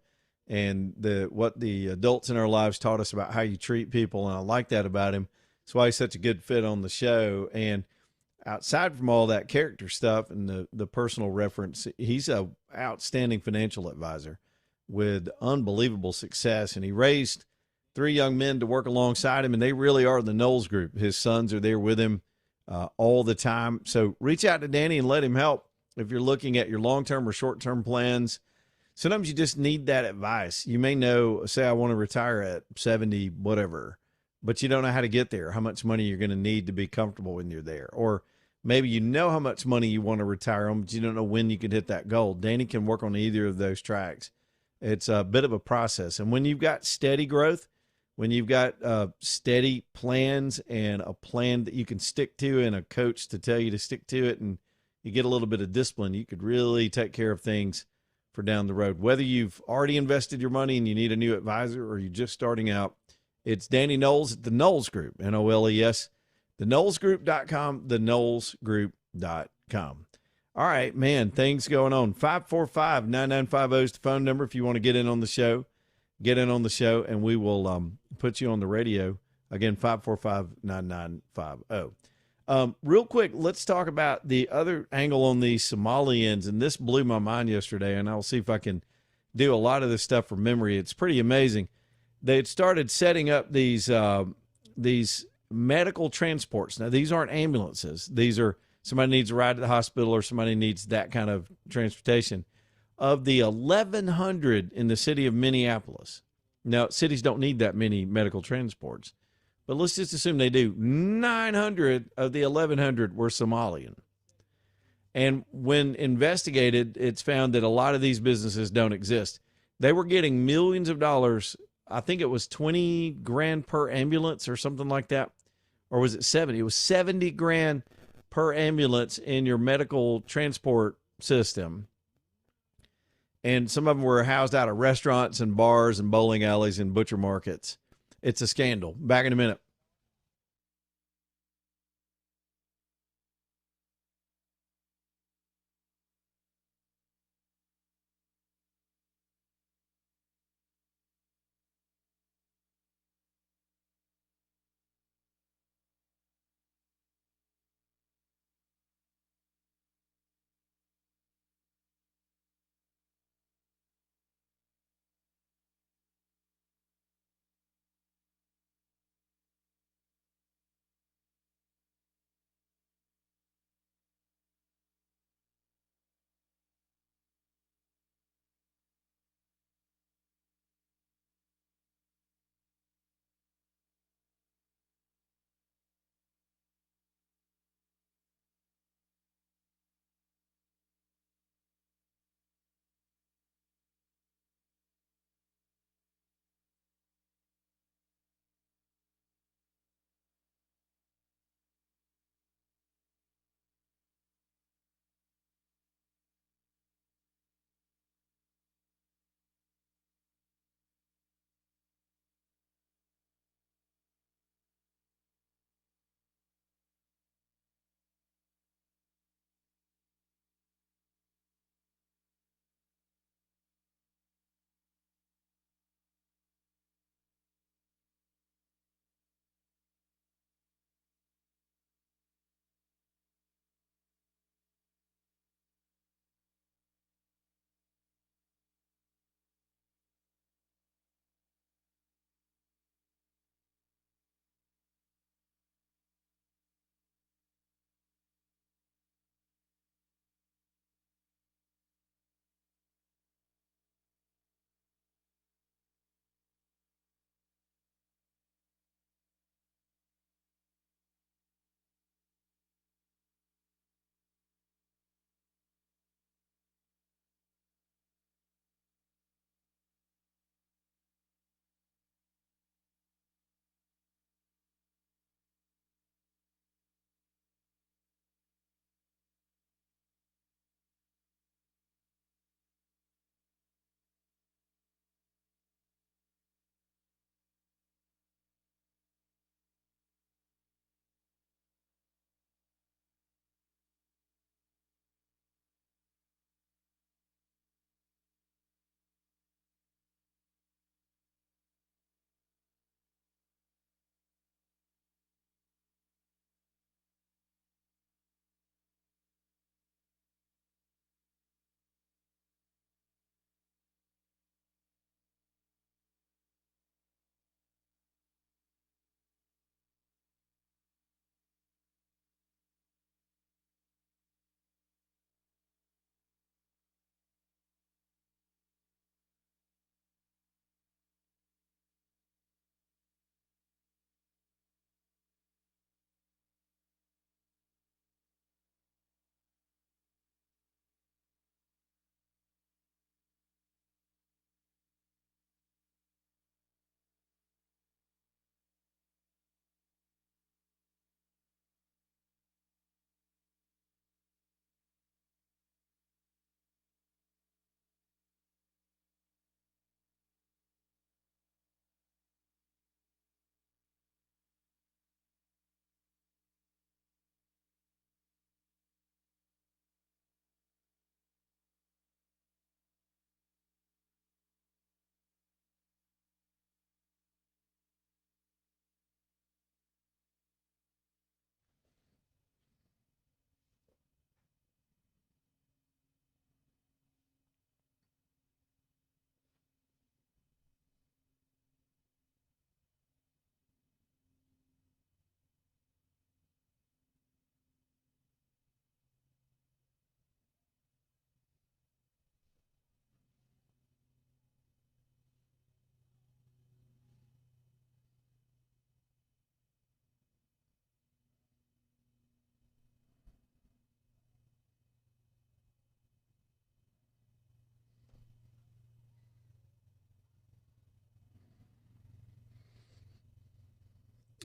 and what the adults in our lives taught us about how you treat people, and I like that about him. That's why he's such a good fit on the show. And outside from all that character stuff and the personal reference, he's a outstanding financial advisor with unbelievable success. And he raised 3 young men to work alongside him, and they really are the Knowles Group. His sons are there with him all the time. So reach out to Danny and let him help if you're looking at your long-term or short-term plans. Sometimes you just need that advice. You may know, say, I want to retire at 70, whatever, but you don't know how to get there, how much money you're going to need to be comfortable when you're there. Or maybe you know how much money you want to retire on, but you don't know when you can hit that goal. Danny can work on either of those tracks. It's a bit of a process. And when you've got steady growth, when you've got steady plans and a plan that you can stick to and a coach to tell you to stick to it, and you get a little bit of discipline, you could really take care of things for down the road. Whether you've already invested your money and you need a new advisor or you're just starting out, it's Danny Knowles at the Knowles Group, Knowles, theknowlesgroup.com, theknowlesgroup.com. All right, man, things going on. 545-9950 is the phone number if you want to get in on the show. Get in on the show, and we will put you on the radio. Again, 545-9950. Real quick, let's talk about the other angle on the Somalians, and this blew my mind yesterday, and I'll see if I can do a lot of this stuff from memory. It's pretty amazing. They had started setting up these medical transports. Now, these aren't ambulances. These are somebody needs a ride to the hospital or somebody needs that kind of transportation. Of the 1,100 in the city of Minneapolis, now, cities don't need that many medical transports, but let's just assume they do. 900 of the 1,100 were Somalian. And when investigated, it's found that a lot of these businesses don't exist. They were getting millions of dollars. I think it was 20 grand per ambulance or something like that. Or was it 70? It was 70 grand per ambulance in your medical transport system. And some of them were housed out of restaurants and bars and bowling alleys and butcher markets. It's a scandal. Back in a minute.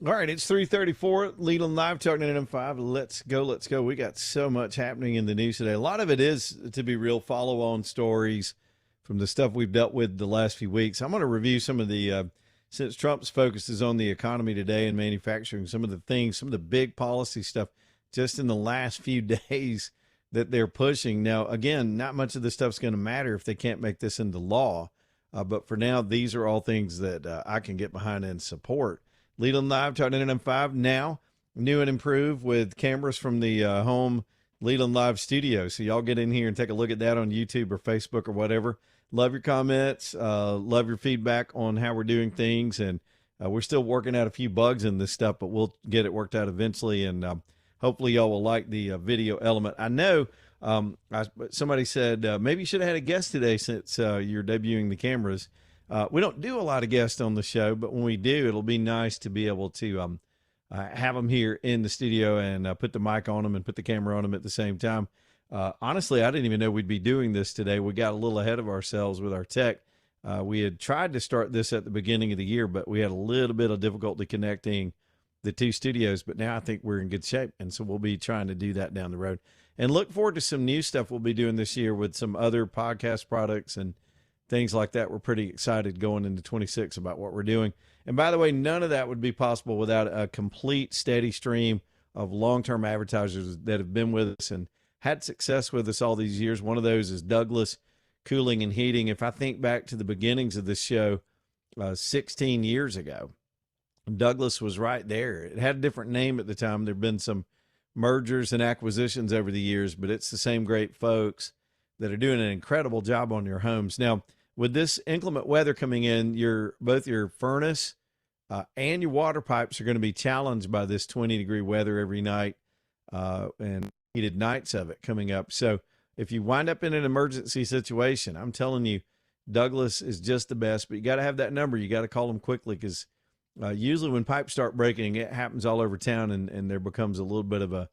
All right, it's 3:34. Leland Live, talking to NM5. Let's go. We got so much happening in the news today. A lot of it is, to be real, follow-on stories from the stuff we've dealt with the last few weeks. I'm going to review some of the, since Trump's focus is on the economy today and manufacturing, some of the things, some of the big policy stuff just in the last few days that they're pushing. Now, again, not much of this stuff's going to matter if they can't make this into law. But for now, these are all things that I can get behind and support. Leland Live, talking to NM5 now, new and improved with cameras from the home Leland Live studio. So y'all get in here and take a look at that on YouTube or Facebook or whatever. Love your comments. Love your feedback on how we're doing things. And we're still working out a few bugs in this stuff, but we'll get it worked out eventually. And hopefully y'all will like the video element. I know somebody said maybe you should have had a guest today since you're debuting the cameras. We don't do a lot of guests on the show, but when we do, it'll be nice to be able to have them here in the studio and put the mic on them and put the camera on them at the same time. Honestly, I didn't even know we'd be doing this today. We got a little ahead of ourselves with our tech. We had tried to start this at the beginning of the year, but we had a little bit of difficulty connecting the two studios. But now I think we're in good shape, and so we'll be trying to do that down the road. And look forward to some new stuff we'll be doing this year with some other podcast products and things like that. We're pretty excited going into 26 about what we're doing. And by the way, none of that would be possible without a complete steady stream of long-term advertisers that have been with us and had success with us all these years. One of those is Douglas Cooling and Heating. If I think back to the beginnings of this show 16 years ago, Douglas was right there. It had a different name at the time. There have been some mergers and acquisitions over the years, but it's the same great folks that are doing an incredible job on your homes. Now, with this inclement weather coming in, both your furnace and your water pipes are going to be challenged by this 20-degree weather every night and heated nights of it coming up. So if you wind up in an emergency situation, I'm telling you, Douglas is just the best. But you got to have that number. You got to call them quickly because usually when pipes start breaking, it happens all over town, and there becomes a little bit of a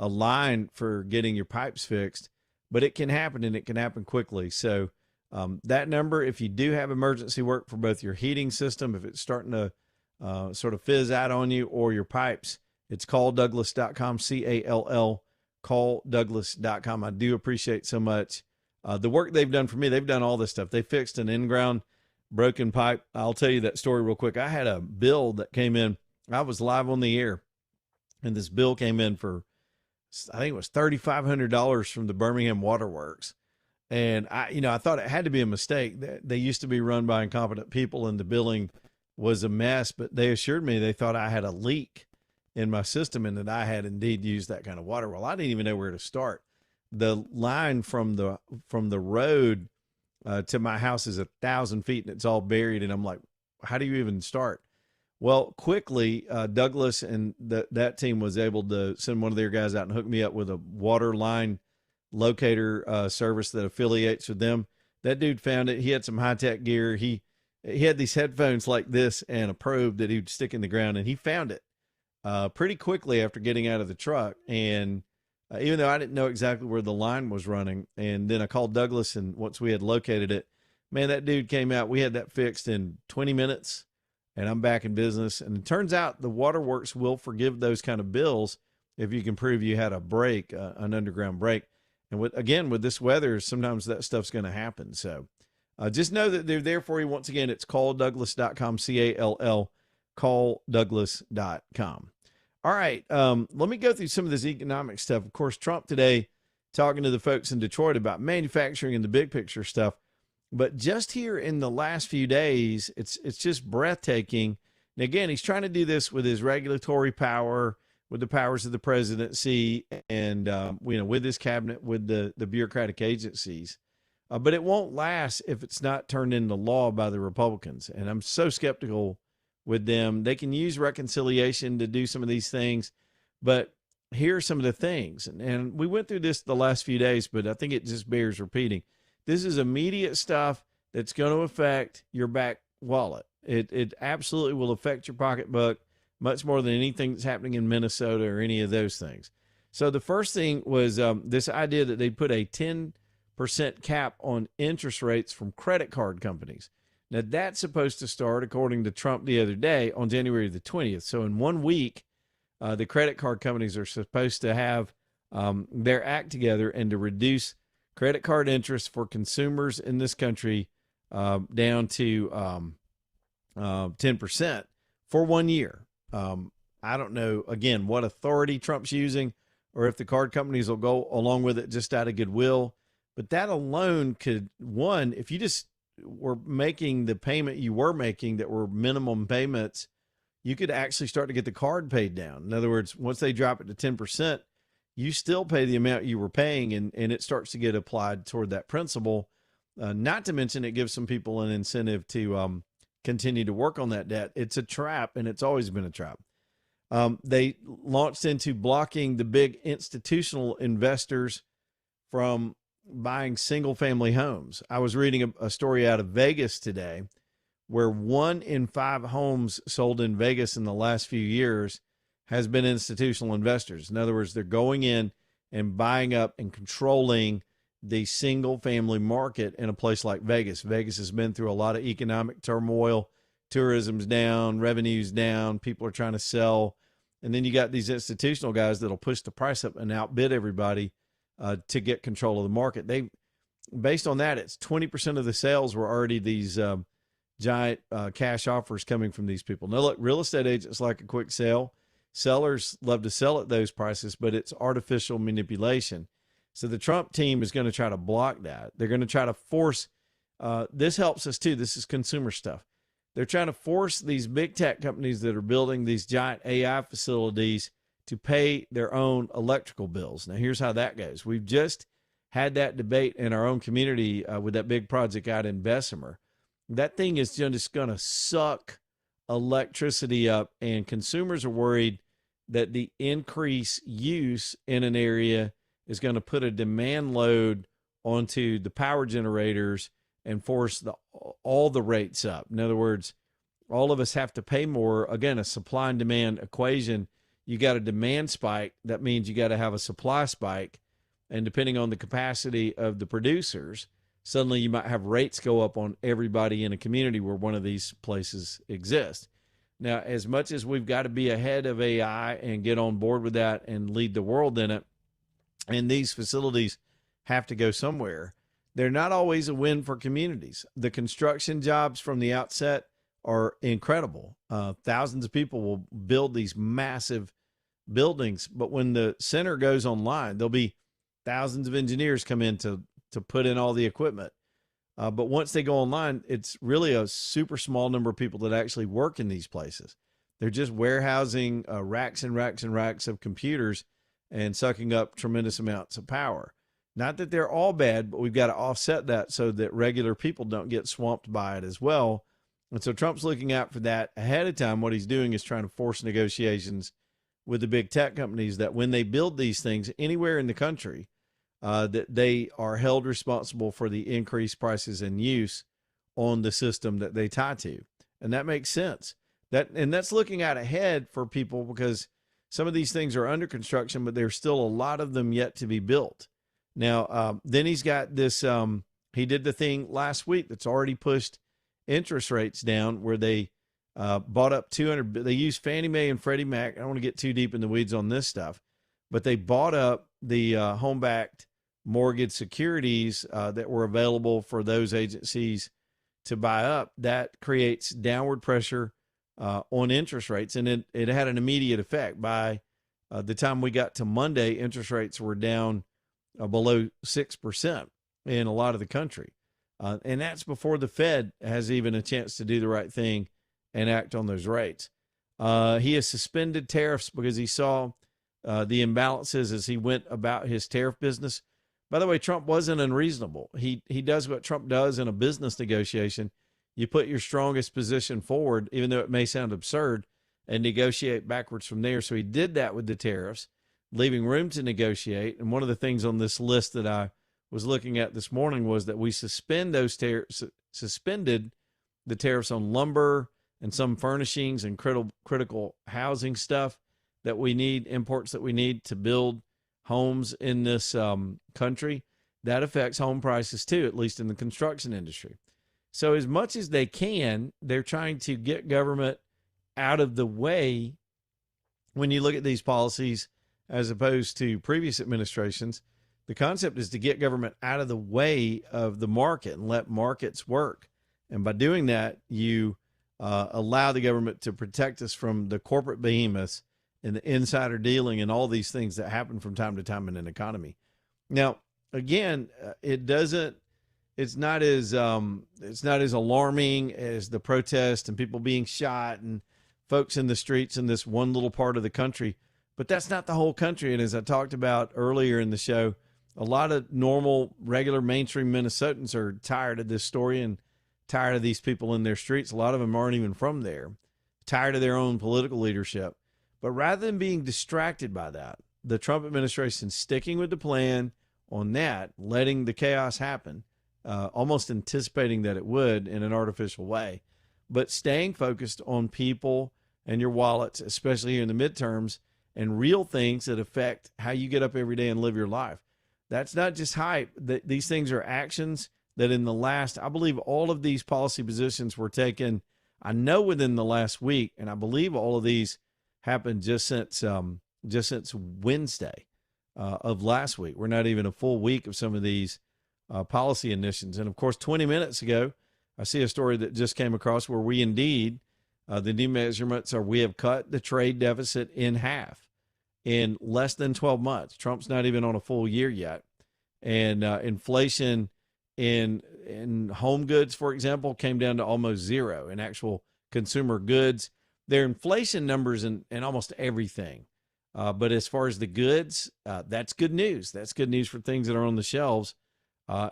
line for getting your pipes fixed. But it can happen, and it can happen quickly. So that number, if you do have emergency work for both your heating system, if it's starting to sort of fizz out on you, or your pipes, it's calldouglas.com, C-A-L-L, calldouglas.com. I do appreciate so much the work they've done for me. They've done all this stuff. They fixed an in-ground broken pipe. I'll tell you that story real quick. I had a bill that came in. I was live on the air, and this bill came in for, I think it was $3,500 from the Birmingham Waterworks. And I thought it had to be a mistake. They used to be run by incompetent people, and the billing was a mess, but they assured me they thought I had a leak in my system and that I had indeed used that kind of water. Well, I didn't even know where to start. The line from the road to my house is 1,000 feet, and it's all buried. And I'm like, how do you even start? Well, quickly, Douglas and that team was able to send one of their guys out and hook me up with a water line locator service that affiliates with them. That dude found it. He had some high-tech gear. He had these headphones like this and a probe that he'd stick in the ground, and he found it pretty quickly after getting out of the truck. And even though I didn't know exactly where the line was running, and then I called Douglas, and once we had located it, man, that dude came out. We had that fixed in 20 minutes, and I'm back in business. And it turns out the Waterworks will forgive those kind of bills if you can prove you had a break, an underground break. And with this weather, sometimes that stuff's going to happen. So just know that they're there for you. Once again, it's calldouglas.com, C-A-L-L, calldouglas.com. All right, let me go through some of this economic stuff. Of course, Trump today talking to the folks in Detroit about manufacturing and the big picture stuff. But just here in the last few days, it's just breathtaking. And again, he's trying to do this with his regulatory power, with the powers of the presidency, and with his cabinet, with the bureaucratic agencies. But it won't last if it's not turned into law by the Republicans. And I'm so skeptical with them. They can use reconciliation to do some of these things, but here are some of the things. And we went through this the last few days, but I think it just bears repeating. This is immediate stuff that's going to affect your back wallet. It absolutely will affect your pocketbook much more than anything that's happening in Minnesota or any of those things. So the first thing was this idea that they put a 10% cap on interest rates from credit card companies. Now, that's supposed to start, according to Trump the other day, on January the 20th. So in 1 week, the credit card companies are supposed to have their act together and to reduce credit card interest for consumers in this country down to 10% for 1 year. I don't know, again, what authority Trump's using or if the card companies will go along with it just out of goodwill. But that alone could, one, if you just were making the payment you were making that were minimum payments, you could actually start to get the card paid down. In other words, once they drop it to 10%, you still pay the amount you were paying, and it starts to get applied toward that principle. Not to mention it gives some people an incentive to continue to work on that debt. It's a trap, and it's always been a trap. They launched into blocking the big institutional investors from buying single-family homes. I was reading a story out of Vegas today where 1 in 5 homes sold in Vegas in the last few years has been institutional investors. In other words, they're going in and buying up and controlling the single-family market in a place like Vegas. Vegas has been through a lot of economic turmoil. Tourism's down, revenue's down, people are trying to sell. And then you got these institutional guys that'll push the price up and outbid everybody to get control of the market. Based on that, it's 20% of the sales were already these giant cash offers coming from these people. Now, look, real estate agents like a quick sale. Sellers love to sell at those prices, but it's artificial manipulation. So the Trump team is going to try to block that. They're going to try to force, this helps us too. This is consumer stuff. They're trying to force these big tech companies that are building these giant AI facilities to pay their own electrical bills. Now, here's how that goes. We've just had that debate in our own community with that big project out in Bessemer. That thing is just going to suck electricity up, and consumers are worried that the increased use in an area is going to put a demand load onto the power generators and force all the rates up. In other words, all of us have to pay more. Again, a supply and demand equation. You got a demand spike. That means you got to have a supply spike. And depending on the capacity of the producers, suddenly you might have rates go up on everybody in a community where one of these places exists. Now, as much as we've got to be ahead of AI and get on board with that and lead the world in it, and these facilities have to go somewhere, they're not always a win for communities. The construction jobs from the outset are incredible. Thousands of people will build these massive buildings, but when the center goes online, there'll be thousands of engineers come in to put in all the equipment. But once they go online, it's really a super small number of people that actually work in these places. They're just warehousing racks and racks and racks of computers and sucking up tremendous amounts of power. Not that they're all bad, but we've got to offset that so that regular people don't get swamped by it as well. And so Trump's looking out for that ahead of time. What he's doing is trying to force negotiations with the big tech companies that when they build these things anywhere in the country, that they are held responsible for the increased prices and use on the system that they tie to. And that makes sense. That's looking out ahead for people because some of these things are under construction, but there's still a lot of them yet to be built. Now, then he's got this, he did the thing last week that's already pushed interest rates down where they bought up they used Fannie Mae and Freddie Mac. I don't want to get too deep in the weeds on this stuff, but they bought up the home-backed mortgage securities that were available for those agencies to buy up. That creates downward pressure on interest rates, and it had an immediate effect. By the time we got to Monday, interest rates were down below 6% in a lot of the country. And that's before the Fed has even a chance to do the right thing and act on those rates. He has suspended tariffs because he saw the imbalances as he went about his tariff business. By the way, Trump wasn't unreasonable. He does what Trump does in a business negotiation. You put your strongest position forward, even though it may sound absurd, and negotiate backwards from there. So he did that with the tariffs, leaving room to negotiate. And one of the things on this list that I was looking at this morning was that we suspended the tariffs on lumber and some furnishings and critical housing stuff that we need, imports that we need to build homes in this country. That affects home prices too, at least in the construction industry. So as much as they can, they're trying to get government out of the way. When you look at these policies, as opposed to previous administrations, the concept is to get government out of the way of the market and let markets work. And by doing that, you allow the government to protect us from the corporate behemoths and the insider dealing and all these things that happen from time to time in an economy. Now, again, it's not as alarming as the protest and people being shot and folks in the streets in this one little part of the country, but that's not the whole country. And as I talked about earlier in the show, a lot of normal, regular, mainstream Minnesotans are tired of this story and tired of these people in their streets. A lot of them aren't even from there, tired of their own political leadership. But rather than being distracted by that, the Trump administration sticking with the plan on that, letting the chaos happen, almost anticipating that it would in an artificial way, but staying focused on people and your wallets, especially here in the midterms, and real things that affect how you get up every day and live your life. That's not just hype. These things are actions that in the last, I believe all of these policy positions were taken, I know within the last week, and I believe all of these happened just since Wednesday of last week. We're not even a full week of some of these policy initiatives. And of course, 20 minutes ago, I see a story that just came across where we indeed, the new measurements are we have cut the trade deficit in half in less than 12 months. Trump's not even on a full year yet. And inflation in home goods, for example, came down to almost zero in actual consumer goods. Their inflation numbers in almost everything. But as far as the goods, that's good news. That's good news for things that are on the shelves.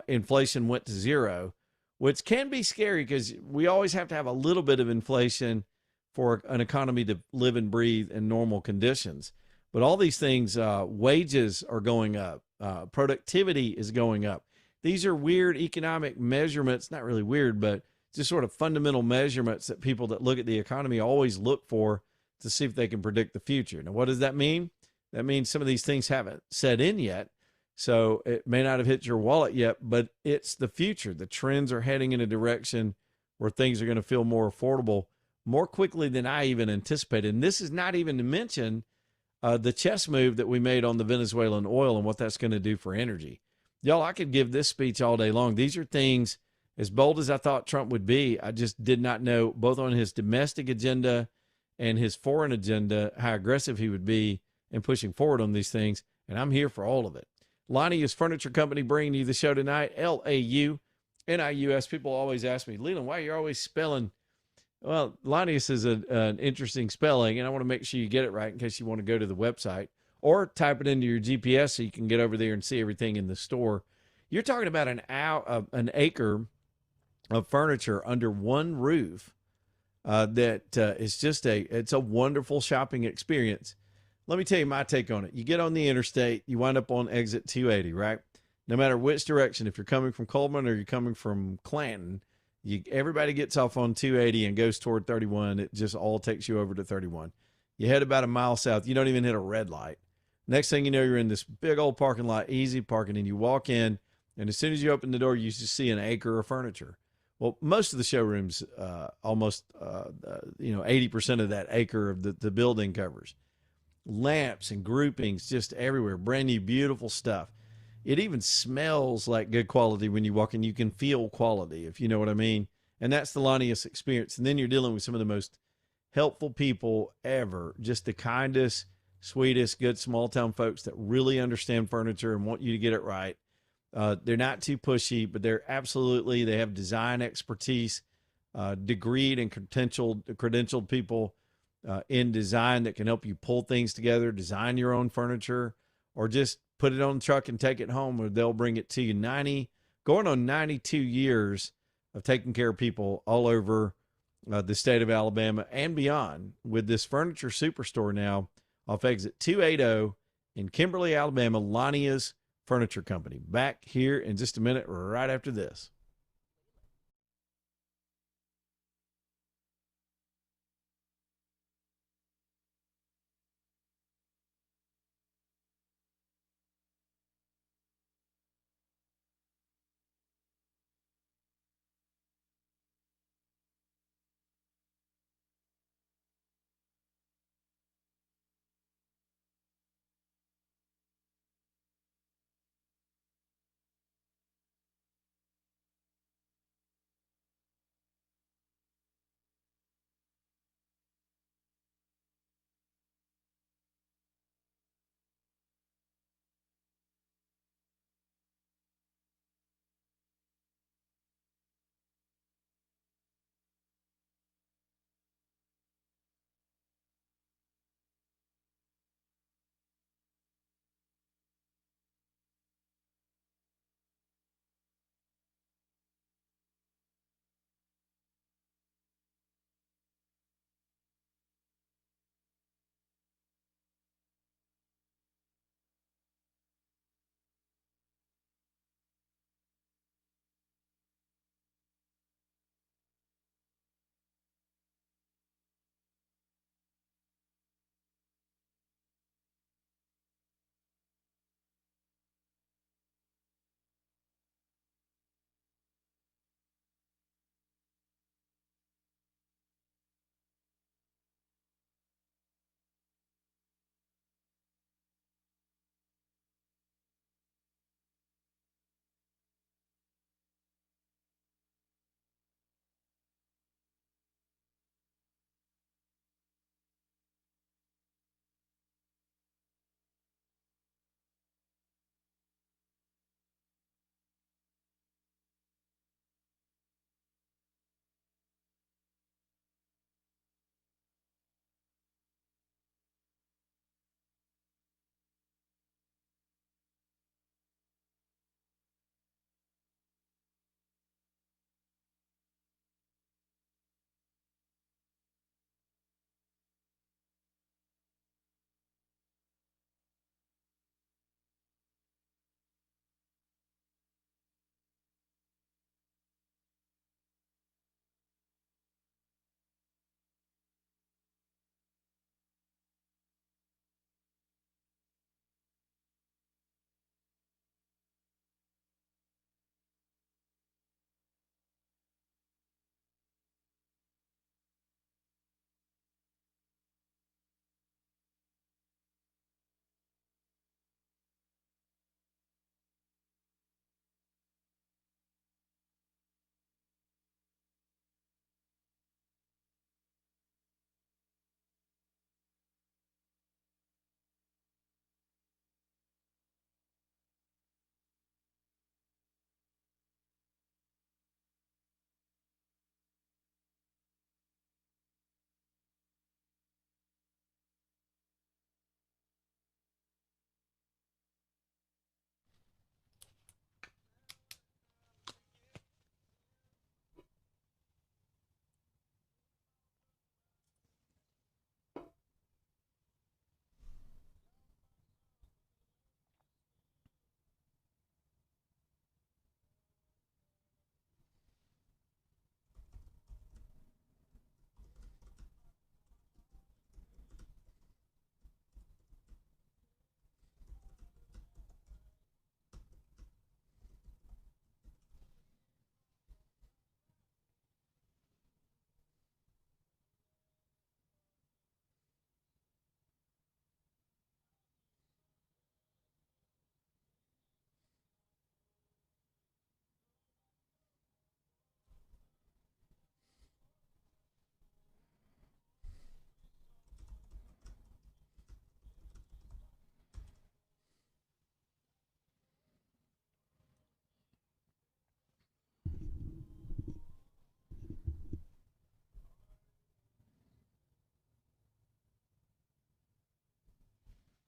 Inflation went to zero, which can be scary because we always have to have a little bit of inflation for an economy to live and breathe in normal conditions. But all these things, wages are going up. Productivity is going up. These are weird economic measurements, not really weird, but just sort of fundamental measurements that people that look at the economy always look for to see if they can predict the future. Now, what does that mean? That means some of these things haven't set in yet. So it may not have hit your wallet yet, but it's the future. The trends are heading in a direction where things are going to feel more affordable more quickly than I even anticipated. And this is not even to mention the chess move that we made on the Venezuelan oil and what that's going to do for energy. Y'all, I could give this speech all day long. These are things, as bold as I thought Trump would be, I just did not know, both on his domestic agenda and his foreign agenda, how aggressive he would be in pushing forward on these things. And I'm here for all of it. Lanius Furniture Company bringing you the show tonight. Launius. People always ask me, Leland, why are you always spelling? Well, Lanius is an interesting spelling, and I want to make sure you get it right in case you want to go to the website or type it into your GPS so you can get over there and see everything in the store. You're talking about an acre of furniture under one roof that is just it's a wonderful shopping experience. Let me tell you my take on it. You get on the interstate, you wind up on exit 280, right? No matter which direction, if you're coming from Coleman or you're coming from Clanton, everybody gets off on 280 and goes toward 31. It just all takes you over to 31. You head about a mile south. You don't even hit a red light. Next thing you know, you're in this big old parking lot, easy parking, and you walk in, and as soon as you open the door, you just see an acre of furniture. Well, most of the showrooms, almost 80% of that acre of the building covers. Lamps and groupings just everywhere. Brand new, beautiful stuff. It even smells like good quality when you walk in. You can feel quality, if you know what I mean. And that's the Lanius experience. And then you're dealing with some of the most helpful people ever. Just the kindest, sweetest, good small town folks that really understand furniture and want you to get it right. They're not too pushy, but they have design expertise, degreed and credentialed people in design that can help you pull things together, design your own furniture, or just put it on the truck and take it home, or they'll bring it to you. Going on 92 years of taking care of people all over the state of Alabama and beyond with this furniture superstore now off exit 280 in Kimberly, Alabama, Lanius Furniture Company. Back here in just a minute, right after this.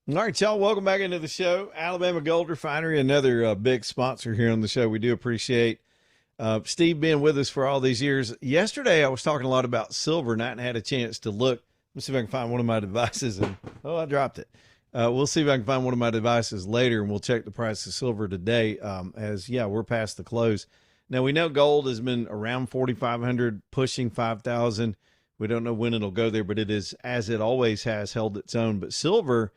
All right, y'all, welcome back into the show. Alabama Gold Refinery, another big sponsor here on the show. We do appreciate Steve being with us for all these years. Yesterday, I was talking a lot about silver, and I hadn't had a chance to look. Let me see if I can find one of my devices. And I dropped it. We'll see if I can find one of my devices later, and we'll check the price of silver today we're past the close. Now, we know gold has been around 4,500, pushing 5,000. We don't know when it'll go there, but it is, as it always has, held its own. But silver,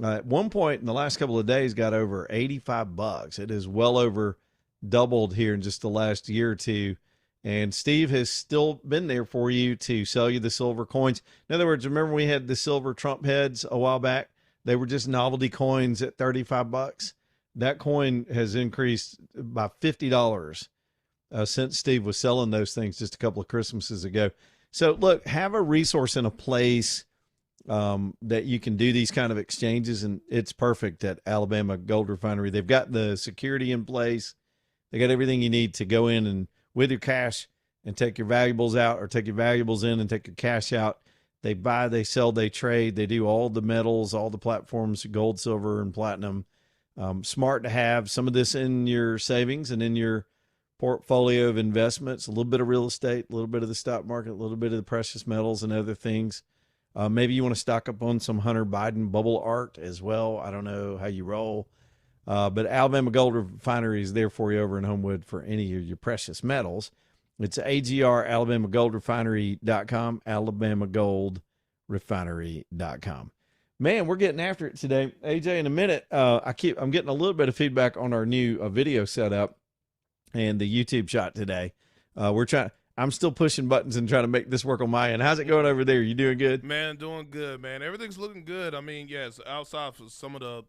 at one point in the last couple of days, got over $85. It has well over doubled here in just the last year or two. And Steve has still been there for you to sell you the silver coins. In other words, remember we had the silver Trump heads a while back? They were just novelty coins at $35. That coin has increased by $50 since Steve was selling those things just a couple of Christmases ago. So look, have a resource in a place that you can do these kind of exchanges, and it's perfect at Alabama Gold Refinery. They've got the security in place. They got everything you need to go in and with your cash and take your valuables out, or take your valuables in and take your cash out. They buy, they sell, they trade. They do all the metals, all the platforms, gold, silver, and platinum. Smart to have some of this in your savings and in your portfolio of investments, a little bit of real estate, a little bit of the stock market, a little bit of the precious metals and other things. Maybe you want to stock up on some Hunter Biden bubble art as well. I don't know how you roll. But Alabama Gold Refinery is there for you over in Homewood for any of your precious metals. It's AGR, AlabamaGoldRefinery.com, AlabamaGoldRefinery.com. Man, we're getting after it today. AJ, in a minute, I'm getting a little bit of feedback on our new video setup and the YouTube shot today. I'm still pushing buttons and trying to make this work on my end. How's it going over there? You doing good? Man, doing good, man. Everything's looking good. I mean, yes, outside of some of the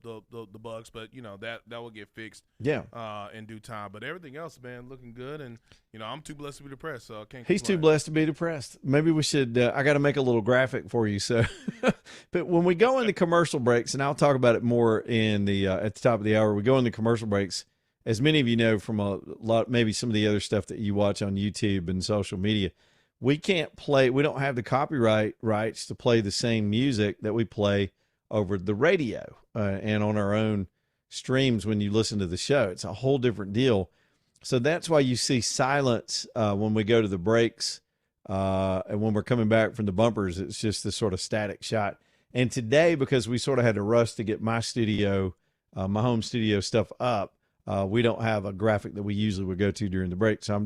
bugs, but that will get fixed. Yeah. In due time. But everything else, man, looking good. And I'm too blessed to be depressed, so I can't. He's too blessed to be depressed. Maybe we should. I got to make a little graphic for you. So, but when we go into commercial breaks, and I'll talk about it more in the at the top of the hour. We go into commercial breaks. As many of you know from a lot, maybe some of the other stuff that you watch on YouTube and social media, we can't play. We don't have the copyright rights to play the same music that we play over the radio and on our own streams when you listen to the show. It's a whole different deal. So that's why you see silence when we go to the breaks and when we're coming back from the bumpers. It's just this sort of static shot. And today, because we sort of had to rush to get my studio, my home studio stuff up, we don't have a graphic that we usually would go to during the break. So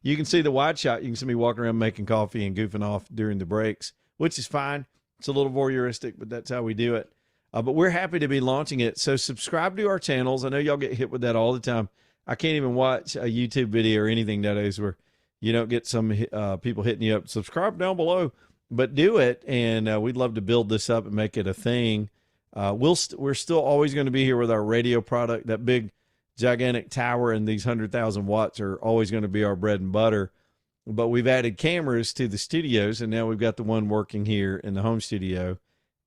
you can see the wide shot. You can see me walking around making coffee and goofing off during the breaks, which is fine. It's a little voyeuristic, but that's how we do it. But we're happy to be launching it. So subscribe to our channels. I know y'all get hit with that all the time. I can't even watch a YouTube video or anything nowadays where you don't get some people hitting you up. Subscribe down below, but do it. And we'd love to build this up and make it a thing. We're still always going to be here with our radio product. That big gigantic tower and these 100,000 watts are always going to be our bread and butter. But we've added cameras to the studios, and now we've got the one working here in the home studio.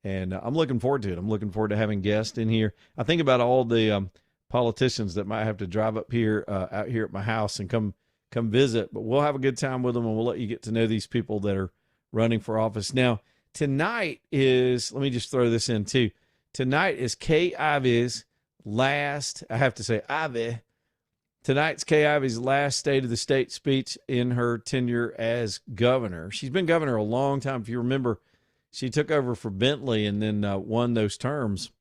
And I'm looking forward to it. I'm looking forward to having guests in here. I think about all the politicians that might have to drive up here, out here at my house and come visit. But we'll have a good time with them, and we'll let you get to know these people that are running for office. Now, tonight is, let me just throw this in too. Tonight is Kay Ivey's tonight's Kay Ivey's last State of the State speech in her tenure as governor. She's been governor a long time. If you remember, she took over for Bentley and then won those terms.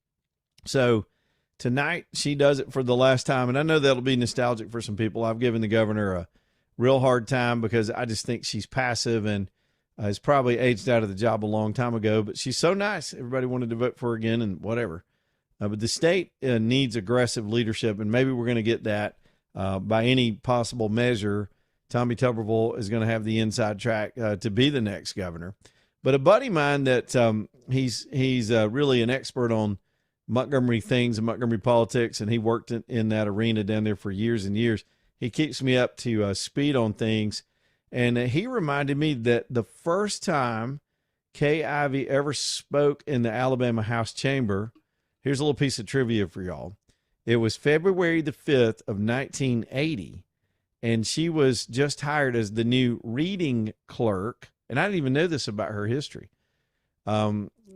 So tonight she does it for the last time. And I know that'll be nostalgic for some people. I've given the governor a real hard time because I just think she's passive and has probably aged out of the job a long time ago, but she's so nice. Everybody wanted to vote for her again and whatever. But the state needs aggressive leadership, and maybe we're going to get that by any possible measure. Tommy Tuberville is going to have the inside track to be the next governor. But a buddy of mine that he's really an expert on Montgomery things and Montgomery politics, and he worked in that arena down there for years and years. He keeps me up to speed on things, and he reminded me that the first time Kay Ivey ever spoke in the Alabama House chamber, here's a little piece of trivia for y'all. It was February the 5th of 1980, and she was just hired as the new reading clerk, and I didn't even know this about her history,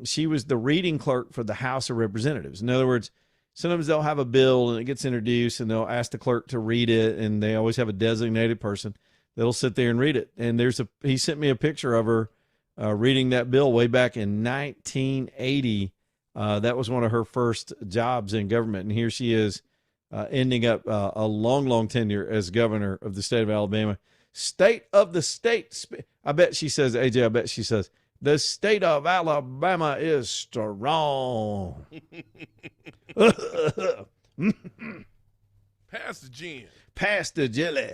She was the reading clerk for the House of Representatives. In other words, sometimes they'll have a bill and it gets introduced and they'll ask the clerk to read it, and they always have a designated person that'll sit there and read it. And he sent me a picture of her reading that bill way back in 1980. That was one of her first jobs in government. And here she is ending up a long, long tenure as governor of the state of Alabama. State of the state. I bet she says, AJ, I bet she says, the state of Alabama is strong. Pass the gin. Pass the jelly.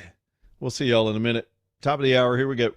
We'll see y'all in a minute. Top of the hour. Here we go.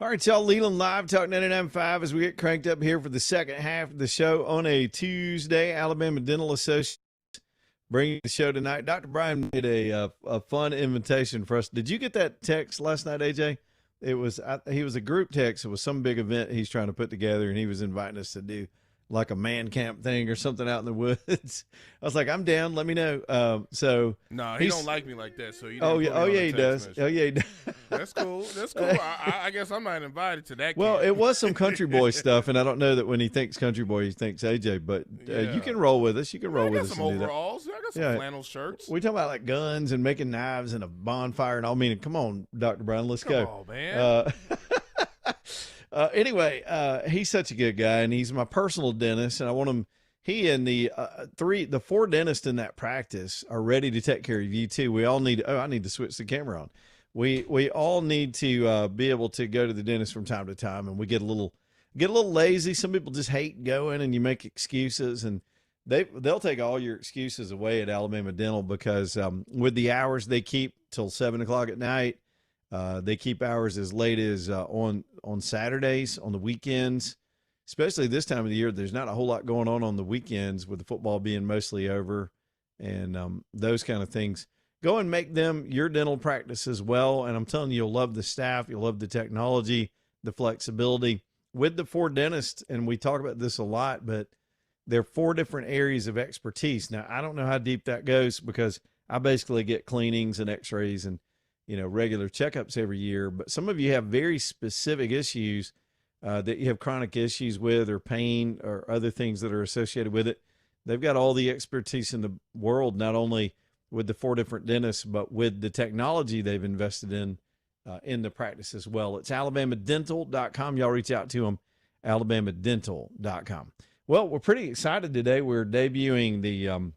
All right, y'all. Leland Live, Talk 99.5 as we get cranked up here for the second half of the show on a Tuesday. Alabama Dental Associates bringing the show tonight. Dr. Brian made a fun invitation for us. Did you get that text last night, AJ? It was he was a group text. It was some big event he's trying to put together, and he was inviting us to do like a man camp thing or something out in the woods. I was like, I'm down. Let me know. So no, he don't like me like that. So you oh yeah, he does. Message. Oh yeah, he does. That's cool. That's cool. I guess I'm not invited to that. Well, camp. it was some country boy stuff, and I don't know that when he thinks country boy, he thinks AJ. But you can roll with us. You can roll with us. I got some overalls. I got some flannel shirts. We talking about like guns and making knives and a bonfire and all. I mean, come on, Dr. Brown, let's go. Come on, man. Anyway, he's such a good guy, and he's my personal dentist, and I want him. He and the four dentists in that practice are ready to take care of you too. We all need. Oh, I need to switch the camera on. We all need to be able to go to the dentist from time to time, and we get a little lazy. Some people just hate going, and you make excuses, and they'll take all your excuses away at Alabama Dental because with the hours they keep till 7 o'clock at night. They keep hours as late as on Saturdays, on the weekends, especially this time of the year. There's not a whole lot going on the weekends with the football being mostly over and those kind of things. Go and make them your dental practice as well. And I'm telling you, you'll love the staff. You'll love the technology, the flexibility with the four dentists. And we talk about this a lot, but there are 4 different areas of expertise. Now, I don't know how deep that goes because I basically get cleanings and x-rays and regular checkups every year, but some of you have very specific issues that you have chronic issues with or pain or other things that are associated with it. They've got all the expertise in the world, not only with the 4 different dentists, but with the technology they've invested in the practice as well. It's alabamadental.com. Y'all reach out to them, alabamadental.com. Well, we're pretty excited today. We're debuting the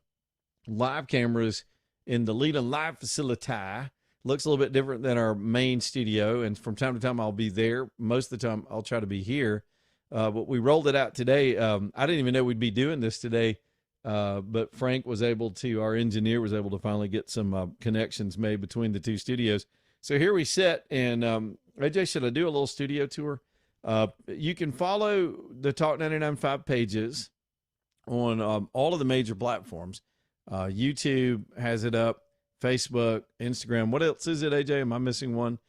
live cameras in the Leland Live facility. Looks a little bit different than our main studio, and from time to time I'll be there. Most of the time I'll try to be here. But we rolled it out today. I didn't even know we'd be doing this today, but Frank was able to, our engineer was able to finally get some connections made between the 2 studios. So here we sit, and AJ, should I do a little studio tour? You can follow the Talk 99.5 pages on all of the major platforms. YouTube has it up. Facebook, Instagram. What else is it, AJ? Am I missing one?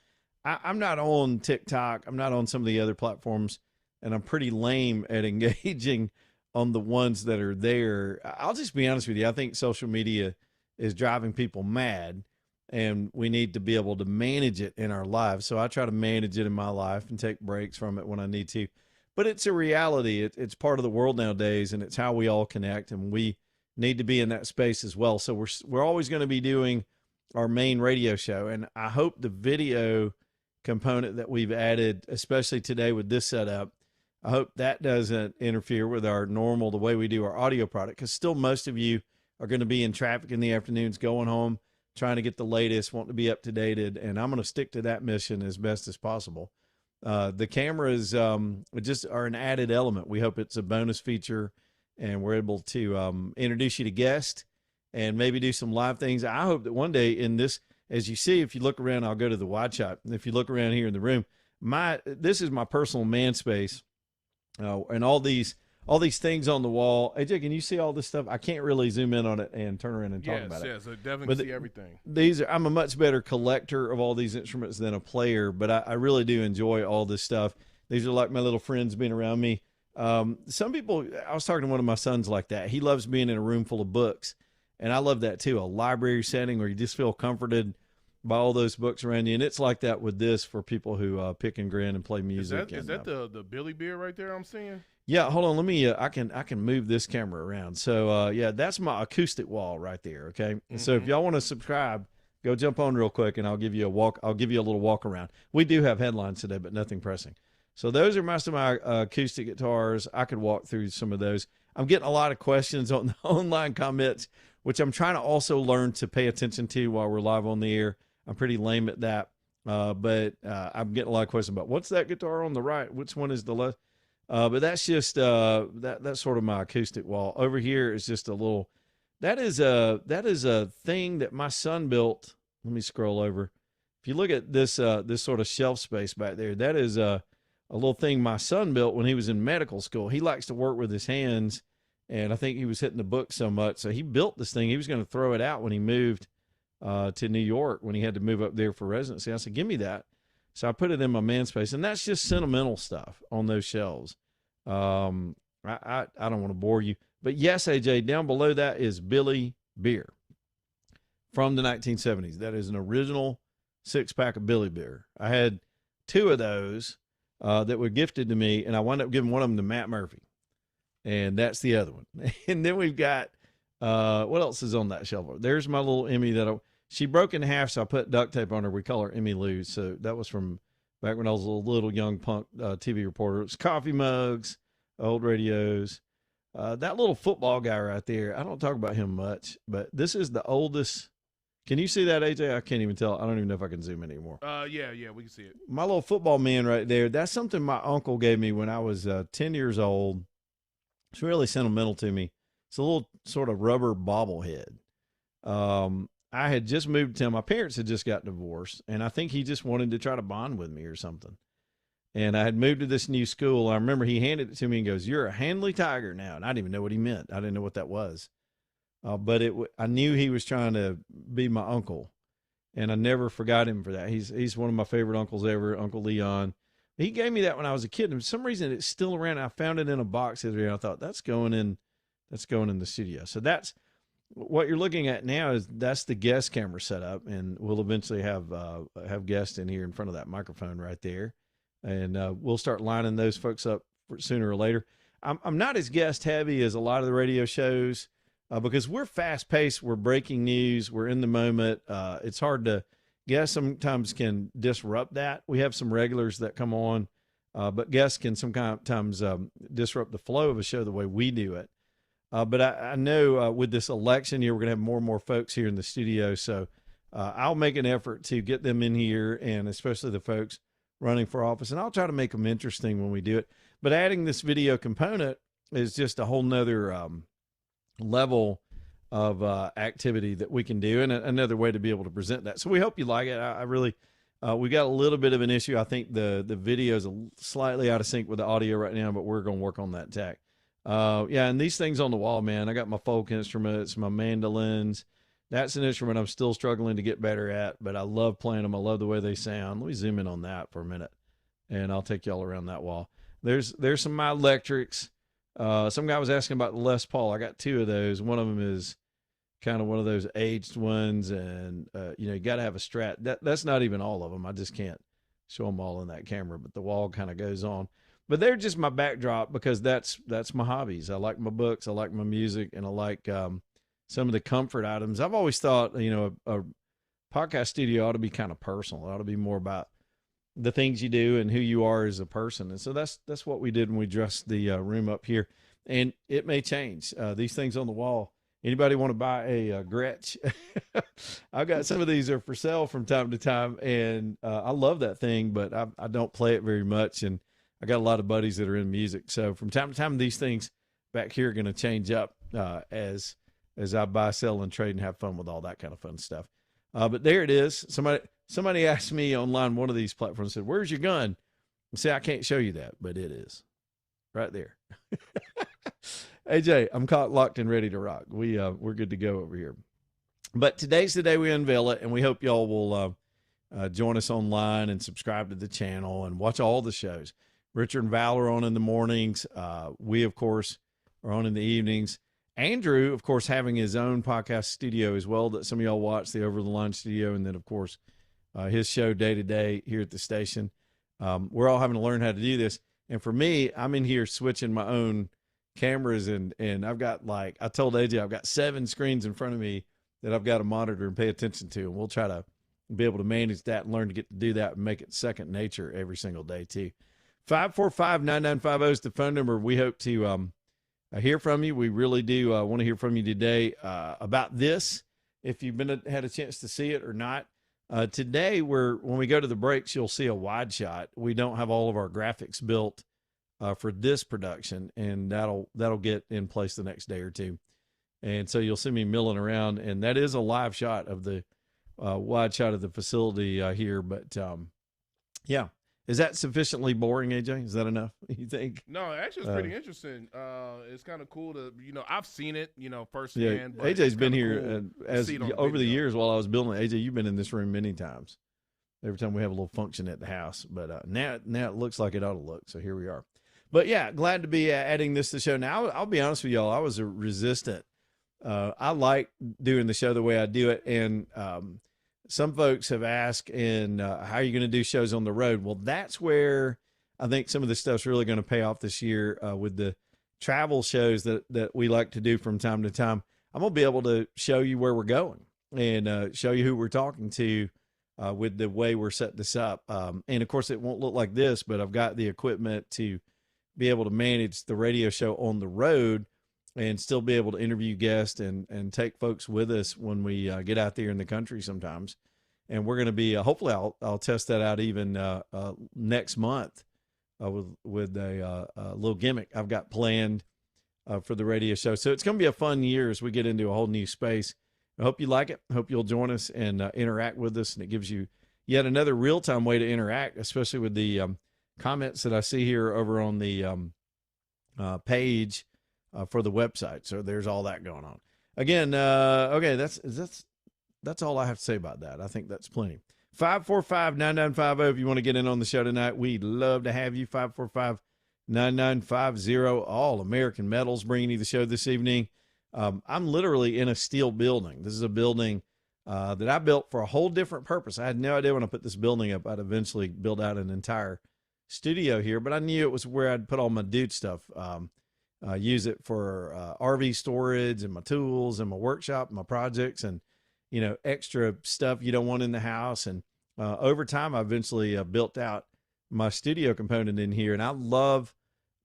I'm not on TikTok. I'm not on some of the other platforms, and I'm pretty lame at engaging on the ones that are there. I'll just be honest with you. I think social media is driving people mad, and we need to be able to manage it in our lives. So I try to manage it in my life and take breaks from it when I need to. But it's a reality. It's part of the world nowadays, and it's how we all connect, and we need to be in that space as well. So we're always going to be doing our main radio show, and I hope the video component that we've added, especially today with this setup, I hope that doesn't interfere with our normal, the way we do our audio product, because still most of you are going to be in traffic in the afternoons, going home, trying to get the latest, wanting to be up to date, and I'm going to stick to that mission as best as possible. The cameras just are an added element. We hope it's a bonus feature, and we're able to introduce you to guests and maybe do some live things. I hope that one day in this, as you see, if you look around, I'll go to the wide shot. If you look around here in the room, this is my personal man space, and all these things on the wall. AJ, can you see all this stuff? I can't really zoom in on it and turn around and talk about it. Yes, I definitely see everything. I'm a much better collector of all these instruments than a player, but I really do enjoy all this stuff. These are like my little friends being around me. Some people, I was talking to one of my sons like that. He loves being in a room full of books, and I love that too. A library setting where you just feel comforted by all those books around you, and it's like that with this for people who pick and grin and play music. Is that the Billy Beer right there I'm seeing? Yeah, hold on. Let me. I can move this camera around. So yeah, that's my acoustic wall right there. Okay, so if y'all want to subscribe, go jump on real quick, and I'll give you a walk. I'll give you a little walk around. We do have headlines today, but nothing pressing. So those are most of my acoustic guitars. I could walk through some of those. I'm getting a lot of questions on the online comments, which I'm trying to also learn to pay attention to while we're live on the air. I'm pretty lame at that, but I'm getting a lot of questions about what's that guitar on the right? Which one is the left? But that's just that's sort of my acoustic wall. Over here is just a little. That is a thing that my son built. Let me scroll over. if you look at this this sort of shelf space back there, that is a little thing my son built when he was in medical school. He likes to work with his hands, and I think he was hitting the book so much. So he built this thing. He was going to throw it out when he moved to New York, when he had to move up there for residency. I said, give me that. So I put it in my man space, and that's just sentimental stuff on those shelves. I don't want to bore you, but yes, AJ, down below that is Billy beer from the 1970s. That is an original 6-pack of Billy beer. I had 2 of those that were gifted to me, and I wound up giving one of them to Matt Murphy, and that's the other one. And then we've got what else is on that shelf? There's my little Emmy that she broke in half, so I put duct tape on her. We call her Emmy Lou. So that was from back when I was a little young punk TV reporter. It's coffee mugs, old radios. That little football guy right there, I don't talk about him much, but this is the oldest. Can you see that, AJ? I can't even tell. I don't even know if I can zoom in anymore. Yeah, we can see it. My little football man right there, that's something my uncle gave me when I was 10 years old. It's really sentimental to me. It's a little sort of rubber bobblehead. I had just moved to town. My parents had just got divorced, and I think he just wanted to try to bond with me or something. And I had moved to this new school. I remember he handed it to me and goes, "You're a Handley Tiger now." And I didn't even know what he meant. I didn't know what that was. But I knew he was trying to be my uncle, and I never forgot him for that. He's one of my favorite uncles ever, Uncle Leon. He gave me that when I was a kid, and for some reason it's still around. I found it in a box the other day, and I thought that's going in the studio. So that's what you're looking at now. That's the guest camera setup, and we'll eventually have guests in here in front of that microphone right there, and we'll start lining those folks up sooner or later. I'm not as guest heavy as a lot of the radio shows. Because we're fast paced, we're breaking news, we're in the moment. It's hard to guests sometimes can disrupt that. We have some regulars that come on, but guests can sometimes disrupt the flow of a show the way we do it. But I know with this election year, we're going to have more and more folks here in the studio. So I'll make an effort to get them in here, and especially the folks running for office. And I'll try to make them interesting when we do it. But adding this video component is just a whole nother level of activity that we can do, and another way to be able to present that. So we hope you like it. I really, we got a little bit of an issue. I think the video is slightly out of sync with the audio right now, but we're going to work on that tech. Yeah, and these things on the wall, man, I got my folk instruments, my mandolins. That's an instrument I'm still struggling to get better at, but I love playing them. I love the way they sound. Let me zoom in on that for a minute, and I'll take y'all around that wall. There's some of my electrics. Some guy was asking about the Les Paul. I got 2 of those. One of them is kind of one of those aged ones, and you got to have a Strat. That's not even all of them. I just can't show them all in that camera, but the wall kind of goes on. But they're just my backdrop because that's my hobbies. I like my books, I like my music, and I like some of the comfort items. I've always thought, a podcast studio ought to be kind of personal. It ought to be more about the things you do and who you are as a person. And so that's what we did when we dressed the room up here. And it may change. These things on the wall. Anybody want to buy a Gretsch? I've got some of these are for sale from time to time, and I love that thing, but I don't play it very much. And I got a lot of buddies that are in music. So from time to time, these things back here are going to change up as I buy, sell, and trade and have fun with all that kind of fun stuff. But there it is. Somebody asked me online one of these platforms, said, "Where's your gun?" And say, I can't show you that, but it is right there. AJ, I'm caught, locked, and ready to rock. We're good to go over here. But today's the day we unveil it, and we hope y'all will join us online and subscribe to the channel and watch all the shows. Richard and Val are on in the mornings. We, of course, are on in the evenings. Andrew, of course, having his own podcast studio as well that some of y'all watch, the Over the Line studio, and then, of course, his show Day to Day here at the station. We're all having to learn how to do this. And for me, I'm in here switching my own cameras, and I've got, I told AJ, I've got 7 screens in front of me that I've got to monitor and pay attention to. And we'll try to be able to manage that and learn to get to do that and make it second nature every single day too. 545-9950 is the phone number. We hope to hear from you. We really do want to hear from you today about this, if you've had a chance to see it or not. Today, when we go to the breaks, you'll see a wide shot. We don't have all of our graphics built for this production, and that'll get in place the next day or two. And so you'll see me milling around, and that is a live shot of the wide shot of the facility here. But yeah, is that sufficiently boring, AJ? Is that enough? You think? No, actually, it's pretty interesting. It's kind of cool to, I've seen it, Yeah, firsthand. but AJ's it's been kinda here cool to as see it on over the video. years while I was building it. AJ, you've been in this room many times. Every time we have a little function at the house, but now it looks like it ought to look. So here we are. But yeah, glad to be adding this to the show. Now I'll be honest with y'all, I was resistant. I like doing the show the way I do it, and some folks have asked, "And how are you going to do shows on the road?" Well, that's where I think some of this stuff's really going to pay off this year with the travel shows that we like to do from time to time. I'm going to be able to show you where we're going and show you who we're talking to with the way we're setting this up. And of course, it won't look like this, but I've got the equipment to be able to manage the radio show on the road and still be able to interview guests and take folks with us when we get out there in the country sometimes. And we're going to be, hopefully I'll test that out even next month with a little gimmick I've got planned for the radio show. So it's going to be a fun year as we get into a whole new space. I hope you like it. I hope you'll join us and interact with us. And it gives you yet another real-time way to interact, especially with the comments that I see here over on the page for the website. So there's all that going on. Again, okay, that's all I have to say about that. I think that's plenty. 545-9950 if you want to get in on the show tonight. We'd love to have you. 545-9950. All American Metals bringing you the show this evening. I'm literally in a steel building. This is a building that I built for a whole different purpose. I had no idea when I put this building up, I'd eventually build out an entire studio here, but I knew it was where I'd put all my dude stuff. Use it for RV storage and my tools and my workshop and my projects and, extra stuff you don't want in the house. And over time, I eventually built out my studio component in here, and I love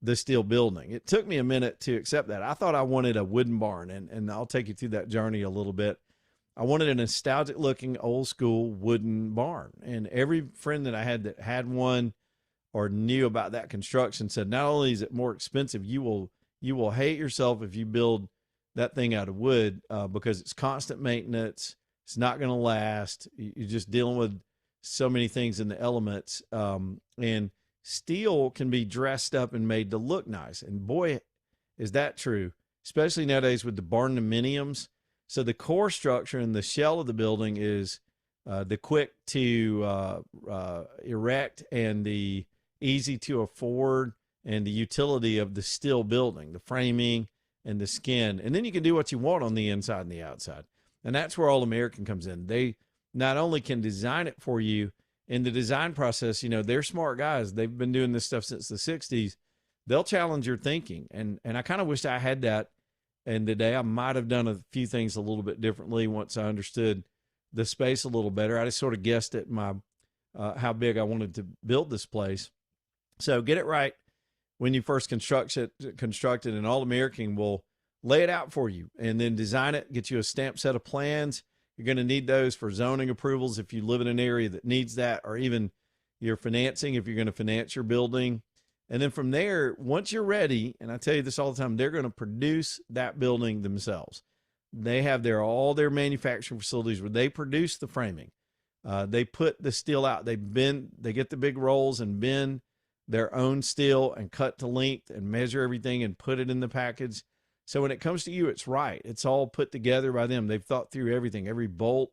the steel building. It took me a minute to accept that. I thought I wanted a wooden barn, and I'll take you through that journey a little bit. I wanted a nostalgic looking old school wooden barn, and every friend that I had that had one or knew about that construction said, not only is it more expensive, you will hate yourself if you build that thing out of wood because it's constant maintenance. It's not going to last. You're just dealing with so many things in the elements. And steel can be dressed up and made to look nice. And boy, is that true, especially nowadays with the barndominiums. So the core structure and the shell of the building is the quick to erect and the easy to afford and the utility of the steel building, the framing and the skin. And then you can do what you want on the inside and the outside. And that's where All American comes in. They not only can design it for you in the design process, they're smart guys. They've been doing this stuff since the 60s. They'll challenge your thinking. And I kind of wished I had that. And today I might have done a few things a little bit differently once I understood the space a little better. I just sort of guessed at my how big I wanted to build this place. So get it right when you first construct it, and All American will lay it out for you and then design it, get you a stamped set of plans. You're going to need those for zoning approvals if you live in an area that needs that, or even your financing if you're going to finance your building. And then from there, once you're ready, and I tell you this all the time, they're going to produce that building themselves. They have all their manufacturing facilities where they produce the framing. They put the steel out. They get the big rolls and bend their own steel and cut to length and measure everything and put it in the package. So when it comes to you, it's right. It's all put together by them. They've thought through everything, every bolt,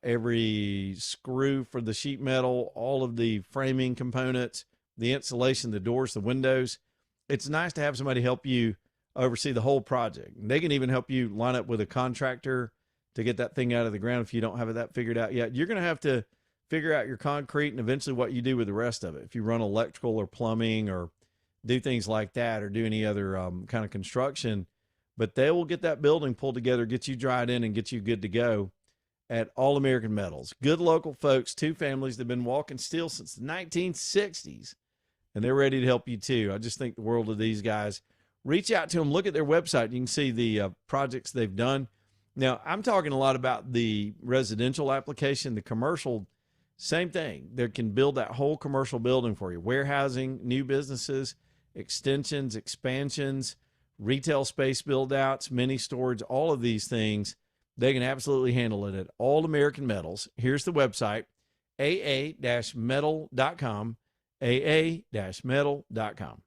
every screw for the sheet metal, all of the framing components, the insulation, the doors, the windows. It's nice to have somebody help you oversee the whole project. They can even help you line up with a contractor to get that thing out of the ground if you don't have that figured out yet. You're going to have to figure out your concrete and eventually what you do with the rest of it. If you run electrical or plumbing or do things like that or do any other kind of construction, but they will get that building pulled together, get you dried in and get you good to go at All American Metals. Good local folks, two families that have been walking steel since the 1960s, and they're ready to help you too. I just think the world of these guys. Reach out to them, look at their website. You can see the projects they've done. Now, I'm talking a lot about the residential application, the commercial. Same thing. They can build that whole commercial building for you. Warehousing, new businesses, extensions, expansions, retail space build outs, mini storage, all of these things. They can absolutely handle it at All American Metals. Here's the website, aa-metal.com, aa-metal.com.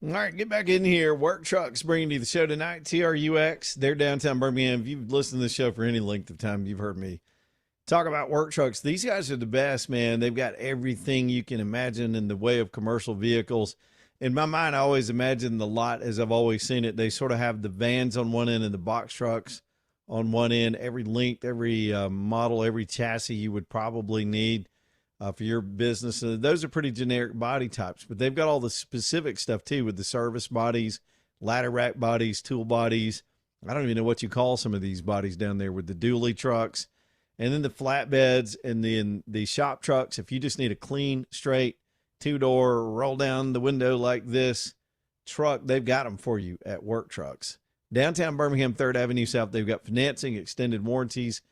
All right, get back in here. Work Trucks bringing you the show tonight. TRUX, they're downtown Birmingham. If you've listened to the show for any length of time, you've heard me Talk about work trucks. These guys are the best, man. They've got everything you can imagine in the way of commercial vehicles. In my mind, I always imagine the lot as I've always seen it. They sort of have the vans on one end and the box trucks on one end, every length, every model, every chassis you would probably need for your business. And those are pretty generic body types, but they've got all the specific stuff too with the service bodies, ladder rack bodies, tool bodies. I don't even know what you call some of these bodies down there with the dually trucks, and then the flatbeds, and then the shop trucks. If you just need a clean, straight, two-door, roll down the window like this truck, they've got them for you at Work Trucks. Downtown Birmingham, 3rd Avenue South. They've got financing, extended warranties.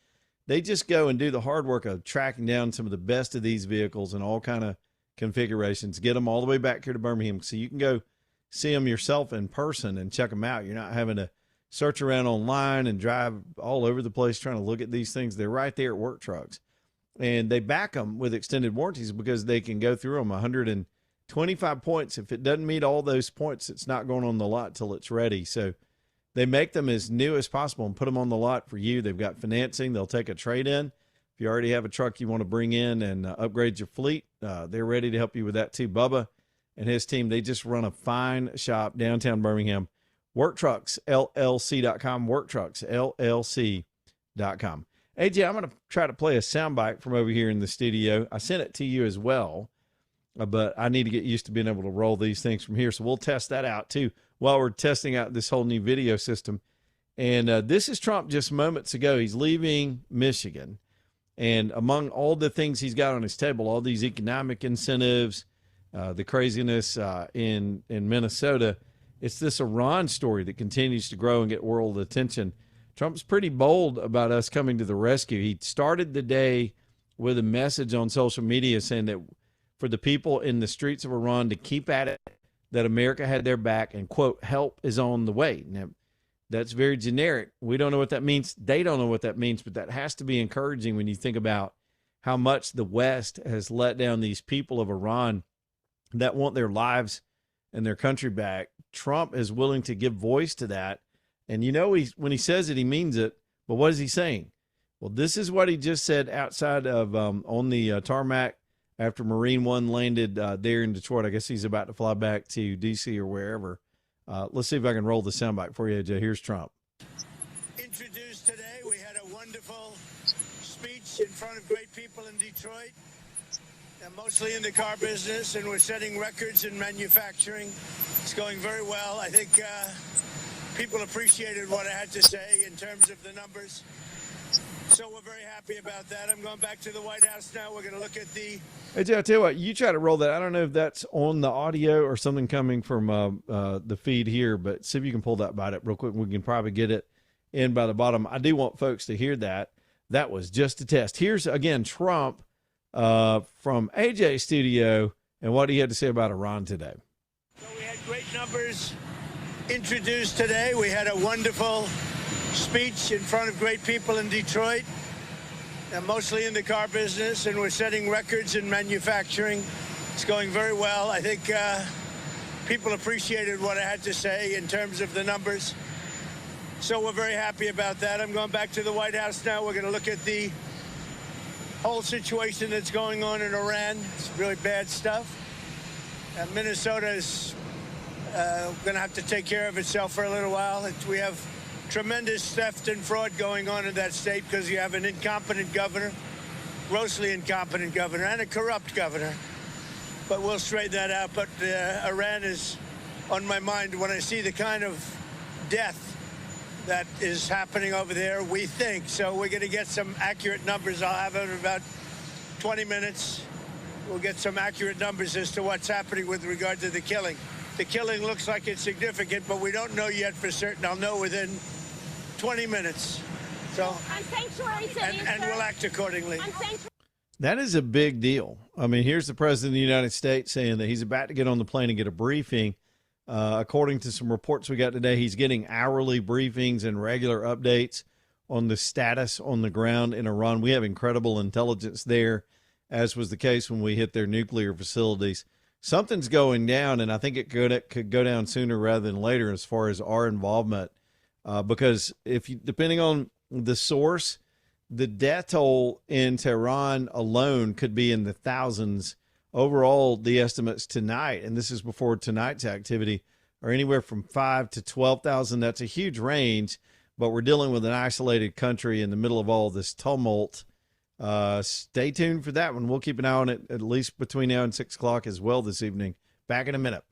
They just go and do the hard work of tracking down some of the best of these vehicles in all kind of configurations, get them all the way back here to Birmingham so you can go see them yourself in person and check them out. You're not having to search around online and drive all over the place trying to look at these things. They're right there at Work Trucks. And they back them with extended warranties because they can go through them 125 points. If it doesn't meet all those points, it's not going on the lot till it's ready. So they make them as new as possible and put them on the lot for you. They've got financing. They'll take a trade-in. If you already have a truck you want to bring in and upgrade your fleet, they're ready to help you with that too. Bubba and his team, they just run a fine shop downtown Birmingham. WorkTrucksLLC.com, WorkTrucksLLC.com. AJ, I'm going to try to play a soundbite from over here in the studio. I sent it to you as well, but I need to get used to being able to roll these things from here. So we'll test that out too while we're testing out this whole new video system. And this is Trump just moments ago. He's leaving Michigan. And among all the things he's got on his table, all these economic incentives, the craziness in Minnesota, it's this Iran story that continues to grow and get world attention. Trump's pretty bold about us coming to the rescue. He started the day with a message on social media saying that for the people in the streets of Iran to keep at it, that America had their back and, quote, help is on the way. Now, that's very generic. We don't know what that means. They don't know what that means, but that has to be encouraging when you think about how much the West has let down these people of Iran that want their lives and their country back. Trump is willing to give voice to that. And you know, when he says it, he means it. But what is he saying? Well, this is what he just said outside of on the tarmac after Marine One landed there in Detroit. I guess he's about to fly back to D.C. or wherever. Let's see if I can roll the soundbite for you, AJ. Here's Trump. Introduced today, we had a wonderful speech in front of great people in Detroit. They're mostly in the car business, and we're setting records in manufacturing. It's going very well. I think people appreciated what I had to say in terms of the numbers. So we're very happy about that. I'm going back to the White House now. We're going to look at the... Hey, I'll tell you what, you try to roll that. I don't know if that's on the audio or something coming from the feed here, but see if you can pull that bite up real quick. We can probably get it in by the bottom. I do want folks to hear that. That was just a test. Here's, again, Trump from AJ Studio and what he had to say about Iran today. So we had great numbers introduced today. We had a wonderful speech in front of great people in Detroit. They're mostly in the car business, and we're setting records in manufacturing. It's going very well. I think people appreciated what I had to say in terms of the numbers. So we're very happy about that. I'm going back to the White House now. We're going to look at the whole situation that's going on in Iran. It's really bad stuff. Minnesota is going to have to take care of itself for a little while. We have tremendous theft and fraud going on in that state because you have an incompetent governor, grossly incompetent governor, and a corrupt governor. But we'll straighten that out. But Iran is on my mind when I see the kind of death that is happening over there, we think. So we're going to get some accurate numbers. I'll have it in about 20 minutes. We'll get some accurate numbers as to what's happening with regard to the killing. The killing looks like it's significant, but we don't know yet for certain. I'll know within 20 minutes. So, on sanctuary cities, and we'll act accordingly. That is a big deal. I mean, here's the president of the United States saying that he's about to get on the plane and get a briefing. According to some reports we got today, he's getting hourly briefings and regular updates on the status on the ground in Iran. We have incredible intelligence there, as was the case when we hit their nuclear facilities. Something's going down, and I think it could go down sooner rather than later as far as our involvement. Because if you, depending on the source, the death toll in Tehran alone could be in the thousands. Overall, the estimates tonight, and this is before tonight's activity, are anywhere from 5 to 12,000. That's a huge range, but we're dealing with an isolated country in the middle of all this tumult. Stay tuned for that one. We'll keep an eye on it at least between now and 6 o'clock as well this evening. Back in a minute.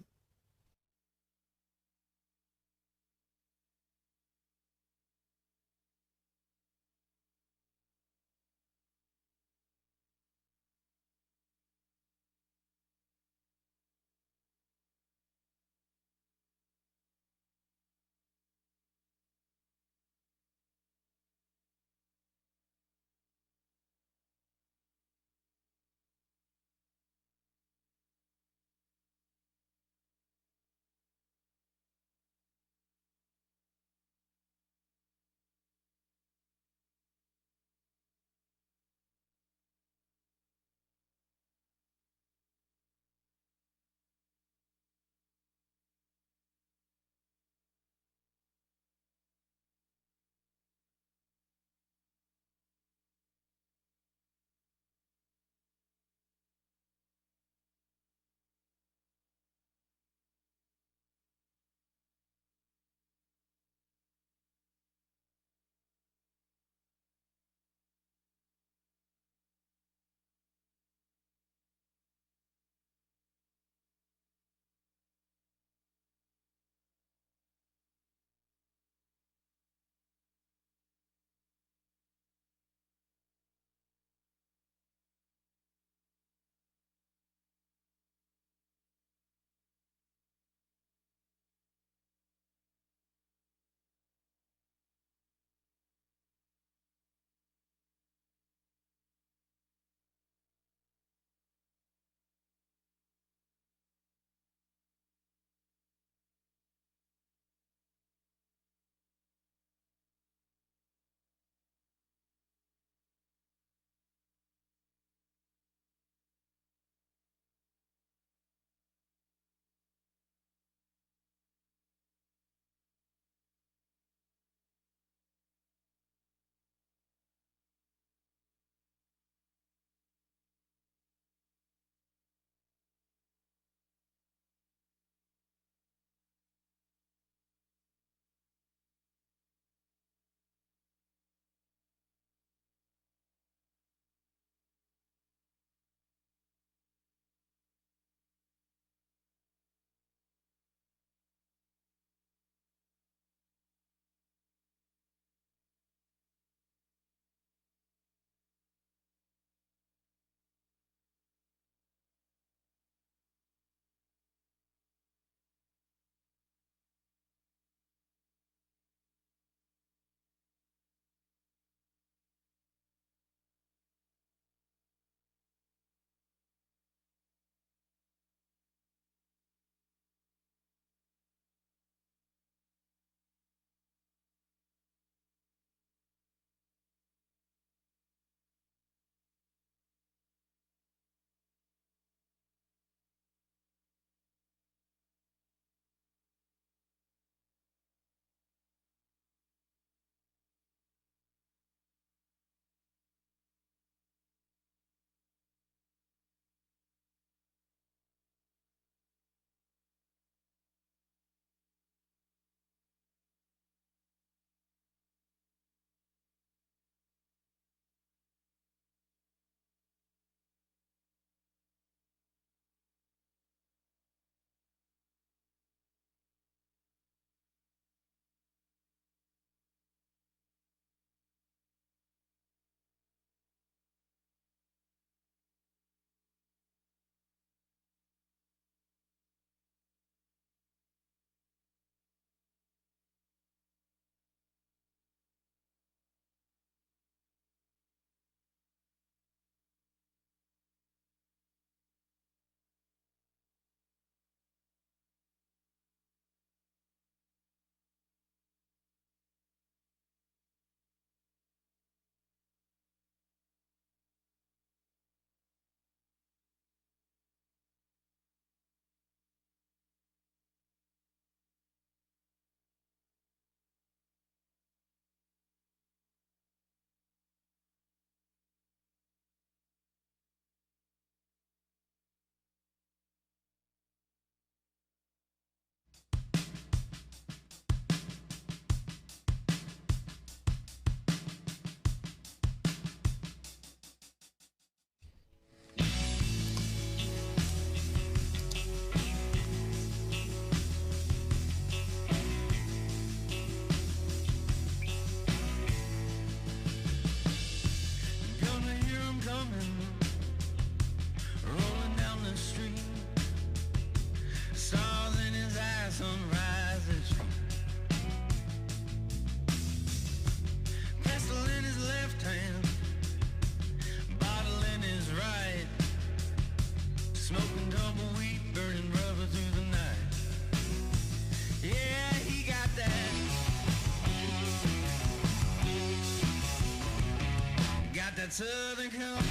that Southern comfort.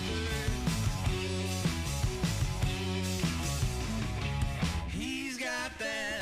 He's got that.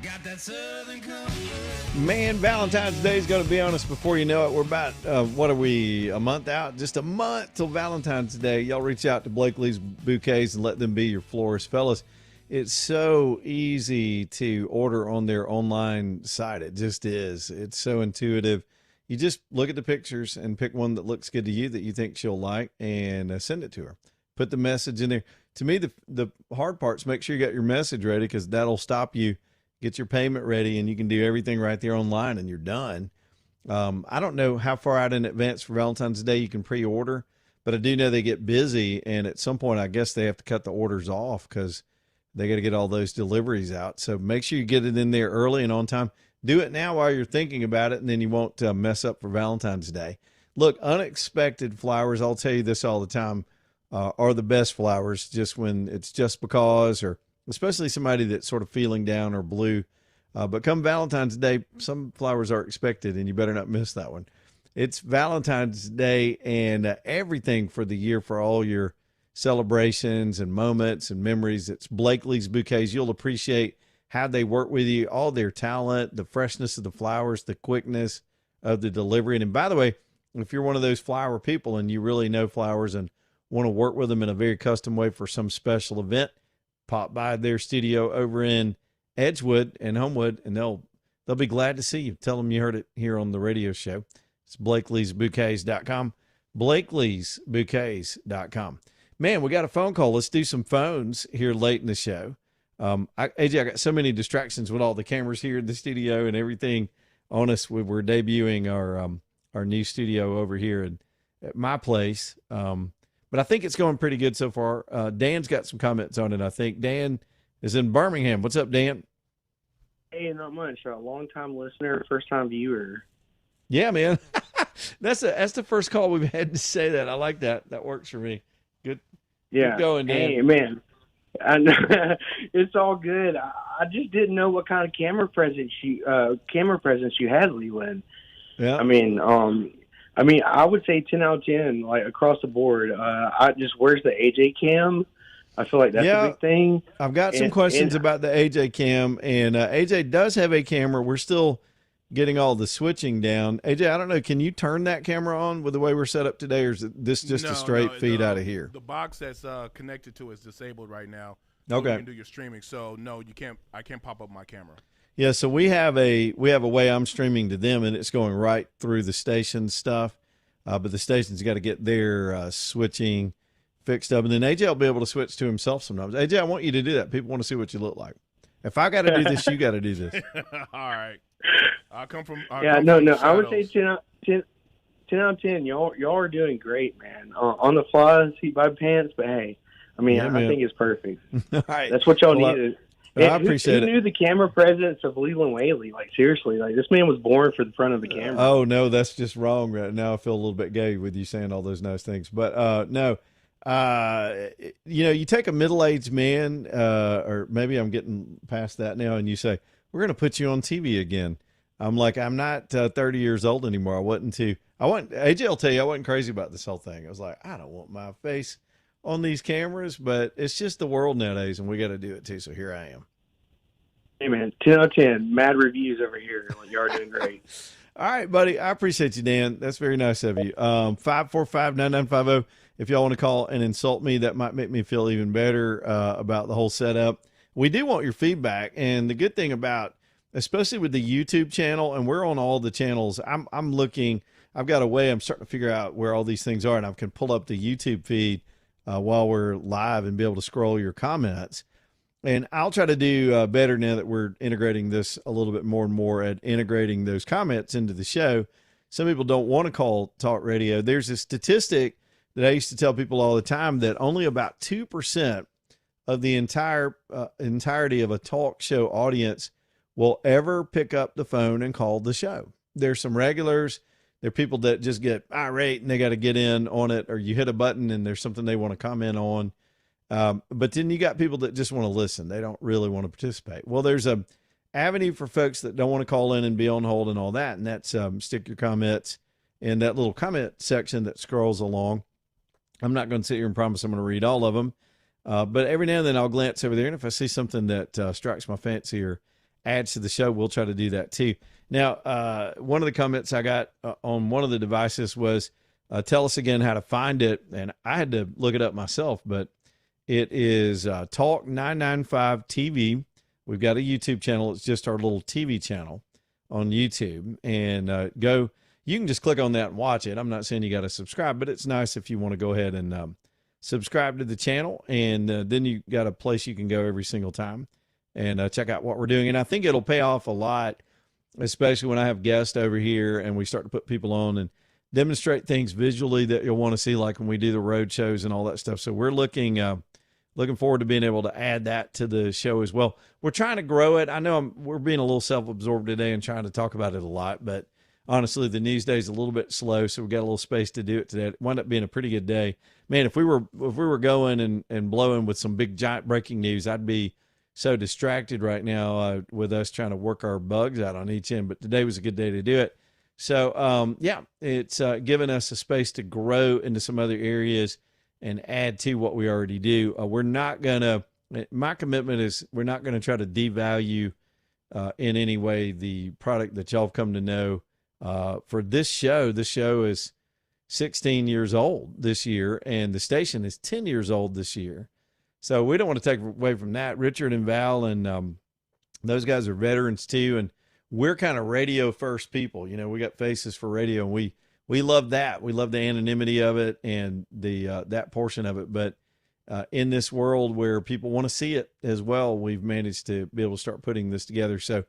Got that Southern comfort. Man, Valentine's Day is going to be on us before you know it. We're about, what are we, a month out? Just a month till Valentine's Day. Y'all reach out to Blakely's Bouquets and let them be your florist. Fellas, it's so easy to order on their online site. It just is. It's so intuitive. You just look at the pictures and pick one that looks good to you that you think she'll like and send it to her. Put the message in there. To me, the hard part's make sure you got your message ready because that'll stop you. Get your payment ready, and you can do everything right there online, and you're done. I don't know how far out in advance for Valentine's Day you can pre-order, but I do know they get busy, and at some point I guess they have to cut the orders off because they got to get all those deliveries out. So make sure you get it in there early and on time. Do it now while you're thinking about it, and then you won't mess up for Valentine's Day. Look, unexpected flowers, I'll tell you this all the time, are the best flowers just when it's just because, or especially somebody that's sort of feeling down or blue. But come Valentine's Day, some flowers are expected, and you better not miss that one. It's Valentine's Day and everything for the year for all your celebrations and moments and memories. It's Blakely's Bouquets. You'll appreciate how they work with you, all their talent, the freshness of the flowers, the quickness of the delivery. And by the way, if you're one of those flower people and you really know flowers and want to work with them in a very custom way for some special event, pop by their studio over in Edgewood and Homewood, and they'll be glad to see you. Tell them you heard it here on the radio show. It's Blakely'sBouquets.com. Blakely'sBouquets.com. Man, we got a phone call. Let's do some phones here late in the show. AJ, I got so many distractions with all the cameras here in the studio and everything on us. We're debuting our new studio over here at my place. But I think it's going pretty good so far. Dan's got some comments on it, I think. Dan is in Birmingham. What's up, Dan? Hey, not much. A long-time listener, first-time viewer. Yeah, man. That's the first call we've had to say that. I like that. That works for me. Good. Yeah. Keep going, Dan. Hey, man. I know, it's all good. I just didn't know what kind of camera presence you had, Leland. Yeah. I mean, I would say 10 out of 10, like across the board. Where's the AJ cam? I feel like that's a big thing. I've got some questions about the AJ cam, and AJ does have a camera. We're still getting all the switching down. AJ, I don't know. Can you turn that camera on with the way we're set up today, or is this just a straight feed out of here? The box that's connected to is disabled right now. Okay. You can do your streaming, so no, you can't. I can't pop up my camera. Yeah, so we have a way I'm streaming to them, and it's going right through the station stuff. But the station's got to get their switching fixed up, and then AJ will be able to switch to himself sometimes. AJ, I want you to do that. People want to see what you look like. If I got to do this, you got to do this. All right. I come from. I would say 10 out of 10. Y'all are doing great, man. On the fly, seat by pants, but hey, I mean, I think it's perfect. All right. That's what y'all needed. I appreciate it. Who knew the camera presence of Leland Whaley? Like, seriously, like this man was born for the front of the camera. Oh, no, that's just wrong right now. I feel a little bit gay with you saying all those nice things. But, no, you take a middle-aged man, or maybe I'm getting past that now, and you say, we're going to put you on TV again. I'm like, I'm not 30 years old anymore. AJ will tell you, I wasn't crazy about this whole thing. I was like, I don't want my face on these cameras, but it's just the world nowadays, and we got to do it too. So here I am. Hey man, 10 out of 10. Mad reviews over here. You are doing great. All right, buddy. I appreciate you, Dan. That's very nice of you. 545-9950. If y'all want to call and insult me, that might make me feel even better about the whole setup. We do want your feedback, and the good thing about, especially with the YouTube channel, and we're on all the channels. I'm looking. I've got a way. I'm starting to figure out where all these things are, and I can pull up the YouTube feed while we're live and be able to scroll your comments. And I'll try to do better now that we're integrating this a little bit more and more at integrating those comments into the show. Some people don't want to call talk radio. There's a statistic that I used to tell people all the time that only about 2% of the entirety of a talk show audience will ever pick up the phone and call the show. There's some regulars. There are people that just get irate and they got to get in on it, or you hit a button and there's something they want to comment on. But then you got people that just want to listen. They don't really want to participate. Well, there's a avenue for folks that don't want to call in and be on hold and all that. And that's stick your comments in that little comment section that scrolls along. I'm not going to sit here and promise I'm going to read all of them. But every now and then I'll glance over there. And if I see something that strikes my fancy or adds to the show, we'll try to do that too. Now, one of the comments I got on one of the devices was, tell us again how to find it. And I had to look it up myself, but it is Talk 995 TV. We've got a YouTube channel. It's just our little TV channel on YouTube. And you can just click on that and watch it. I'm not saying you got to subscribe, but it's nice if you want to go ahead and subscribe to the channel. And then you got a place you can go every single time and check out what we're doing. And I think it'll pay off a lot, especially when I have guests over here and we start to put people on and demonstrate things visually that you'll want to see, like when we do the road shows and all that stuff. So we're looking forward to being able to add that to the show as well. We're trying to grow it. I know we're being a little self-absorbed today and trying to talk about it a lot, but honestly, the news day is a little bit slow, so we got a little space to do it today. It wound up being a pretty good day. Man, if we were going and blowing with some big giant breaking news, I'd be so distracted right now with us trying to work our bugs out on each end. But today was a good day to do it. So it's given us a space to grow into some other areas and add to what we already do. My commitment is we're not going to try to devalue in any way the product that y'all have come to know. For this show is 16 years old this year, and the station is 10 years old this year. So we don't want to take away from that. Richard and Val and those guys are veterans too, and we're kind of radio first people. You know, we got faces for radio, and we love that. We love the anonymity of it and the that portion of it. But in this world where people want to see it as well, we've managed to be able to start putting this together. So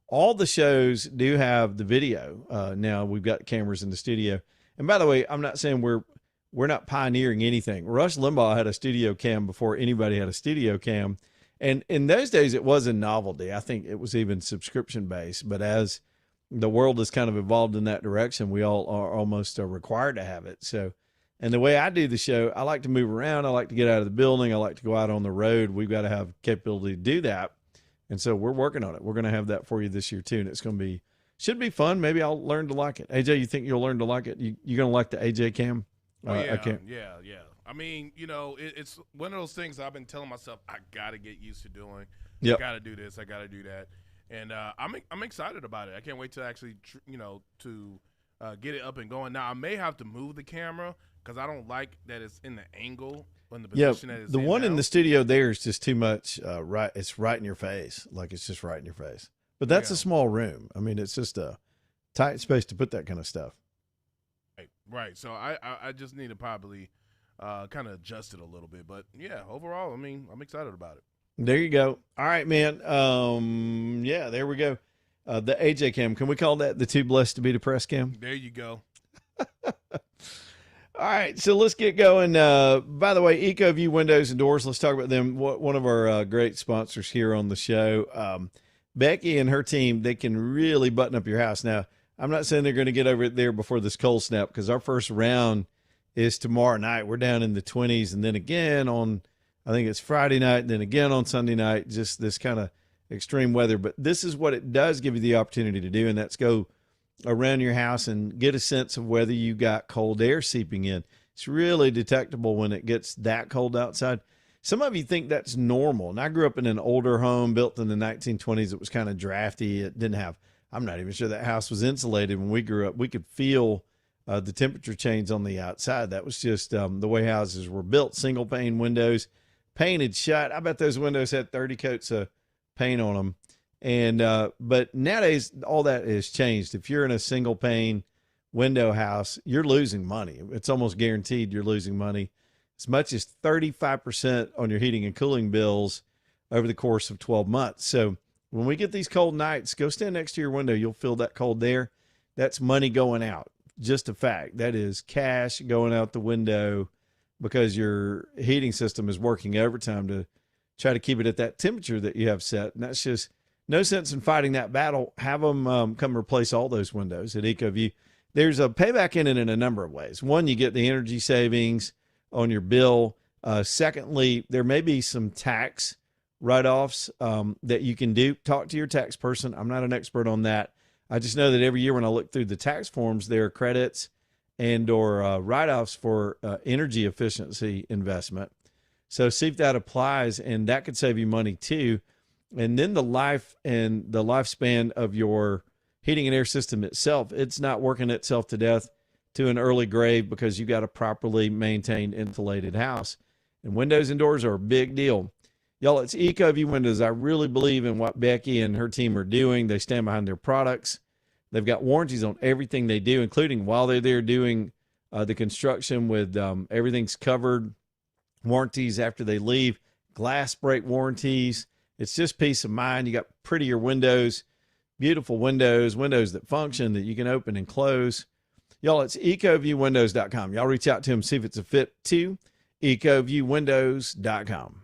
all the shows do have the video. Now we've got cameras in the studio. And by the way, I'm not saying we're not pioneering anything. Rush Limbaugh had a studio cam before anybody had a studio cam. And in those days, it was a novelty. I think it was even subscription based. But as the world has kind of evolved in that direction, we all are almost required to have it. So, and the way I do the show, I like to move around. I like to get out of the building. I like to go out on the road. We've got to have capability to do that. And so we're working on it. We're going to have that for you this year too. And it's going to be, should be fun. Maybe I'll learn to like it. AJ, you think you'll learn to like it? You're going to like the AJ cam? Yeah. I mean, you know, it's one of those things I've been telling myself I got to get used to doing. Yep. I got to do this. I got to do that. And I'm excited about it. I can't wait to actually, get it up and going. Now, I may have to move the camera because I don't like that it's in the angle in the position that it's the in one now. in the studio there is just too much. Right, it's right in your face. Like it's just right in your face. But that's a small room. I mean, it's just a tight space to put that kind of stuff. Right. So I just need to probably kind of adjust it a little bit. But yeah, overall, I mean, I'm excited about it. There you go. All right, man. There we go. The AJ cam. Can we call that the Too Blessed to Be Depressed cam? There you go. All right, so let's get going. By the way, EcoView Windows and Doors, let's talk about them. One of our great sponsors here on the show. Becky and her team, they can really button up your house. Now, I'm not saying they're going to get over it there before this cold snap because our first round is tomorrow night. We're down in the 20s, and then again on, I think it's Friday night, and then again on Sunday night, just this kind of extreme weather. But this is what it does give you the opportunity to do, and that's go around your house and get a sense of whether you got cold air seeping in. It's really detectable when it gets that cold outside. Some of you think that's normal. And I grew up in an older home built in the 1920s. It was kind of drafty. It didn't have, I'm not even sure that house was insulated when we grew up. We could feel the temperature change on the outside. That was just the way houses were built. Single pane windows, painted shut. I bet those windows had 30 coats of paint on them. And but nowadays all that has changed. If you're in a single pane window house, you're losing money. It's almost guaranteed you're losing money, as much as 35% on your heating and cooling bills over the course of 12 months. So when we get these cold nights, go stand next to your window. You'll feel that cold there. That's money going out. Just a fact. That is cash going out the window because your heating system is working overtime to try to keep it at that temperature that you have set. And that's just no sense in fighting that battle. Have them come replace all those windows at EcoView. There's a payback in it in a number of ways. One, you get the energy savings on your bill. Secondly, there may be some tax write-offs that you can do. Talk to your tax person. I'm not an expert on that. I just know that every year when I look through the tax forms, there are credits and or write-offs for energy efficiency investment. So see if that applies, and that could save you money too. And then the life and the lifespan of your heating and air system itself, it's not working itself to death to an early grave because you got a properly maintained insulated house. And windows and doors are a big deal. Y'all, it's Ecoview Windows. I really believe in what Becky and her team are doing. They stand behind their products. They've got warranties on everything they do, including while they're there doing the construction with everything's covered, warranties after they leave, glass break warranties. It's just peace of mind. You got prettier windows, beautiful windows, windows that function, that you can open and close. Y'all, it's ecoviewwindows.com. Y'all reach out to them, see if it's a fit too. ecoviewwindows.com.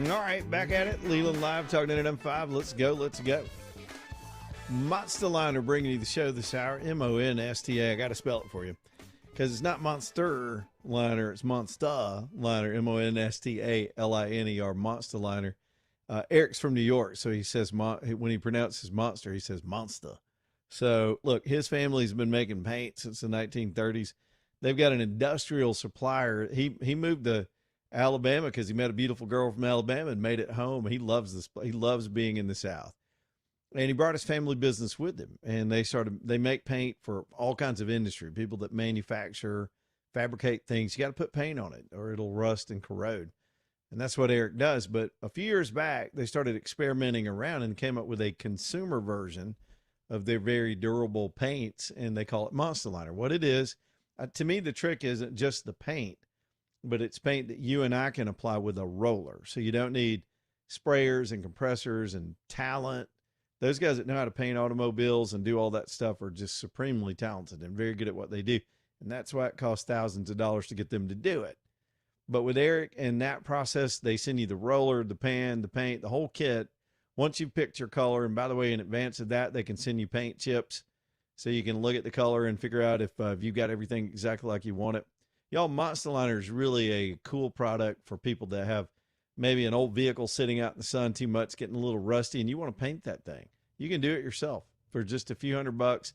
All right, back at it. Leland Live, Talk 99.5. Let's go, let's go. Monster Liner bringing you the show this hour. M-O-N-S-T-A. I got to spell it for you because it's not Monster Liner. It's Monster Liner, M-O-N-S-T-A-L-I-N-E-R, Monster Liner. Eric's from New York, so he says when he pronounces monster, he says monster. So, look, his family's been making paint since the 1930s. They've got an industrial supplier. He moved to Alabama because he met a beautiful girl from Alabama and made it home. He loves this. He loves being in the South. and he brought his family business with him. And they make paint for all kinds of industry, people that manufacture, fabricate things. You got to put paint on it or it'll rust and corrode. And that's what Eric does. But a few years back, they started experimenting around and came up with a consumer version of their very durable paints, and they call it Monster Liner. What it is, to me, the trick isn't just the paint, but it's paint that you and I can apply with a roller. So you don't need sprayers and compressors and talent. Those guys that know how to paint automobiles and do all that stuff are just supremely talented and very good at what they do. And that's why it costs thousands of dollars to get them to do it. But with Eric and that process, they send you the roller, the pan, the paint, the whole kit. Once you've picked your color, and by the way, in advance of that, they can send you paint chips so you can look at the color and figure out if you've got everything exactly like you want it. Y'all, Monster Liner is really a cool product for people that have maybe an old vehicle sitting out in the sun too much, getting a little rusty, and you want to paint that thing. You can do it yourself for just a few $100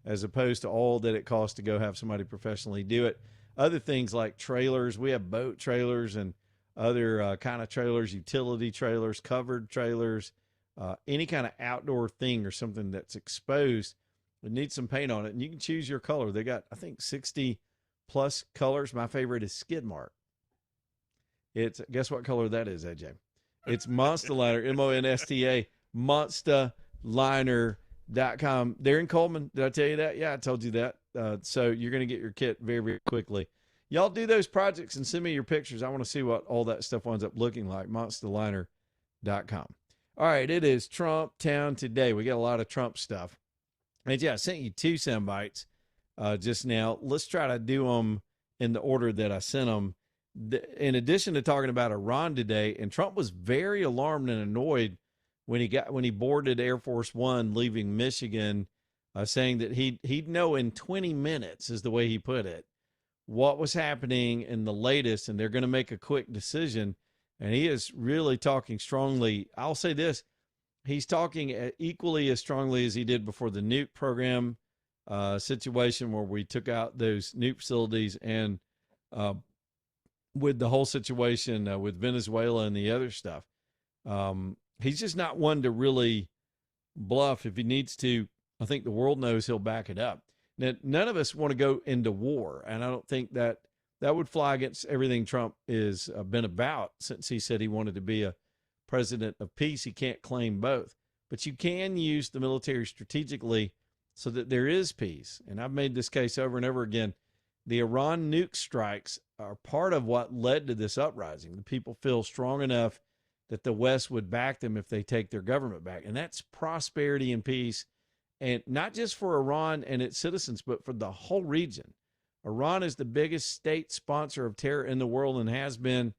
as opposed to all that it costs to go have somebody professionally do it. Other things like trailers, we have boat trailers and other kind of trailers, utility trailers, covered trailers, any kind of outdoor thing or something that's exposed. It needs some paint on it, and you can choose your color. They got, I think, 60 plus colors. My favorite is Skid Mark. It's, guess what color that is, AJ? It's Monster Liner, M-O-N-S-T-A, monsterliner.com. They're in Coleman. Did I tell you that? Yeah, I told you that. So you're going to get your kit very, very quickly. Y'all do those projects and send me your pictures. I want to see what all that stuff winds up looking like, monsterliner.com. All right, it is Trump Town today. We got a lot of Trump stuff. And yeah, I sent you 2 sound bites just now. Let's try to do them in the order that I sent them. In addition to talking about Iran today, and Trump was very alarmed and annoyed when he boarded Air Force One leaving Michigan, saying that he'd know in 20 minutes, is the way he put it, what was happening in the latest, and they're going to make a quick decision. And he is really talking strongly. I'll say this. He's talking equally as strongly as he did before the nuke program situation where we took out those nuke facilities, and with the whole situation with Venezuela and the other stuff. He's just not one to really bluff. If he needs to, I think the world knows he'll back it up. Now, none of us want to go into war, and I don't think that would fly against everything Trump has been about since he said he wanted to be a president of peace. He can't claim both, but you can use the military strategically so that there is peace. And I've made this case over and over again. The Iran nuke strikes are part of what led to this uprising. The people feel strong enough that the West would back them if they take their government back. And that's prosperity and peace. And not just for Iran and its citizens, but for the whole region. Iran is the biggest state sponsor of terror in the world and has been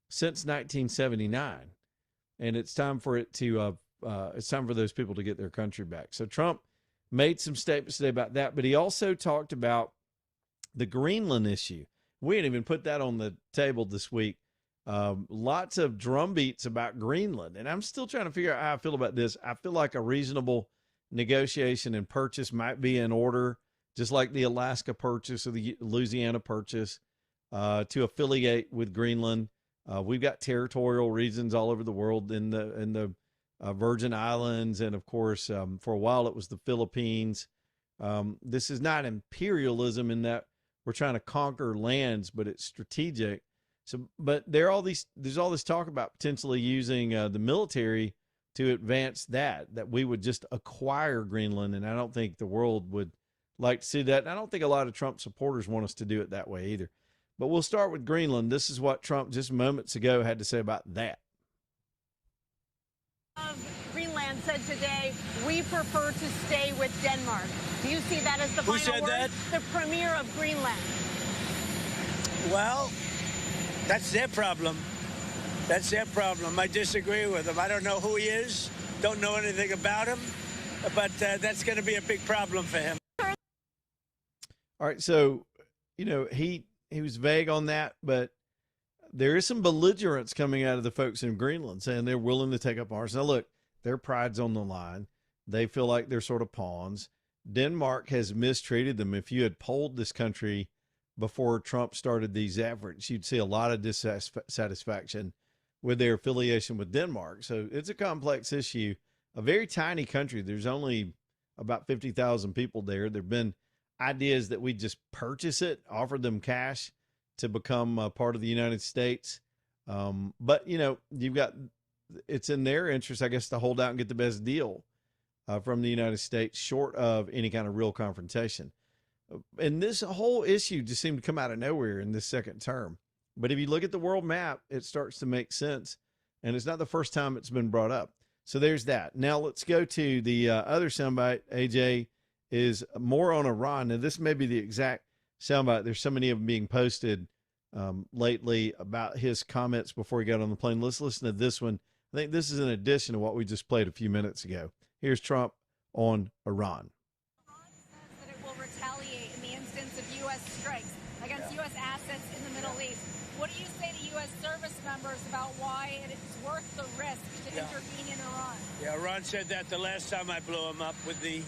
since 1979. And it's time for it to, it's time for those people to get their country back. So Trump made some statements today about that, but he also talked about the Greenland issue. We didn't even put that on the table this week. Lots of drumbeats about Greenland. And I'm still trying to figure out how I feel about this. I feel like a reasonable negotiation and purchase might be in order, just like the Alaska purchase or the Louisiana purchase, to affiliate with Greenland. We've got territorial regions all over the world in the Virgin Islands. And of course, for a while it was the Philippines. This is not imperialism in that we're trying to conquer lands, but it's strategic. So, but there's all this talk about potentially using the military to advance that we would just acquire Greenland. And I don't think the world would like to see that. And I don't think a lot of Trump supporters want us to do it that way either. But we'll start with Greenland. This is what Trump just moments ago had to say about that. Greenland said today, we prefer to stay with Denmark. Do you see that as the final word? That? The premier of Greenland. Well, that's their problem. That's their problem. I disagree with him. I don't know who he is, don't know anything about him, but that's going to be a big problem for him. All right, so, he was vague on that, but there is some belligerence coming out of the folks in Greenland saying they're willing to take up arms. Now, look, their pride's on the line. They feel like they're sort of pawns. Denmark has mistreated them. If you had polled this country before Trump started these efforts, you'd see a lot of dissatisfaction with their affiliation with Denmark. So it's a complex issue. a very tiny country. There's only about 50,000 people there. There have been ideas that we just purchase it, offer them cash to become a part of the United States. But, you know, it's in their interest, I guess, to hold out and get the best deal from the United States, short of any kind of real confrontation. And this whole issue just seemed to come out of nowhere in this second term. But if you look at the world map, it starts to make sense. And it's not the first time it's been brought up. So there's that. Now let's go to the other soundbite. AJ is more on Iran. Now this may be the exact soundbite. There's so many of them being posted lately about his comments before he got on the plane. Let's listen to this one. I think this is an addition to what we just played a few minutes ago. Here's Trump on Iran. That it will retaliate in the instance of U.S. strikes against U.S. assets in the Middle East. What do you say to U.S. service members about why it is worth the risk to intervene in Iran? Yeah, Iran said that the last time I blew them up with the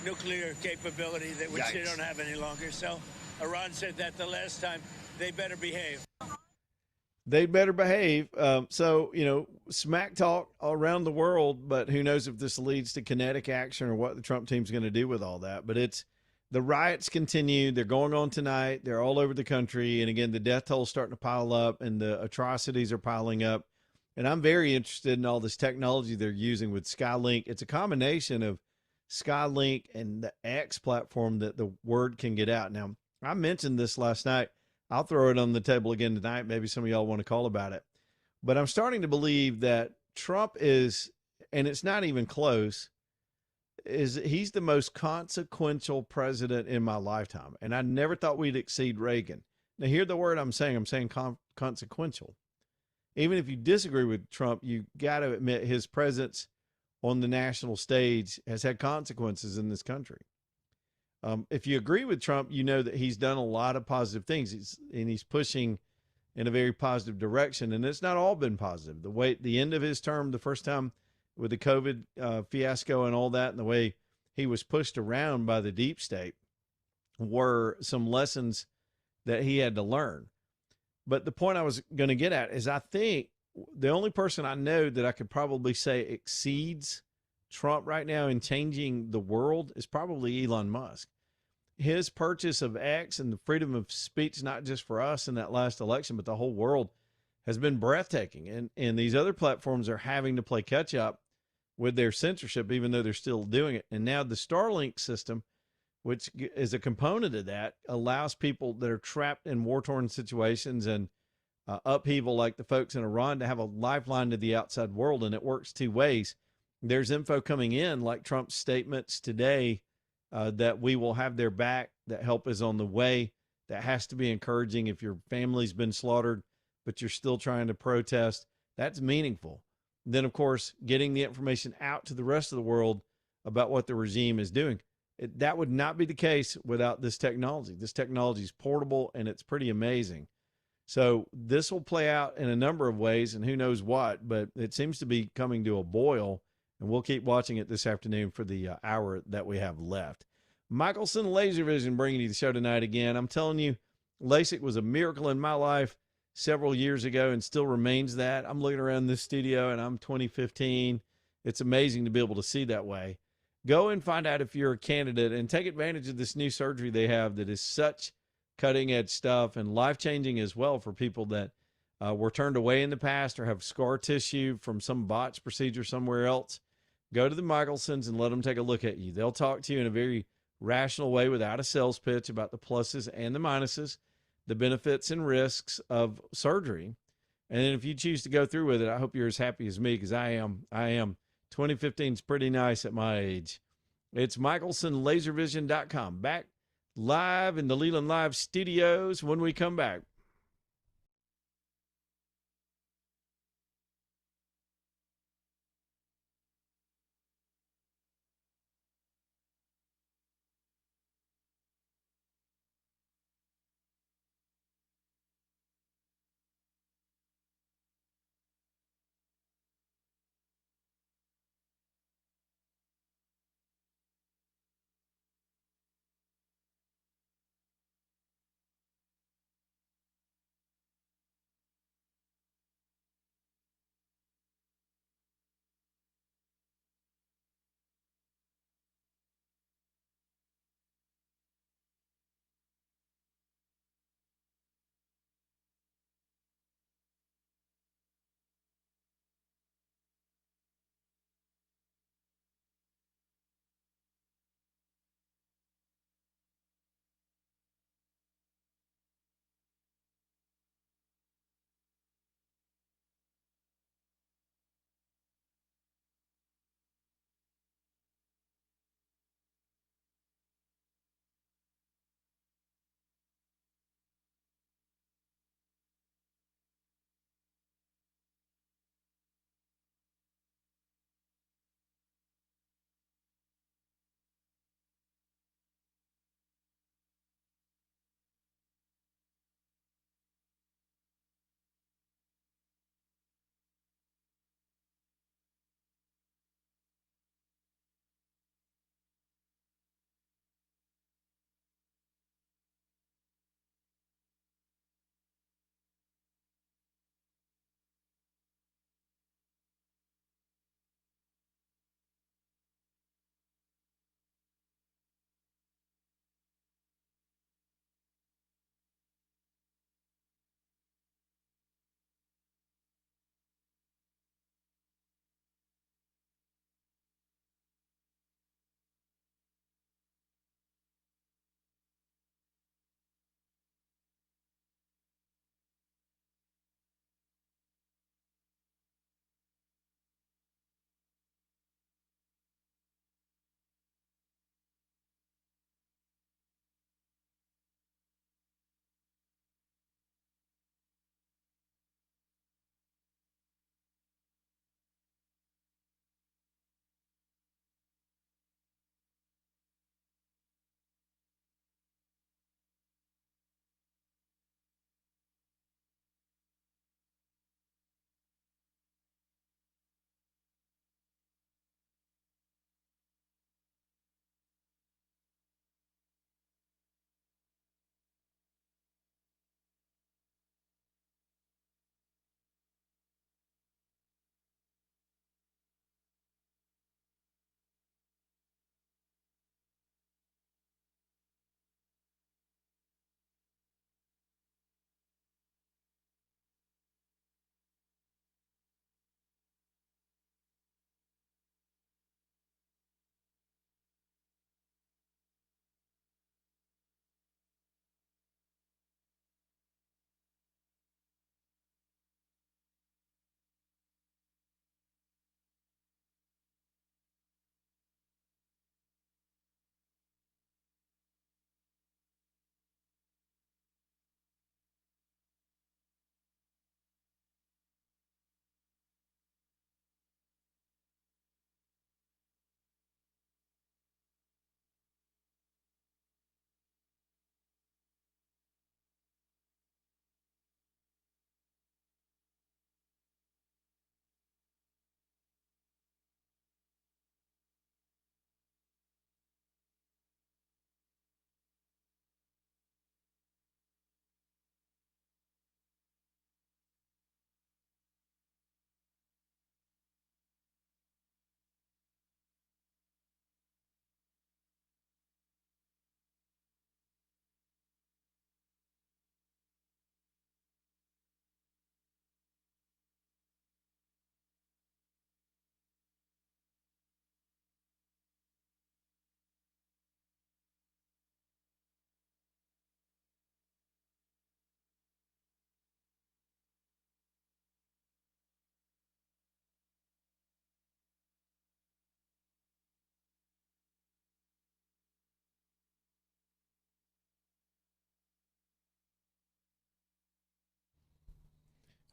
nuclear capability, which they don't have any longer. So Iran said that the last time. They better behave. They better behave. So, you know, smack talk around the world, but who knows if this leads to kinetic action or what the Trump team's going to do with all that. But the riots continue. They're going on tonight. They're all over the country. And again, the death toll's starting to pile up and the atrocities are piling up. And I'm very interested in all this technology they're using with Skylink. It's a combination of Skylink and the X platform that the word can get out. Now, I mentioned this last night. I'll throw it on the table again tonight. Maybe some of y'all want to call about it. But I'm starting to believe that Trump is, and it's not even close, he's the most consequential president in my lifetime. And I never thought we'd exceed Reagan. Now, hear the word I'm saying consequential. Even if you disagree with Trump, you got to admit his presence on the national stage has had consequences in this country. If you agree with Trump, you know that he's done a lot of positive things. He's pushing in a very positive direction, and it's not all been positive. The end of his term, the first time with the COVID fiasco and all that, and the way he was pushed around by the deep state were some lessons that he had to learn. But the point I was going to get at is I think the only person I know that I could probably say exceeds Trump right now in changing the world is probably Elon Musk. His purchase of X and the freedom of speech, not just for us in that last election, but the whole world, has been breathtaking. And these other platforms are having to play catch up with their censorship, even though they're still doing it. And now the Starlink system, which is a component of that, allows people that are trapped in war-torn situations and upheaval like the folks in Iran to have a lifeline to the outside world. And it works two ways. There's info coming in, like Trump's statements today, that we will have their back, that help is on the way. That has to be encouraging. If your family's been slaughtered, but you're still trying to protest, that's meaningful. Then, of course, getting the information out to the rest of the world about what the regime is doing. That would not be the case without this technology. This technology is portable, and it's pretty amazing. So this will play out in a number of ways, and who knows what, but it seems to be coming to a boil. And we'll keep watching it this afternoon for the hour that we have left. Michelson Laser Vision bringing you the show tonight again. I'm telling you, LASIK was a miracle in my life several years ago and still remains that. I'm looking around this studio and I'm 2015. It's amazing to be able to see that way. Go and find out if you're a candidate and take advantage of this new surgery they have that is such cutting edge stuff and life-changing as well for people that were turned away in the past or have scar tissue from some botched procedure somewhere else. Go to the Michelsons and let them take a look at you. They'll talk to you in a very rational way without a sales pitch about the pluses and the minuses, the benefits and risks of surgery. And then if you choose to go through with it, I hope you're as happy as me because I am. 2015 is pretty nice at my age. It's michelsonlaservision.com. Back live in the Leland Live studios when we come back.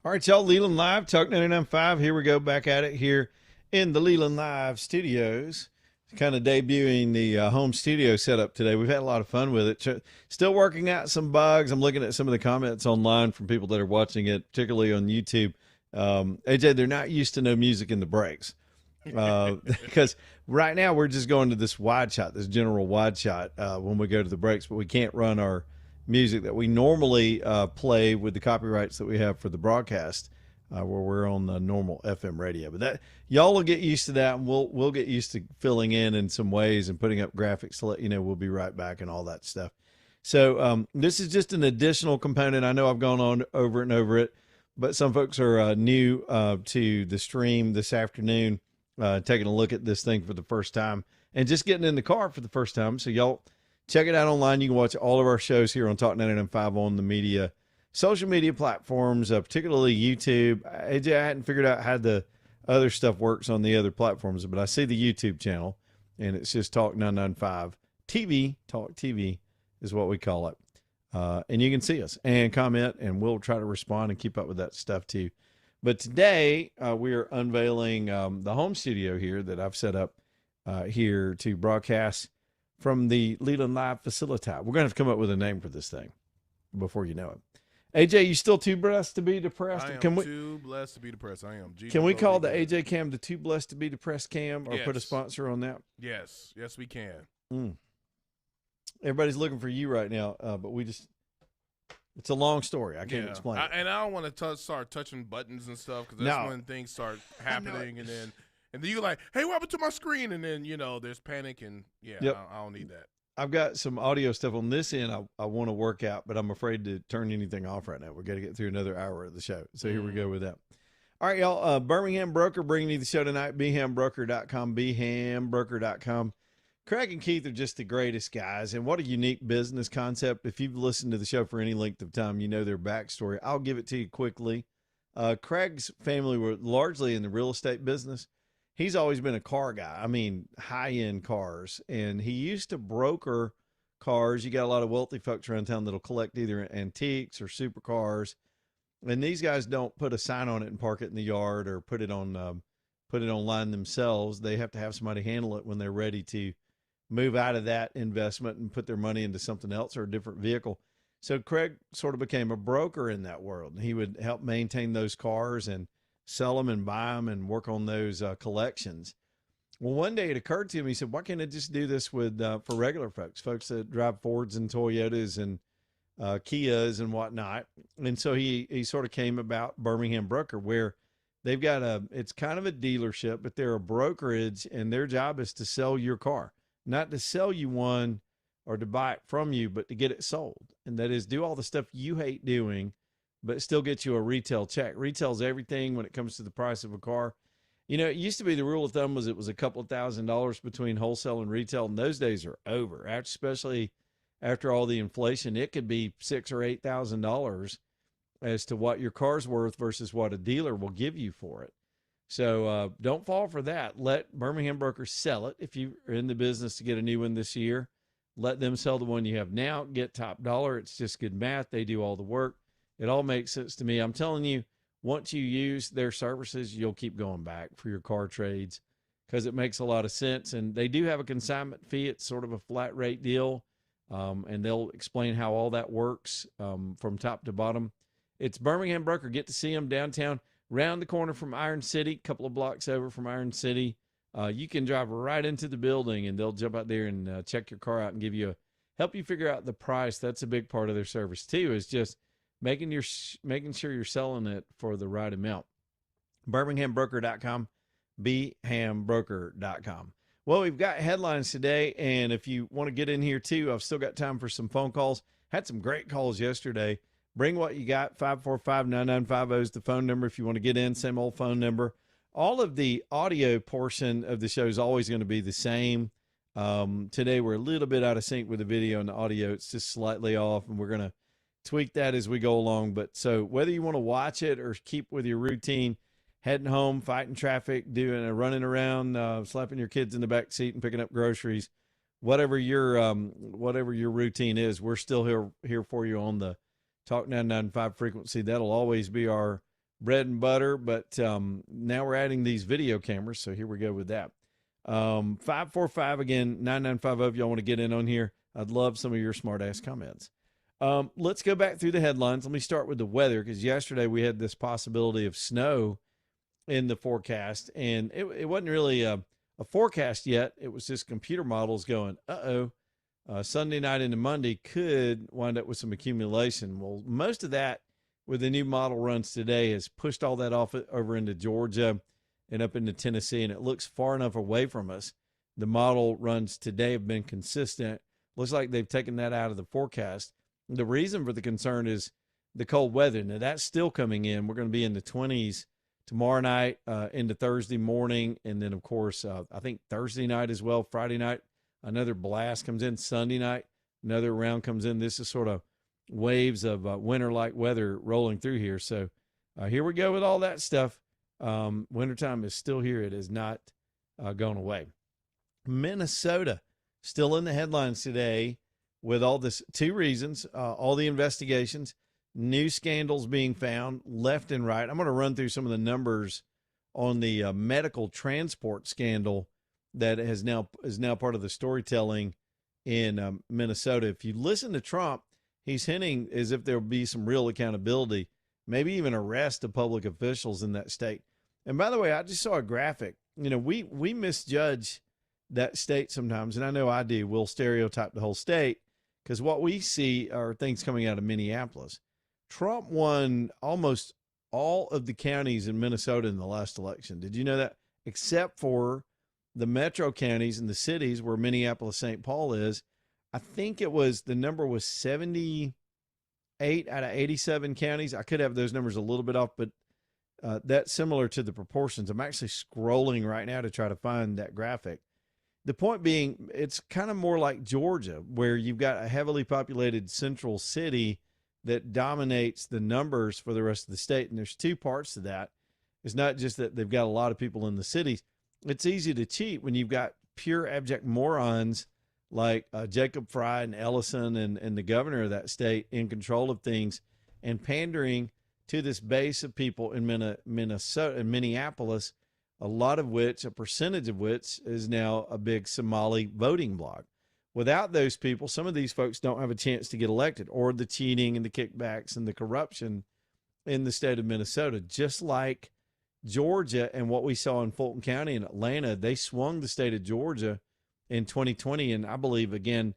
All right, y'all, Leland Live, Talk 99.5. Here we go, back at it here in the Leland Live studios. Kind of debuting the home studio setup today. We've had a lot of fun with it. Still working out some bugs. I'm looking at some of the comments online from people that are watching it, particularly on YouTube. AJ, they're not used to no music in the breaks. Because right now we're just going to this wide shot, this general wide shot when we go to the breaks, but we can't run our music that we normally play with the copyrights that we have for the broadcast where we're on the normal FM radio. But that y'all will get used to that, and we'll get used to filling in some ways and putting up graphics to let you know we'll be right back and all that stuff. So this is just an additional component. I know I've gone on over and over it, but some folks are new to the stream this afternoon, taking a look at this thing for the first time and just getting in the car for the first time. So y'all check it out online. You can watch all of our shows here on Talk 99.5 on the social media platforms, particularly YouTube. AJ, I hadn't figured out how the other stuff works on the other platforms, but I see the YouTube channel, and it's just Talk 995 TV. Talk TV is what we call it. And you can see us and comment, and we'll try to respond and keep up with that stuff too. But today we are unveiling the home studio here that I've set up here to broadcast from the Leland Live facility. We're going to have to come up with a name for this thing before you know it. AJ, you still too blessed to be depressed? I am too blessed to be depressed. I am. Can we call the AJ cam the Too Blessed to Be Depressed cam, or put a sponsor on that? Yes. Yes, we can. Everybody's looking for you right now, but it's a long story. I can't explain it. And I don't want to start touching buttons and stuff, because that's when things start happening, and then you're like, hey, what happened to my screen? And then, there's panic, and I don't need that. I've got some audio stuff on this end I want to work out, but I'm afraid to turn anything off right now. We're going to get through another hour of the show. So here we go with that. All right, y'all. Birmingham Broker bringing you the show tonight. BHAMBroker.com, BHAMBroker.com. Craig and Keith are just the greatest guys, and what a unique business concept. If you've listened to the show for any length of time, you know their backstory. I'll give it to you quickly. Craig's family were largely in the real estate business. He's always been a car guy. I mean, high-end cars. And he used to broker cars. You got a lot of wealthy folks around town that'll collect either antiques or supercars. And these guys don't put a sign on it and park it in the yard or put it online themselves. They have to have somebody handle it when they're ready to move out of that investment and put their money into something else or a different vehicle. So Craig sort of became a broker in that world. He would help maintain those cars and sell them and buy them and work on those collections. Well, one day it occurred to him, he said, why can't I just do this with for regular folks that drive Fords and Toyotas and Kias and whatnot. And so he sort of came about Birmingham Broker, where they've got it's kind of a dealership, but they're a brokerage, and their job is to sell your car, not to sell you one or to buy it from you, but to get it sold. And that is do all the stuff you hate doing, but still get you a retail check. Retail's everything when it comes to the price of a car. It used to be the rule of thumb was it was a couple of $1,000s between wholesale and retail, and those days are over. Especially after all the inflation, it could be $6,000 or $8,000 as to what your car's worth versus what a dealer will give you for it. So don't fall for that. Let Birmingham Brokers sell it. If you're in the business to get a new one this year, let them sell the one you have now. Get top dollar. It's just good math. They do all the work. It all makes sense to me. I'm telling you, once you use their services, you'll keep going back for your car trades because it makes a lot of sense. And they do have a consignment fee. It's sort of a flat rate deal. And they'll explain how all that works from top to bottom. It's Birmingham Broker. Get to see them downtown, round the corner from Iron City, a couple of blocks over from Iron City. You can drive right into the building, and they'll jump out there and check your car out and help you figure out the price. That's a big part of their service too, is just making sure you're selling it for the right amount. BirminghamBroker.com, BHAMBroker.com. Well, we've got headlines today, and if you want to get in here too, I've still got time for some phone calls. Had some great calls yesterday. Bring what you got. 545-9950 is the phone number if you want to get in. Same old phone number. All of the audio portion of the show is always going to be the same. Today we're a little bit out of sync with the video and the audio. It's just slightly off, and we're going to tweak that as we go along. But so whether you want to watch it or keep with your routine, heading home, fighting traffic, running around, slapping your kids in the back seat and picking up groceries, whatever your routine is, we're still here for you on the Talk 995 frequency. That'll always be our bread and butter, but now we're adding these video cameras, so here we go with that. 545 again, 9950 if y'all want to get in on here. I'd love some of your smart-ass comments. Let's go back through the headlines. Let me start with the weather, because yesterday we had this possibility of snow in the forecast, and it wasn't really a forecast yet. It was just computer models going, Sunday night into Monday could wind up with some accumulation. Well, most of that with the new model runs today has pushed all that off over into Georgia and up into Tennessee, and it looks far enough away from us. The model runs today have been consistent. Looks like they've taken that out of the forecast. The reason for the concern is the cold weather. Now, that's still coming in. We're going to be in the 20s tomorrow night into Thursday morning, and then, of course, I think Thursday night as well, Friday night. Another blast comes in Sunday night. Another round comes in. This is sort of waves of winter-like weather rolling through here. So here we go with all that stuff. Wintertime is still here. It is not gone away. Minnesota still in the headlines today with all this. Two reasons, all the investigations, new scandals being found left and right. I'm going to run through some of the numbers on the medical transport scandal that is now part of the storytelling in Minnesota. If you listen to Trump, he's hinting as if there will be some real accountability, maybe even arrest of public officials in that state. And by the way, I just saw a graphic. You know, we misjudge that state sometimes, and I know I do. We'll stereotype the whole state because what we see are things coming out of Minneapolis. Trump won almost all of the counties in Minnesota in the last election. Did you know that? Except for the metro counties and the cities where Minneapolis, St. Paul is. I think the number was 78 out of 87 counties. I could have those numbers a little bit off, but that's similar to the proportions. I'm actually scrolling right now to try to find that graphic. The point being, it's kind of more like Georgia, where you've got a heavily populated central city that dominates the numbers for the rest of the state. And there's two parts to that. It's not just that they've got a lot of people in the cities. It's easy to cheat when you've got pure abject morons like Jacob Fry and Ellison and the governor of that state in control of things and pandering to this base of people in Minnesota and Minneapolis, a percentage of which is now a big Somali voting bloc. Without those people, some of these folks don't have a chance to get elected, or the cheating and the kickbacks and the corruption in the state of Minnesota, just like Georgia and what we saw in Fulton County and Atlanta. They swung the state of Georgia in 2020, and I believe again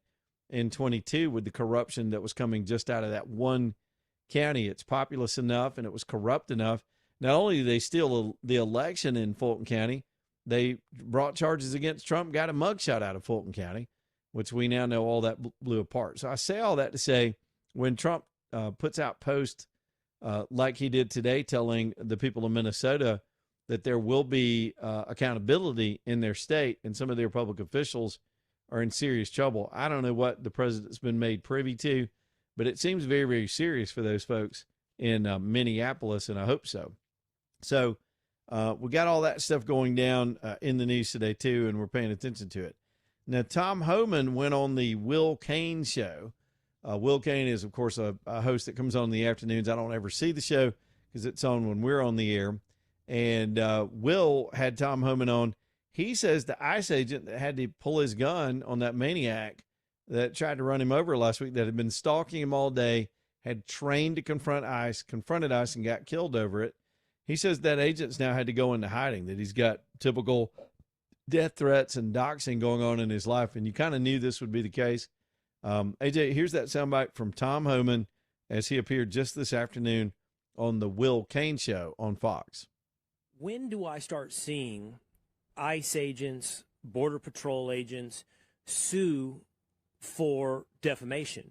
in 22 with the corruption that was coming just out of that one county. It's populous enough and it was corrupt enough. Not only did they steal the election in Fulton County, they brought charges against Trump, got a mugshot out of Fulton County, which we now know all that blew apart. So I say all that to say, when Trump puts out posts like he did today, telling the people of Minnesota that there will be accountability in their state and some of their public officials are in serious trouble. I don't know what the president's been made privy to, but it seems very, very serious for those folks in Minneapolis, and I hope so. So we got all that stuff going down in the news today, too, and we're paying attention to it. Now, Tom Homan went on the Will Cain show. Will Cain is, of course, a host that comes on in the afternoons. I don't ever see the show because it's on when we're on the air. And Will had Tom Homan on. He says the ICE agent that had to pull his gun on that maniac that tried to run him over last week, that had been stalking him all day, had trained to confronted ICE and got killed over it. He says that agent's now had to go into hiding, that he's got typical death threats and doxing going on in his life. And you kind of knew this would be the case. AJ, here's that soundbite from Tom Homan as he appeared just this afternoon on the Will Cain show on Fox. When do I start seeing ICE agents, Border Patrol agents sue for defamation?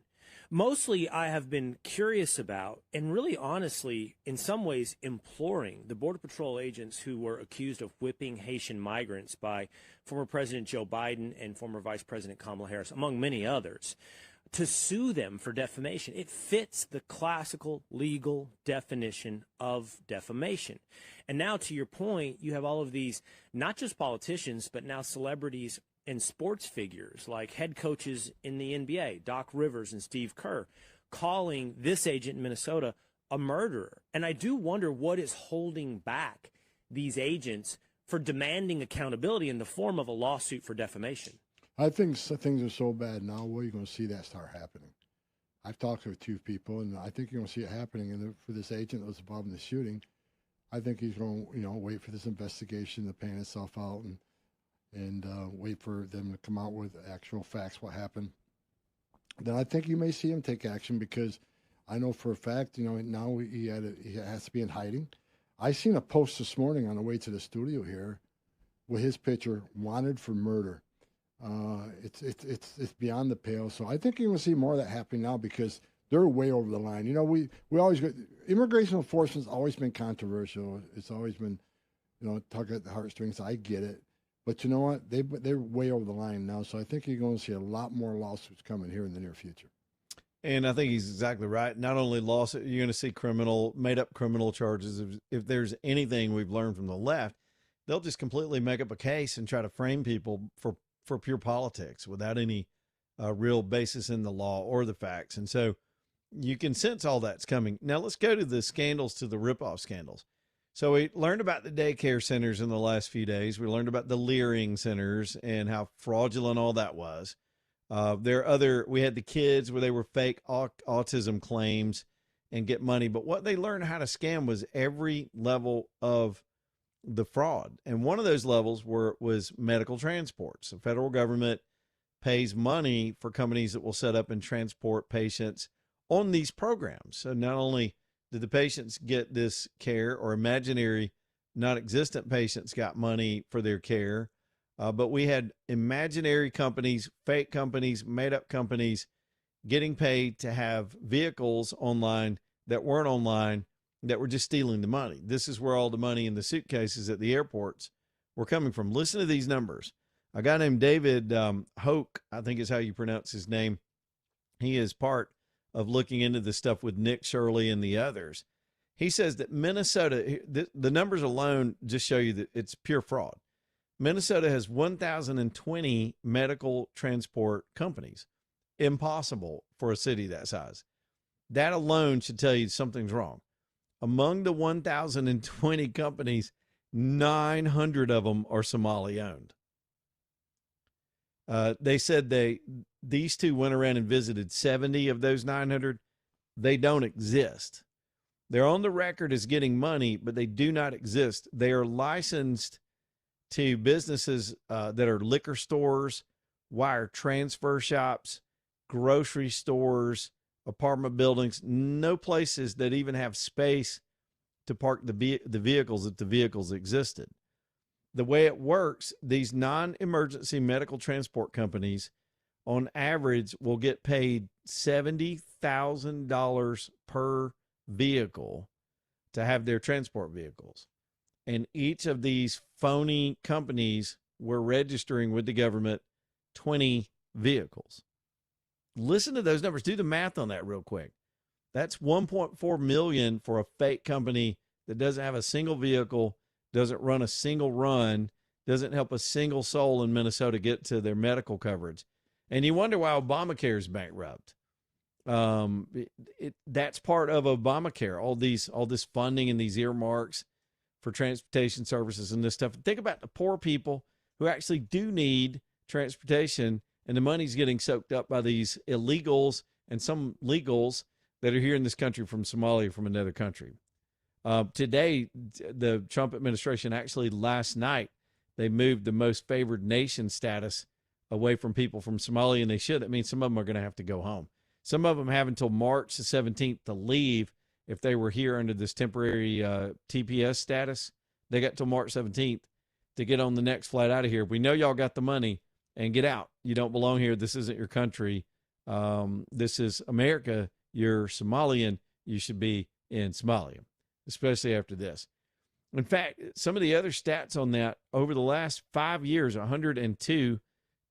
Mostly I have been curious about, and really honestly, in some ways imploring the Border Patrol agents who were accused of whipping Haitian migrants by former President Joe Biden and former Vice President Kamala Harris, among many others, to sue them for defamation. It fits the classical legal definition of defamation. And now, to your point, you have all of these, not just politicians, but now celebrities and sports figures like head coaches in the NBA, Doc Rivers and Steve Kerr, calling this agent in Minnesota a murderer. And I do wonder what is holding back these agents for demanding accountability in the form of a lawsuit for defamation. I think things are so bad now. Well, you're going to see that start happening. I've talked to a few people, and I think you're going to see it happening. And for this agent that was involved in the shooting, I think he's going to, wait for this investigation to pan itself out and wait for them to come out with actual facts, what happened. Then I think you may see him take action, because I know for a fact, now he has to be in hiding. I seen a post this morning on the way to the studio here with his picture, wanted for murder. It's beyond the pale. So I think you're going to see more of that happening now, because they're way over the line. We always go, immigration enforcement's always been controversial. It's always been, tug at the heartstrings. I get it. But you know what? They're way over the line now. So I think you're going to see a lot more lawsuits coming here in the near future. And I think he's exactly right. Not only lawsuit, you're going to see made up criminal charges. If there's anything we've learned from the left, they'll just completely make up a case and try to frame people for pure politics without any real basis in the law or the facts. And so you can sense all that's coming. Now let's go to the scandals, to the ripoff scandals. So we learned about the daycare centers in the last few days. We learned about the Leering centers and how fraudulent all that was. We had the kids where they were fake autism claims and get money. But what they learned how to scam was every level of the fraud. And one of those levels was medical transports. The federal government pays money for companies that will set up and transport patients on these programs. So not only did the patients get this care, or imaginary non-existent patients got money for their care, but we had imaginary companies, fake companies, made-up companies getting paid to have vehicles online that weren't online, that were just stealing the money. This is where all the money in the suitcases at the airports were coming from. Listen to these numbers. A guy named David Hoke, I think is how you pronounce his name. He is part of looking into this stuff with Nick Shirley and the others. He says that Minnesota, the numbers alone just show you that it's pure fraud. Minnesota has 1,020 medical transport companies. Impossible for a city that size. That alone should tell you something's wrong. Among the 1,020 companies, 900 of them are Somali owned. They said these two went around and visited 70 of those 900. They don't exist. They're on the record as getting money, but they do not exist. They are licensed to businesses that are liquor stores, wire transfer shops, grocery stores, apartment buildings, no places that even have space to park the vehicles if the vehicles existed. The way it works, these non-emergency medical transport companies on average will get paid $70,000 per vehicle to have their transport vehicles. And each of these phony companies were registering with the government 20 vehicles. Listen to those numbers. Do the math on that real quick. That's $1.4 million for a fake company that doesn't have a single vehicle, doesn't run a single run, doesn't help a single soul in Minnesota get to their medical coverage. And you wonder why Obamacare is bankrupt. That's part of Obamacare, all this funding and these earmarks for transportation services and this stuff. Think about the poor people who actually do need transportation, and the money's getting soaked up by these illegals and some legals that are here in this country from Somalia, from another country. Today, the Trump administration, actually last night, they moved the most favored nation status away from people from Somalia, and they should. That means some of them are going to have to go home. Some of them have until March the 17th to leave if they were here under this temporary TPS status. They got till March 17th to get on the next flight out of here. We know y'all got the money, and get out. You don't belong here. This isn't your country. This is America. You're Somalian. You should be in Somalia, especially after this. In fact, some of the other stats on that, over the last 5 years, 102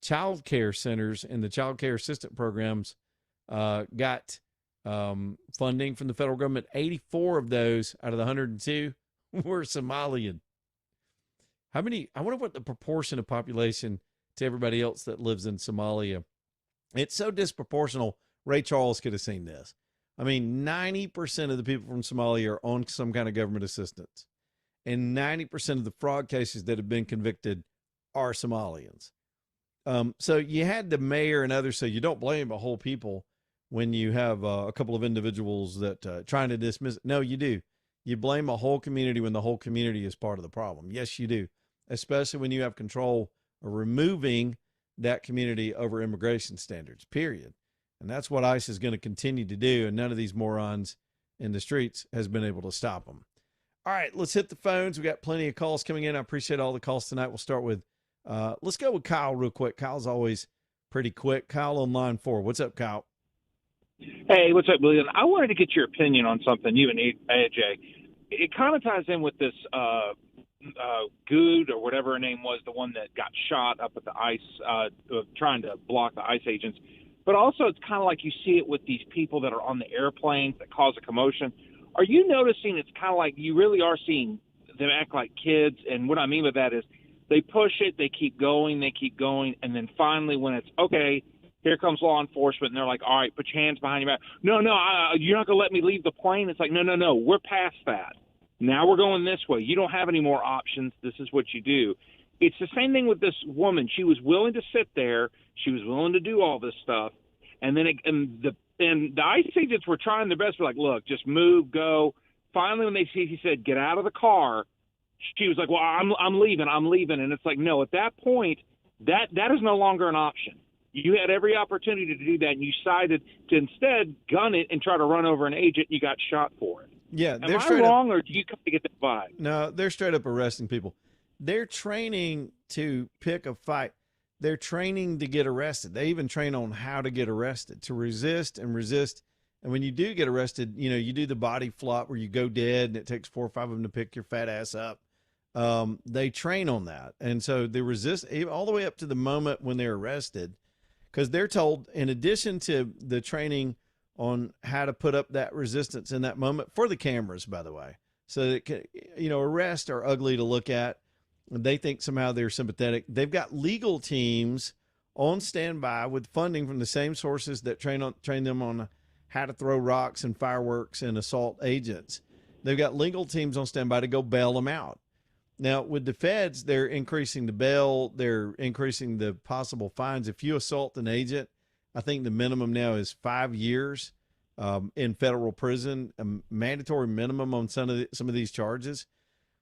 child care centers and the child care assistant programs got funding from the federal government. 84 of those out of the 102 were Somalian. How many? I wonder what the proportion of population to everybody else that lives in Somalia. It's so disproportional. Ray Charles could have seen this. I mean, 90% of the people from Somalia are on some kind of government assistance. And 90% of the fraud cases that have been convicted are Somalians. So you had the mayor and others say you don't blame a whole people when you have a couple of individuals that trying to dismiss it. No, you do. You blame a whole community when the whole community is part of the problem. Yes, you do, especially when you have control of removing that community over immigration standards, period. And that's what ICE is going to continue to do, and none of these morons in the streets has been able to stop them. All right, let's hit the phones. We got plenty of calls coming in. I appreciate all the calls tonight. We'll start with, let's go with Kyle real quick. Kyle's always pretty quick. Kyle on line 4. What's up, Kyle? Hey, what's up, William? I wanted to get your opinion on something, you and AJ. It kind of ties in with this Good or whatever her name was, the one that got shot up at the ICE, trying to block the ICE agents. But also it's kind of like you see it with these people that are on the airplanes that cause a commotion. Are you noticing it's kind of like you really are seeing them act like kids? And what I mean by that is they push it, they keep going, and then finally when it's, okay, here comes law enforcement, and they're like, all right, put your hands behind your back. No, you're not going to let me leave the plane. It's like, no, we're past that. Now we're going this way. You don't have any more options. This is what you do. It's the same thing with this woman. She was willing to sit there. She was willing to do all this stuff. And then the ICE agents were trying their best. They're like, look, just move, go. Finally, when he said, get out of the car, she was like, well, I'm leaving. And it's like, no, at that point, that is no longer an option. You had every opportunity to do that, and you decided to instead gun it and try to run over an agent, and you got shot for it. Yeah, Am I wrong, or do you kind of get that vibe? No, they're straight up arresting people. They're training to pick a fight. They're training to get arrested. They even train on how to get arrested, to resist. And when you do get arrested, you do the body flop where you go dead, and it takes 4 or 5 of them to pick your fat ass up. They train on that. And so they resist all the way up to the moment when they're arrested, because they're told, in addition to the training on how to put up that resistance in that moment for the cameras, by the way, so that, arrests are ugly to look at. They think somehow they're sympathetic. They've got legal teams on standby with funding from the same sources that train them on how to throw rocks and fireworks and assault agents. They've got legal teams on standby to go bail them out. Now, with the feds, they're increasing the bail. They're increasing the possible fines. If you assault an agent, I think the minimum now is 5 years in federal prison, a mandatory minimum on some of these charges.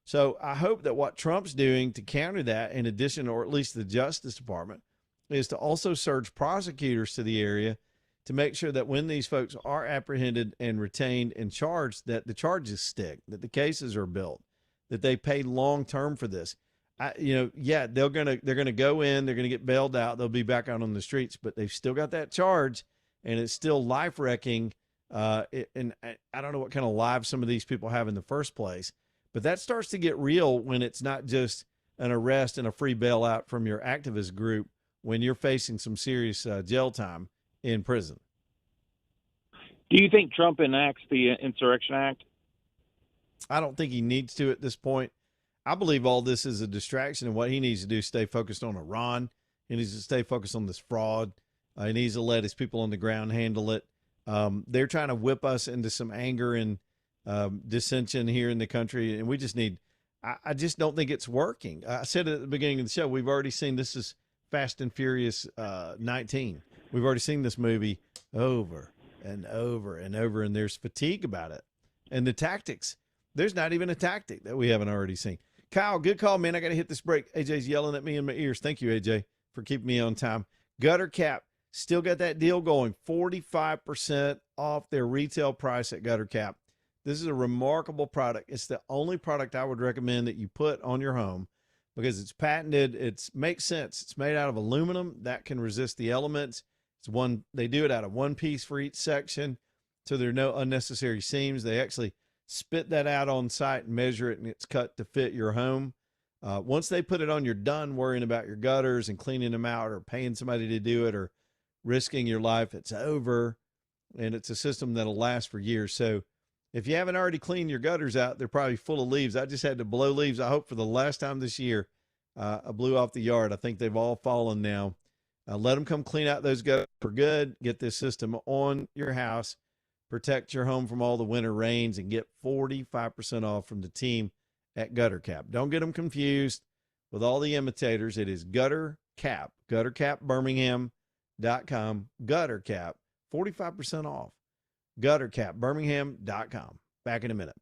So I hope that what Trump's doing to counter that, in addition, or at least the Justice Department, is to also surge prosecutors to the area to make sure that when these folks are apprehended and retained and charged, that the charges stick, that the cases are built, that they pay long term for this. They're gonna go in, they're gonna get bailed out, they'll be back out on the streets, but they've still got that charge, and it's still life wrecking. And I don't know what kind of lives some of these people have in the first place, but that starts to get real when it's not just an arrest and a free bailout from your activist group, when you're facing some serious jail time in prison. Do you think Trump enacts the Insurrection Act? I don't think he needs to at this point. I believe all this is a distraction, and what he needs to do is stay focused on Iran. He needs to stay focused on this fraud. He needs to let his people on the ground handle it. They're trying to whip us into some anger and dissension here in the country, and we just need – I just don't think it's working. I said at the beginning of the show, we've already seen this is Fast and Furious 19. We've already seen this movie over and over and over, and there's fatigue about it. And the tactics – there's not even a tactic that we haven't already seen. Kyle, good call, man. I got to hit this break. AJ's yelling at me in my ears. Thank you, AJ, for keeping me on time. Gutter Cap, still got that deal going. 45% off their retail price at Gutter Cap. This is a remarkable product. It's the only product I would recommend that you put on your home because it's patented. It makes sense. It's made out of aluminum that can resist the elements. They do it out of one piece for each section, so there are no unnecessary seams. They actually spit that out on site and measure it, and it's cut to fit your home. Once they put it on, you're done worrying about your gutters and cleaning them out or paying somebody to do it or risking your life. It's over, and it's a system that'll last for years. So if you haven't already cleaned your gutters out, they're probably full of leaves. I just had to blow leaves, I hope, for the last time this year. I blew off the yard. I think they've all fallen now. Let them come clean out those gutters for good. Get this system on your house. Protect your home from all the winter rains and get 45% off from the team at Gutter Cap. Don't get them confused with all the imitators. It is Gutter Cap, guttercapbirmingham.com, Gutter Cap, 45% off, guttercapbirmingham.com. Back in a minute.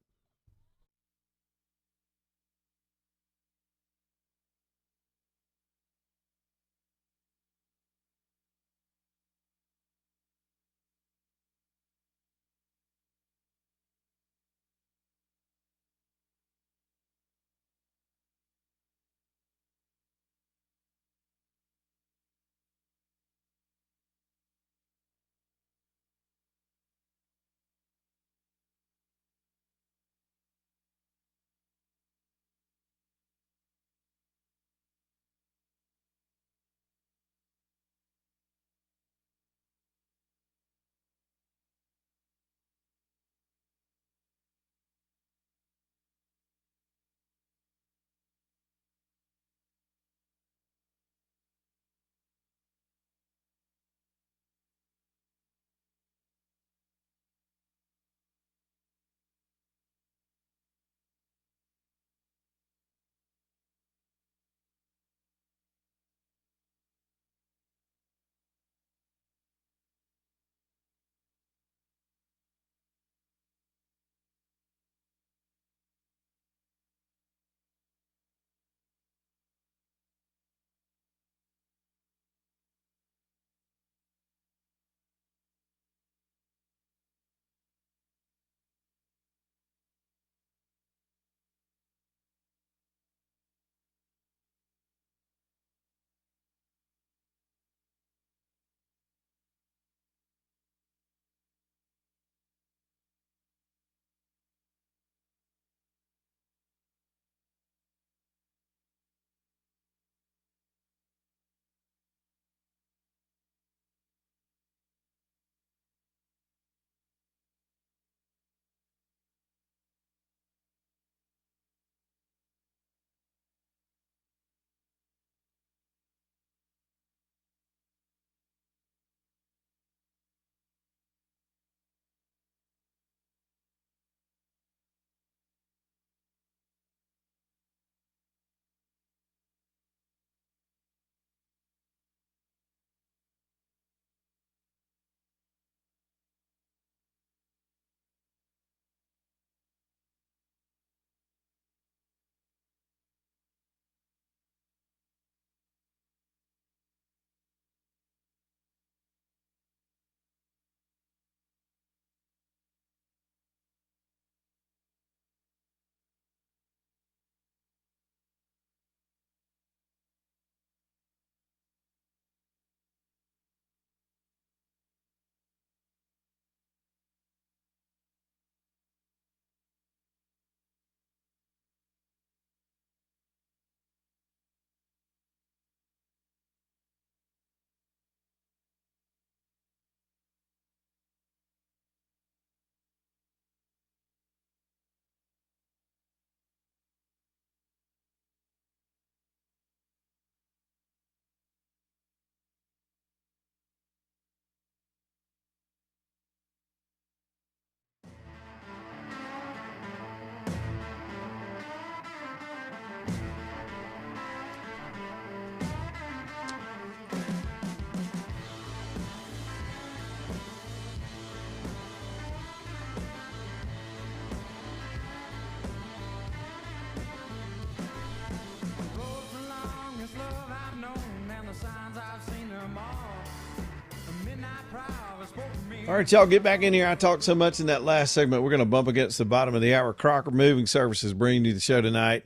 All right, y'all, get back in here. I talked so much in that last segment. We're going to bump against the bottom of the hour. Crocker Moving Services bringing you the show tonight.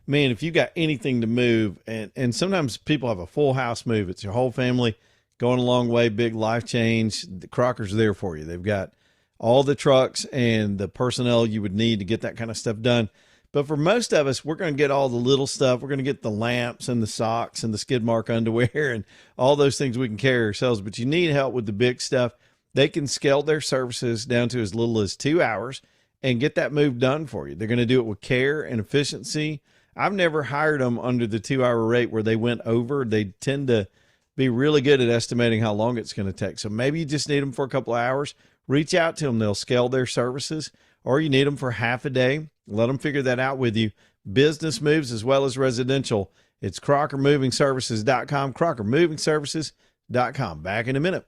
Man, if you got anything to move, and sometimes people have a full house move, it's your whole family going a long way, big life change, the Crocker's there for you. They've got all the trucks and the personnel you would need to get that kind of stuff done. But for most of us, we're going to get all the little stuff. We're going to get the lamps and the socks and the skid mark underwear and all those things we can carry ourselves. But you need help with the big stuff. They can scale their services down to as little as 2 hours and get that move done for you. They're going to do it with care and efficiency. I've never hired them under the 2 hour rate where they went over. They tend to be really good at estimating how long it's going to take. So maybe you just need them for a couple of hours. reach out to them. They'll scale their services, or you need them for half a day. Let them figure that out with you. Business moves as well as residential. It's CrockerMovingServices.com, CrockerMovingServices.com. Back in a minute.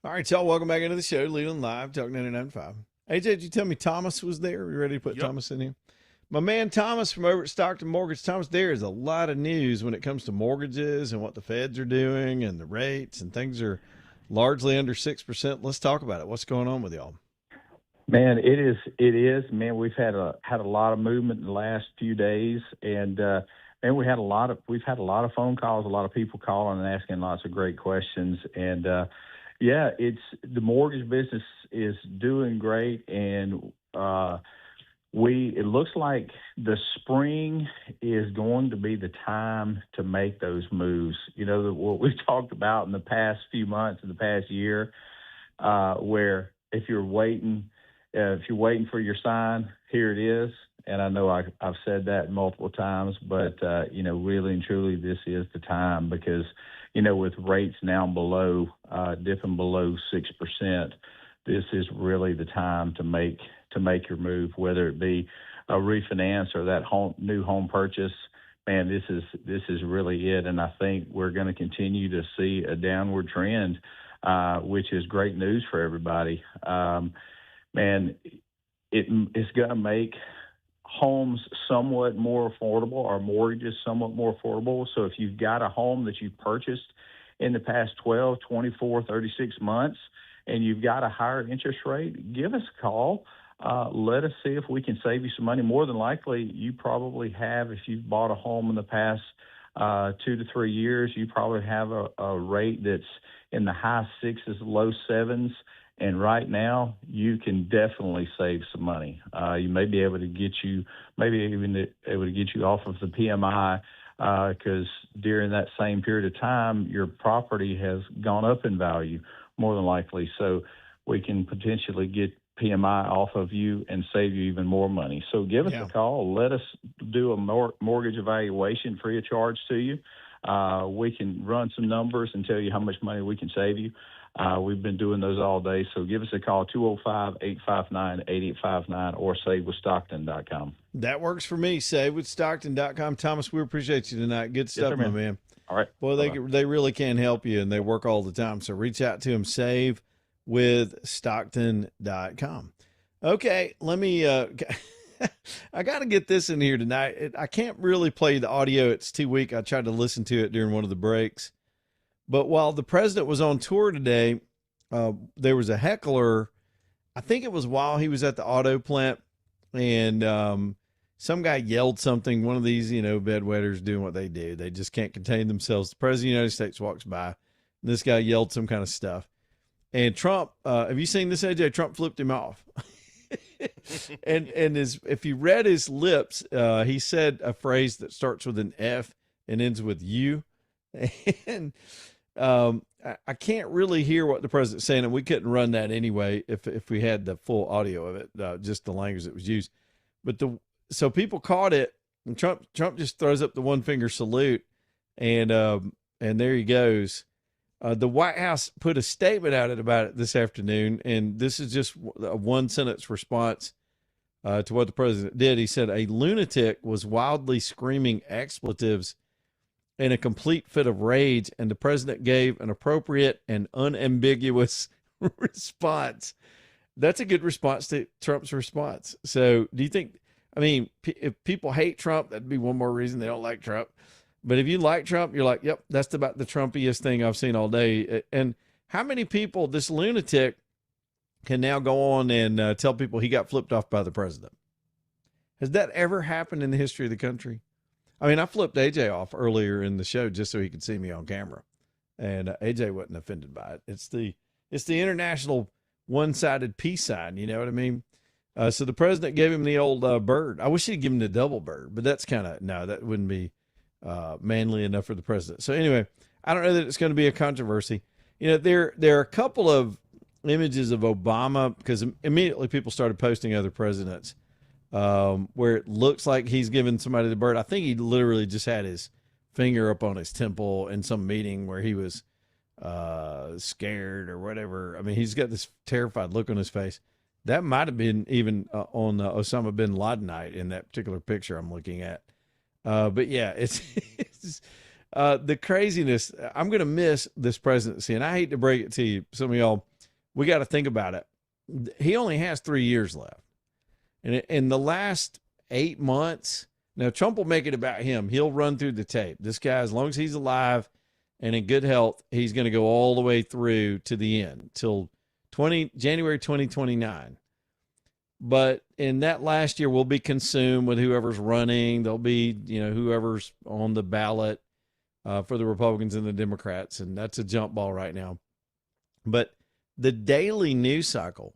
All right, y'all, welcome back into the show. Leland Live, Talk 99.5. AJ, did you tell me Thomas was there? Are you ready to put Thomas in here? My man Thomas from over at Stockton Mortgage. Thomas, there is a lot of news when it comes to mortgages and what the feds are doing and the rates, and things are largely under 6%. Let's talk about it. What's going on with y'all? Man, it is. Man, we've had a lot of movement in the last few days, and we've had a lot of phone calls, a lot of people calling and asking lots of great questions, and it's the mortgage business is doing great, and it looks like the spring is going to be the time to make those moves. You know, what we've talked about in the past few months, in the past year, where if you're waiting for your sign, here it is. And I know I've said that multiple times, but, really and truly, this is the time because, with rates now dipping below 6%, this is really the time to make your move, whether it be a refinance or that new home purchase. Man, this is really it. And I think we're going to continue to see a downward trend, which is great news for everybody. Man, it's going to make homes somewhat more affordable, or mortgages somewhat more affordable. So if you've got a home that you've purchased in the past 12, 24, 36 months, and you've got a higher interest rate, give us a call. Let us see if we can save you some money. More than likely, you probably have, if you've bought a home in the past 2 to 3 years, you probably have a rate that's in the high 6s, low 7s. And right now, you can definitely save some money. You may be able to get you off of the PMI because during that same period of time, your property has gone up in value more than likely. So we can potentially get PMI off of you and save you even more money. So give us a call. Let us do a mortgage evaluation free of charge to you. We can run some numbers and tell you how much money we can save you. We've been doing those all day, so give us a call, 205-859-8859, or savewithstockton.com. That works for me, savewithstockton.com. Thomas, we appreciate you tonight. Good stuff, sir, my man. All right. Boy, they really can help you, and they work all the time, so reach out to them, savewithstockton.com. Okay, let me I got to get this in here tonight. I can't really play the audio. It's too weak. I tried to listen to it during one of the breaks. But while the president was on tour today, there was a heckler. I think it was while he was at the auto plant, and some guy yelled something. One of these, bedwetters doing what they do. They just can't contain themselves. The president of the United States walks by, and this guy yelled some kind of stuff. And Trump, have you seen this, AJ? Trump flipped him off. and if you read his lips, he said a phrase that starts with an F and ends with U. And I can't really hear what the president's saying, and we couldn't run that anyway if we had the full audio of it, just the language that was used. But so people caught it, and Trump just throws up the one finger salute, and there he goes. The White House put a statement out about it this afternoon, and this is just a one sentence response to what the president did. He said a lunatic was wildly screaming expletives in a complete fit of rage, and the president gave an appropriate and unambiguous response. That's a good response to Trump's response. So do you think, if people hate Trump, that'd be one more reason they don't like Trump. But if you like Trump, you're like, yep, that's about the Trumpiest thing I've seen all day. And how many people, this lunatic, can now go on and tell people he got flipped off by the president? Has that ever happened in the history of the country? I flipped AJ off earlier in the show just so he could see me on camera, and AJ wasn't offended by it. It's the international one-sided peace sign. You know what I mean? So the president gave him the old bird. I wish he'd give him the double bird, but that's that wouldn't be manly enough for the president. So anyway, I don't know that it's going to be a controversy. There are a couple of images of Obama, because immediately people started posting other presidents, where it looks like he's giving somebody the bird. I think he literally just had his finger up on his temple in some meeting where he was scared or whatever. He's got this terrified look on his face. That might have been even on Osama bin Laden night in that particular picture I'm looking at. But yeah, it's the craziness. I'm going to miss this presidency, and I hate to break it to you, some of y'all. we got to think about it. He only has 3 years left. And in the last 8 months, now Trump will make it about him. He'll run through the tape. This guy, as long as he's alive and in good health, he's going to go all the way through to the end till January 2029. But in that last year, we'll be consumed with whoever's running. There'll be, whoever's on the ballot for the Republicans and the Democrats, and that's a jump ball right now. But the daily news cycle,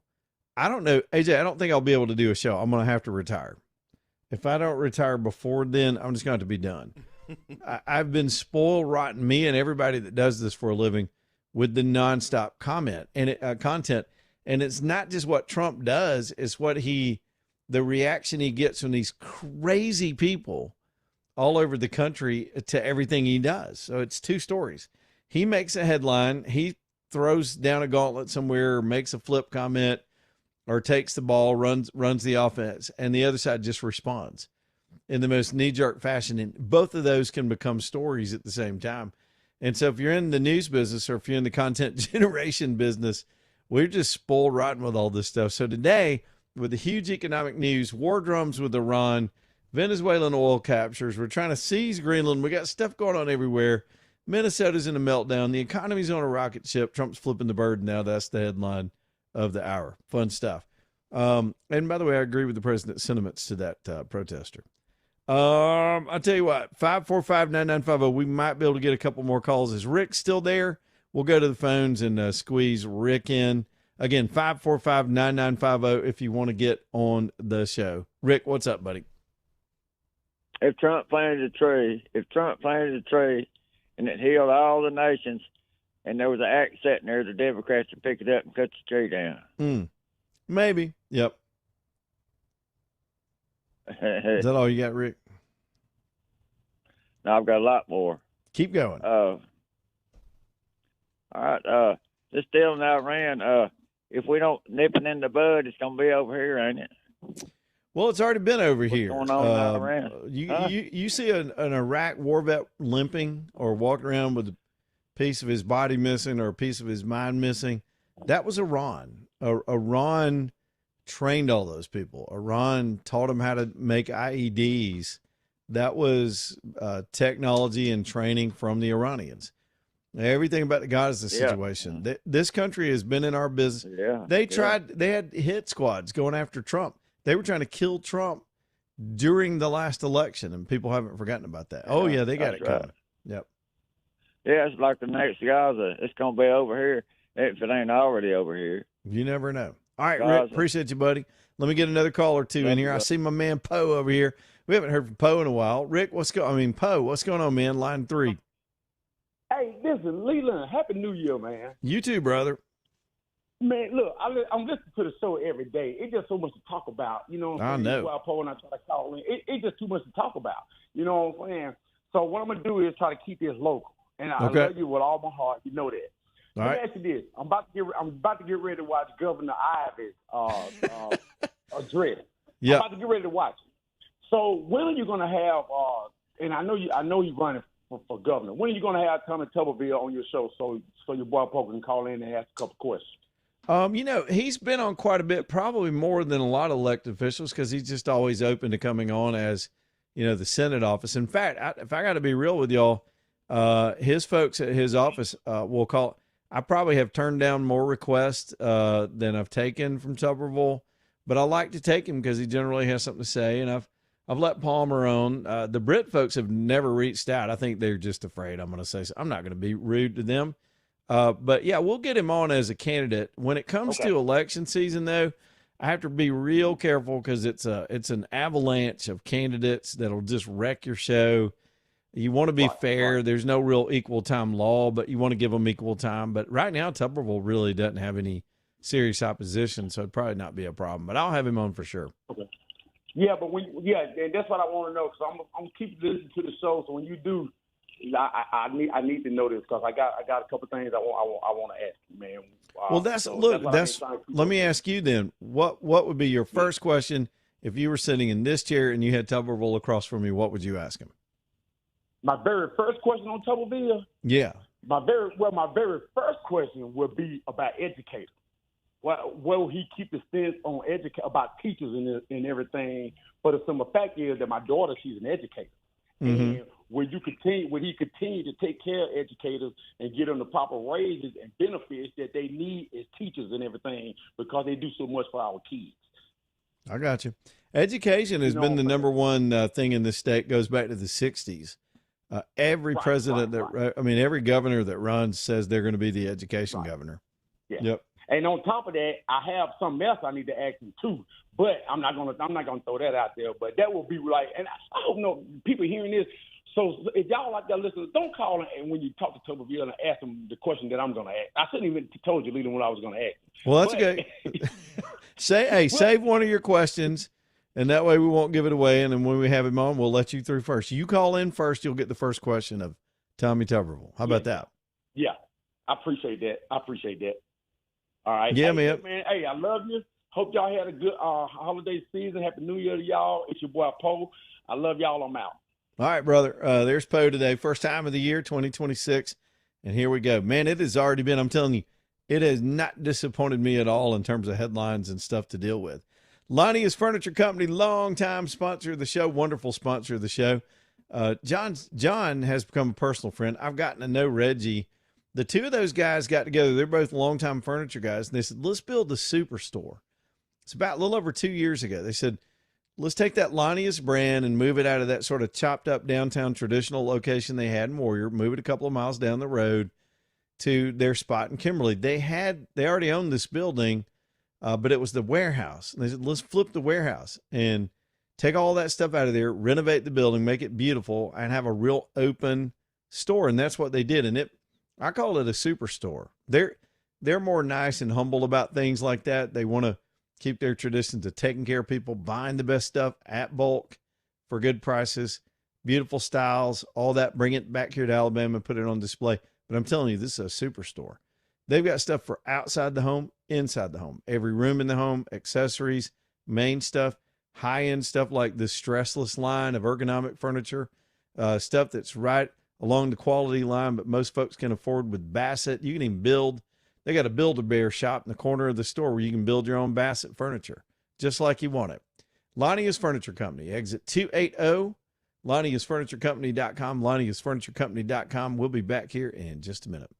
I don't know, AJ, I don't think I'll be able to do a show. I'm going to have to retire. If I don't retire before then, I'm just going to have to be done. I've been spoiled rotten, me and everybody that does this for a living, with the nonstop content. And it's not just what Trump does, it's what the reaction he gets from these crazy people all over the country to everything he does. So it's two stories. He makes a headline, he throws down a gauntlet somewhere, or makes a flip comment, or takes the ball, runs the offense, and the other side just responds in the most knee-jerk fashion. And both of those can become stories at the same time. And so if you're in the news business or if you're in the content generation business, we're just spoiled rotten with all this stuff. So today, with the huge economic news, war drums with Iran, Venezuelan oil captures, we're trying to seize Greenland. We got stuff going on everywhere. Minnesota's in a meltdown. The economy's on a rocket ship. Trump's flipping the bird now. That's the headline of the hour. Fun stuff. And by the way, I agree with the president's sentiments to that protester. I'll tell you what, 545-9950, we might be able to get a couple more calls. Is Rick still there? We'll go to the phones and squeeze Rick in. Again, 545-9950 if you want to get on the show. Rick, what's up, buddy? If Trump planted a tree and it healed all the nations, and there was an axe sitting there, the Democrats would pick it up and cut the tree down. Maybe. Yep. Is that all you got, Rick? No, I've got a lot more. Keep going. All right. This deal in Iran, if we don't nip it in the bud, it's going to be over here, ain't it? Well, it's already been over here. What's going on in Iran? You see an Iraq war vet limping or walking around with a piece of his body missing or a piece of his mind missing? That was Iran. Iran trained all those people. Iran taught them how to make IEDs. That was technology and training from the Iranians. Everything about the Gaza situation. This country has been in our business. They had hit squads going after Trump. They were trying to kill Trump during the last election, and people haven't forgotten about that. They got it coming. Yep. Yeah, it's like the next Gaza. It's going to be over here if it ain't already over here. You never know. All right, Rick, appreciate you, buddy. Let me get another call or two in here. I see my man Poe over here. We haven't heard from Poe in a while. Rick, Poe, what's going on, man? Line 3. Hey, this is Leland. Happy New Year, man. You too, brother. Man, look, I'm listening to the show every day. It's just so much to talk about. You know what I'm saying? I know. While Poe and I try to call in, it's just too much to talk about. You know what I'm saying? So what I'm going to do is try to keep this local. And I love you with all my heart. You know that. All Let me ask you this. I'm about to get ready to watch Governor Ivy's address. Yeah. I'm about to get ready to watch it. So when are you going to have? And I know you're running for governor. When are you going to have Tommy Tuberville on your show so your boy Poe can call in and ask a couple questions? He's been on quite a bit, probably more than a lot of elected officials, because he's just always open to coming on as, the Senate office. In fact, if I got to be real with y'all, his folks at his office will call. I probably have turned down more requests than I've taken from Tuberville, but I like to take him because he generally has something to say. And I've let Palmer on. The Brit folks have never reached out. I think they're just afraid I'm going to say so. I'm not going to be rude to them. But yeah, we'll get him on as a candidate. When it comes to election season, though, I have to be real careful because it's an avalanche of candidates that'll just wreck your show. You want to be fair. Right. There's no real equal time law, but you want to give them equal time. But right now, Tuberville really doesn't have any serious opposition, so it'd probably not be a problem. But I'll have him on for sure. Okay. Yeah, but and that's what I want to know because I'm keep listening to the show. So when you do, I need to know this because I got a couple things I want to ask you, man. Well, let me ask you then. What would be your first question if you were sitting in this chair and you had Tuberville across from you? What would you ask him? My very first question on Tuberville? Yeah. My very first question would be about educators. where will he keep the stance on about teachers and everything? But the simple fact is that my daughter, she's an educator. And would he continue to take care of educators and get them the proper raises and benefits that they need as teachers and everything, because they do so much for our kids? I got you. Education has been the number one thing in this state. Goes back to the 60s. Every president every governor that runs says they're going to be the education governor. Yeah. Yep. And on top of that, I have something else I need to ask him too. But I'm not gonna throw that out there. But that will be like, and I hope people hearing this. So if y'all like that listeners, don't call and when you talk to Tuberville and ask them the question that I'm gonna ask. I shouldn't even told you, Leland, what I was gonna ask. Well, that's okay. Save one of your questions, and that way we won't give it away. And then when we have him on, we'll let you through first. You call in first, you'll get the first question of Tommy Tuberville. How about that? Yeah, I appreciate that. All right. Yeah, man. man. Hey, I love you. Hope y'all had a good holiday season. Happy New Year to y'all. It's your boy Poe. I love y'all. I'm out. All right, brother. There's Poe today. First time of the year, 2026. And here we go. Man, it has already been, I'm telling you, it has not disappointed me at all in terms of headlines and stuff to deal with. Lonnie's Furniture Company, longtime sponsor of the show, wonderful sponsor of the show. John has become a personal friend. I've gotten to know Reggie. The two of those guys got together. They're both longtime furniture guys. And they said, let's build the superstore. It's about a little over 2 years ago. They said, let's take that Lonnie's brand and move it out of that sort of chopped up downtown traditional location they had in Warrior, move it a couple of miles down the road to their spot in Kimberly. They already owned this building, but it was the warehouse. And they said, let's flip the warehouse and take all that stuff out of there, renovate the building, make it beautiful, and have a real open store. And that's what they did. And I call it a superstore. They're more nice and humble about things like that. They want to keep their traditions of taking care of people, buying the best stuff at bulk for good prices, beautiful styles, all that. Bring it back here to Alabama and put it on display. But I'm telling you, this is a superstore. They've got stuff for outside the home, inside the home, every room in the home, accessories, main stuff, high-end stuff like this stressless line of ergonomic furniture, stuff that's right along the quality line, but most folks can afford with Bassett. You can even build. They got a Build-A-Bear shop in the corner of the store where you can build your own Bassett furniture, just like you want it. Lonnie's Furniture Company, exit 280, Lonnie'sFurnitureCompany.com, Lonnie'sFurnitureCompany.com. We'll be back here in just a minute.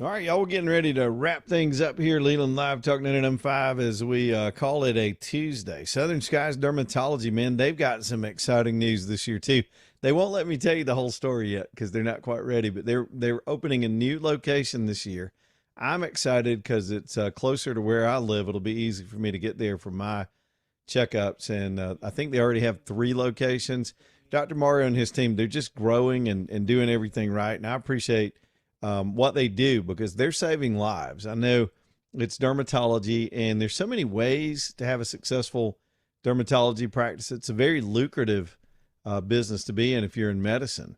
All right, y'all, we're getting ready to wrap things up here. Leland Live Talk 99.5 as we call it a Tuesday. Southern Skies Dermatology, man, they've got some exciting news this year, too. They won't let me tell you the whole story yet because they're not quite ready, but they're opening a new location this year. I'm excited because it's closer to where I live. It'll be easy for me to get there for my checkups, and I think they already have 3 locations. Dr. Mario and his team, they're just growing and doing everything right, and I appreciate what they do because they're saving lives. I know it's dermatology, and there's so many ways to have a successful dermatology practice. It's a very lucrative business to be in if you're in medicine.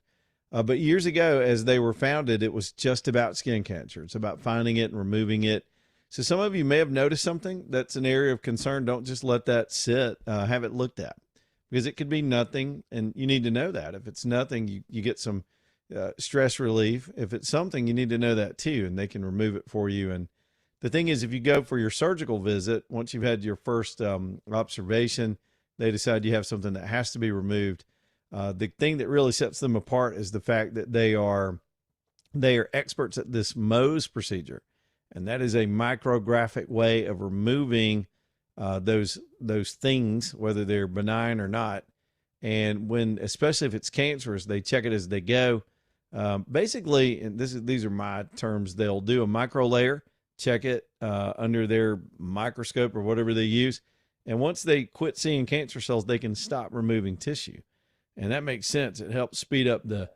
But years ago, as they were founded, it was just about skin cancer. It's about finding it and removing it. So some of you may have noticed something that's an area of concern. Don't just let that sit. Have it looked at because it could be nothing, and you need to know that. If it's nothing, you get some stress relief. If it's something, you need to know that too, and they can remove it for you. And the thing is, if you go for your surgical visit, once you've had your first observation, they decide you have something that has to be removed. The thing that really sets them apart is the fact that they are experts at this Mohs procedure, and that is a micrographic way of removing those things, whether they're benign or not. And especially if it's cancerous, they check it as they go. Basically, and these are my terms, they'll do a micro layer, check it under their microscope or whatever they use. And once they quit seeing cancer cells, they can stop removing tissue. And that makes sense. It helps speed up the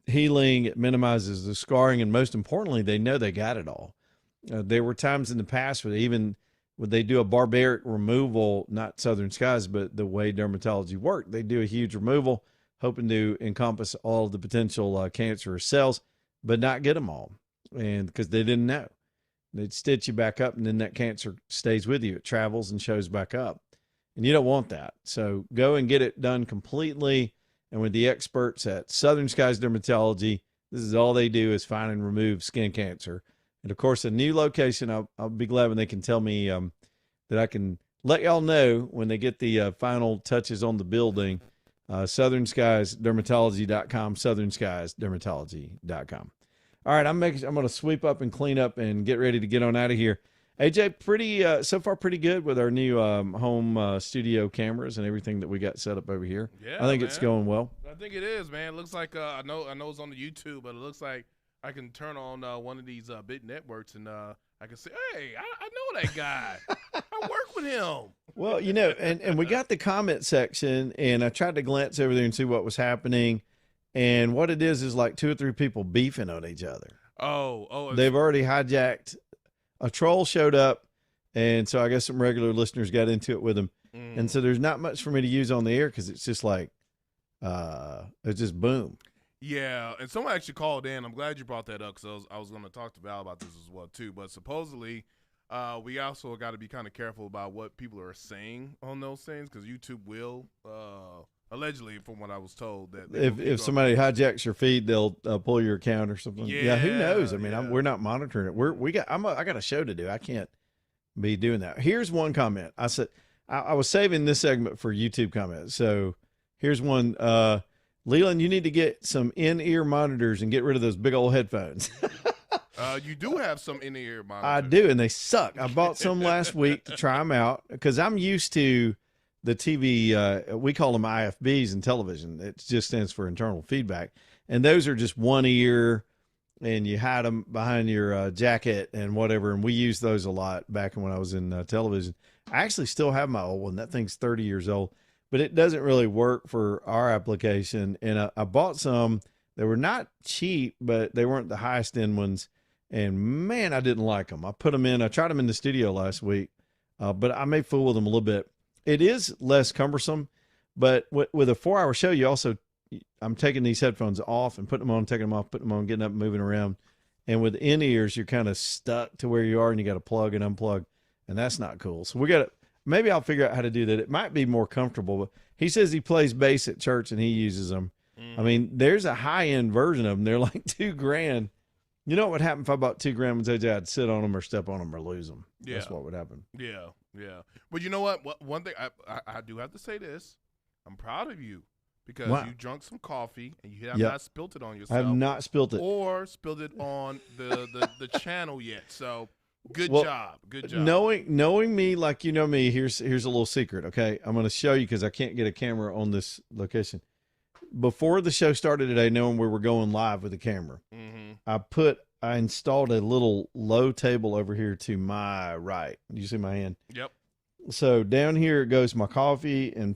healing. It minimizes the scarring. And most importantly, they know they got it all. There were times in the past where would they do a barbaric removal, not Southern Skies, but the way dermatology worked. They do a huge removal, hoping to encompass all of the potential cancerous cells, but not get them all. And because they didn't know. They'd stitch you back up, and then that cancer stays with you. It travels and shows back up. And you don't want that. So go and get it done completely. And with the experts at Southern Skies Dermatology, this is all they do is find and remove skin cancer. And of course, a new location, I'll be glad when they can tell me that I can let y'all know when they get the final touches on the building. SouthernSkiesDermatology.com, SouthernSkiesDermatology.com. All right, I'm going to sweep up and clean up and get ready to get on out of here. AJ, so far pretty good with our new home studio cameras and everything that we got set up over here. Yeah, I think it's going well. I think it is, man. It looks like I know it's on the YouTube, but it looks like I can turn on one of these big networks and I can say, hey, I know that guy. I work with him. Well, and we got the comment section, and I tried to glance over there and see what was happening. And what it is like 2 or 3 people beefing on each other. Oh. They've already hijacked. A troll showed up, and so I guess some regular listeners got into it with him. And so there's not much for me to use on the air because it's just like, it's just boom. Yeah, and someone actually called in. I'm glad you brought that up because I was going to talk to Val about this as well, too. But supposedly, we also got to be kind of careful about what people are saying on those things because YouTube will allegedly, from what I was told, that if somebody hijacks your feed, they'll pull your account or something. Yeah, who knows? I mean, we're not monitoring it. I got a show to do. I can't be doing that. Here's one comment. I said I was saving this segment for YouTube comments. So here's one. Leland, you need to get some in-ear monitors and get rid of those big old headphones. You do have some in-ear monitors. I do, and they suck. I bought some last week to try them out because I'm used to the TV, we call them IFBs in television. It just stands for internal feedback. And those are just one ear, and you hide them behind your jacket and whatever. And we used those a lot back when I was in television. I actually still have my old one. That thing's 30 years old. But it doesn't really work for our application. And I bought some. They were not cheap, but they weren't the highest end ones. And, man, I didn't like them. I put them in. I tried them in the studio last week, but I made fool with them a little bit. It is less cumbersome, but with a 4-hour show, I'm taking these headphones off and putting them on, taking them off, putting them on, getting up and moving around. And with in-ears, you're kind of stuck to where you are, and you got to plug and unplug, and that's not cool. So maybe I'll figure out how to do that. It might be more comfortable, but he says he plays bass at church and he uses them. I mean, there's a high-end version of them. They're like $2,000. You know what would happen if I bought $2,000 and said I'd sit on them or step on them or lose them? Yeah. That's what would happen. Yeah. But you know what? One thing I do have to say this. I'm proud of you because you drunk some coffee and you have not spilt it on yourself. I have not spilt it. Or spilled it on the the channel yet. So good Well, job. Good job. Knowing me like you know me, here's a little secret, okay? I'm going to show you because I can't get a camera on this location. Before the show started today, knowing we were going live with the camera, I installed a little low table over here to my right. You see my hand? Yep. So down here goes my coffee and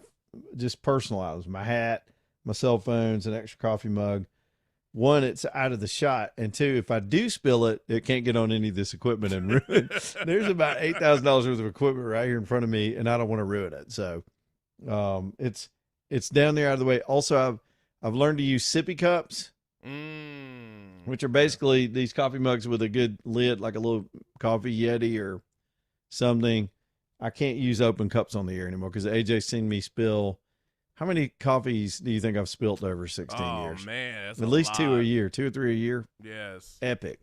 just personal items, my hat, my cell phones, an extra coffee mug. One, it's out of the shot. And two, if I do spill it, it can't get on any of this equipment and ruin it. There's about $8,000 worth of equipment right here in front of me, and I don't want to ruin it. So it's down there out of the way. Also, I've learned to use sippy cups, which are basically these coffee mugs with a good lid, like a little coffee Yeti or something. I can't use open cups on the air anymore because AJ's seen me spill. How many coffees do you think I've spilt over 16 years? Oh, man. That's At a least lot. 2 a year, 2 or 3 a year. Yes. Epic.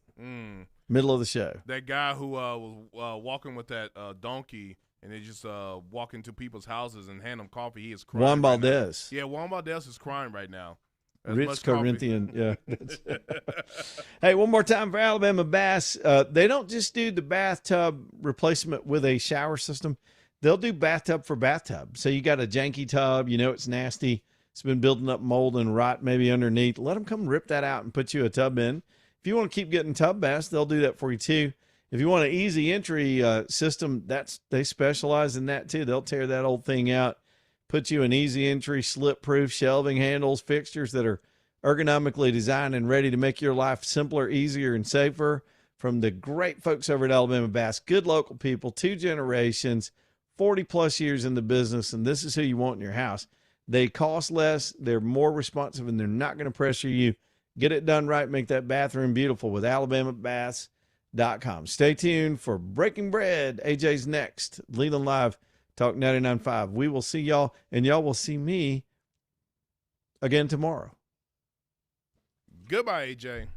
Middle of the show. That guy who was walking with that donkey and they just walk into people's houses and hand them coffee, he is crying. Juan right now. Valdez. Yeah, Juan Valdez is crying right now. As Rich much coffee. Corinthian. Yeah. Hey, one more time for Alabama Bass. They don't just do the bathtub replacement with a shower system. They'll do bathtub for bathtub. So you got a janky tub, you know it's nasty. It's been building up mold and rot maybe underneath. Let them come rip that out and put you a tub in. If you want to keep getting tub bass, they'll do that for you too. If you want an easy entry system, they specialize in that too. They'll tear that old thing out, put you an easy entry, slip-proof shelving handles, fixtures that are ergonomically designed and ready to make your life simpler, easier, and safer. From the great folks over at Alabama Bass, good local people, 2 generations, 40-plus years in the business, and this is who you want in your house. They cost less, they're more responsive, and they're not going to pressure you. Get it done right, make that bathroom beautiful with alabamabass.com. Stay tuned for Breaking Bread. AJ's next. Leland Live, Talk 99.5. We will see y'all, and y'all will see me again tomorrow. Goodbye, AJ.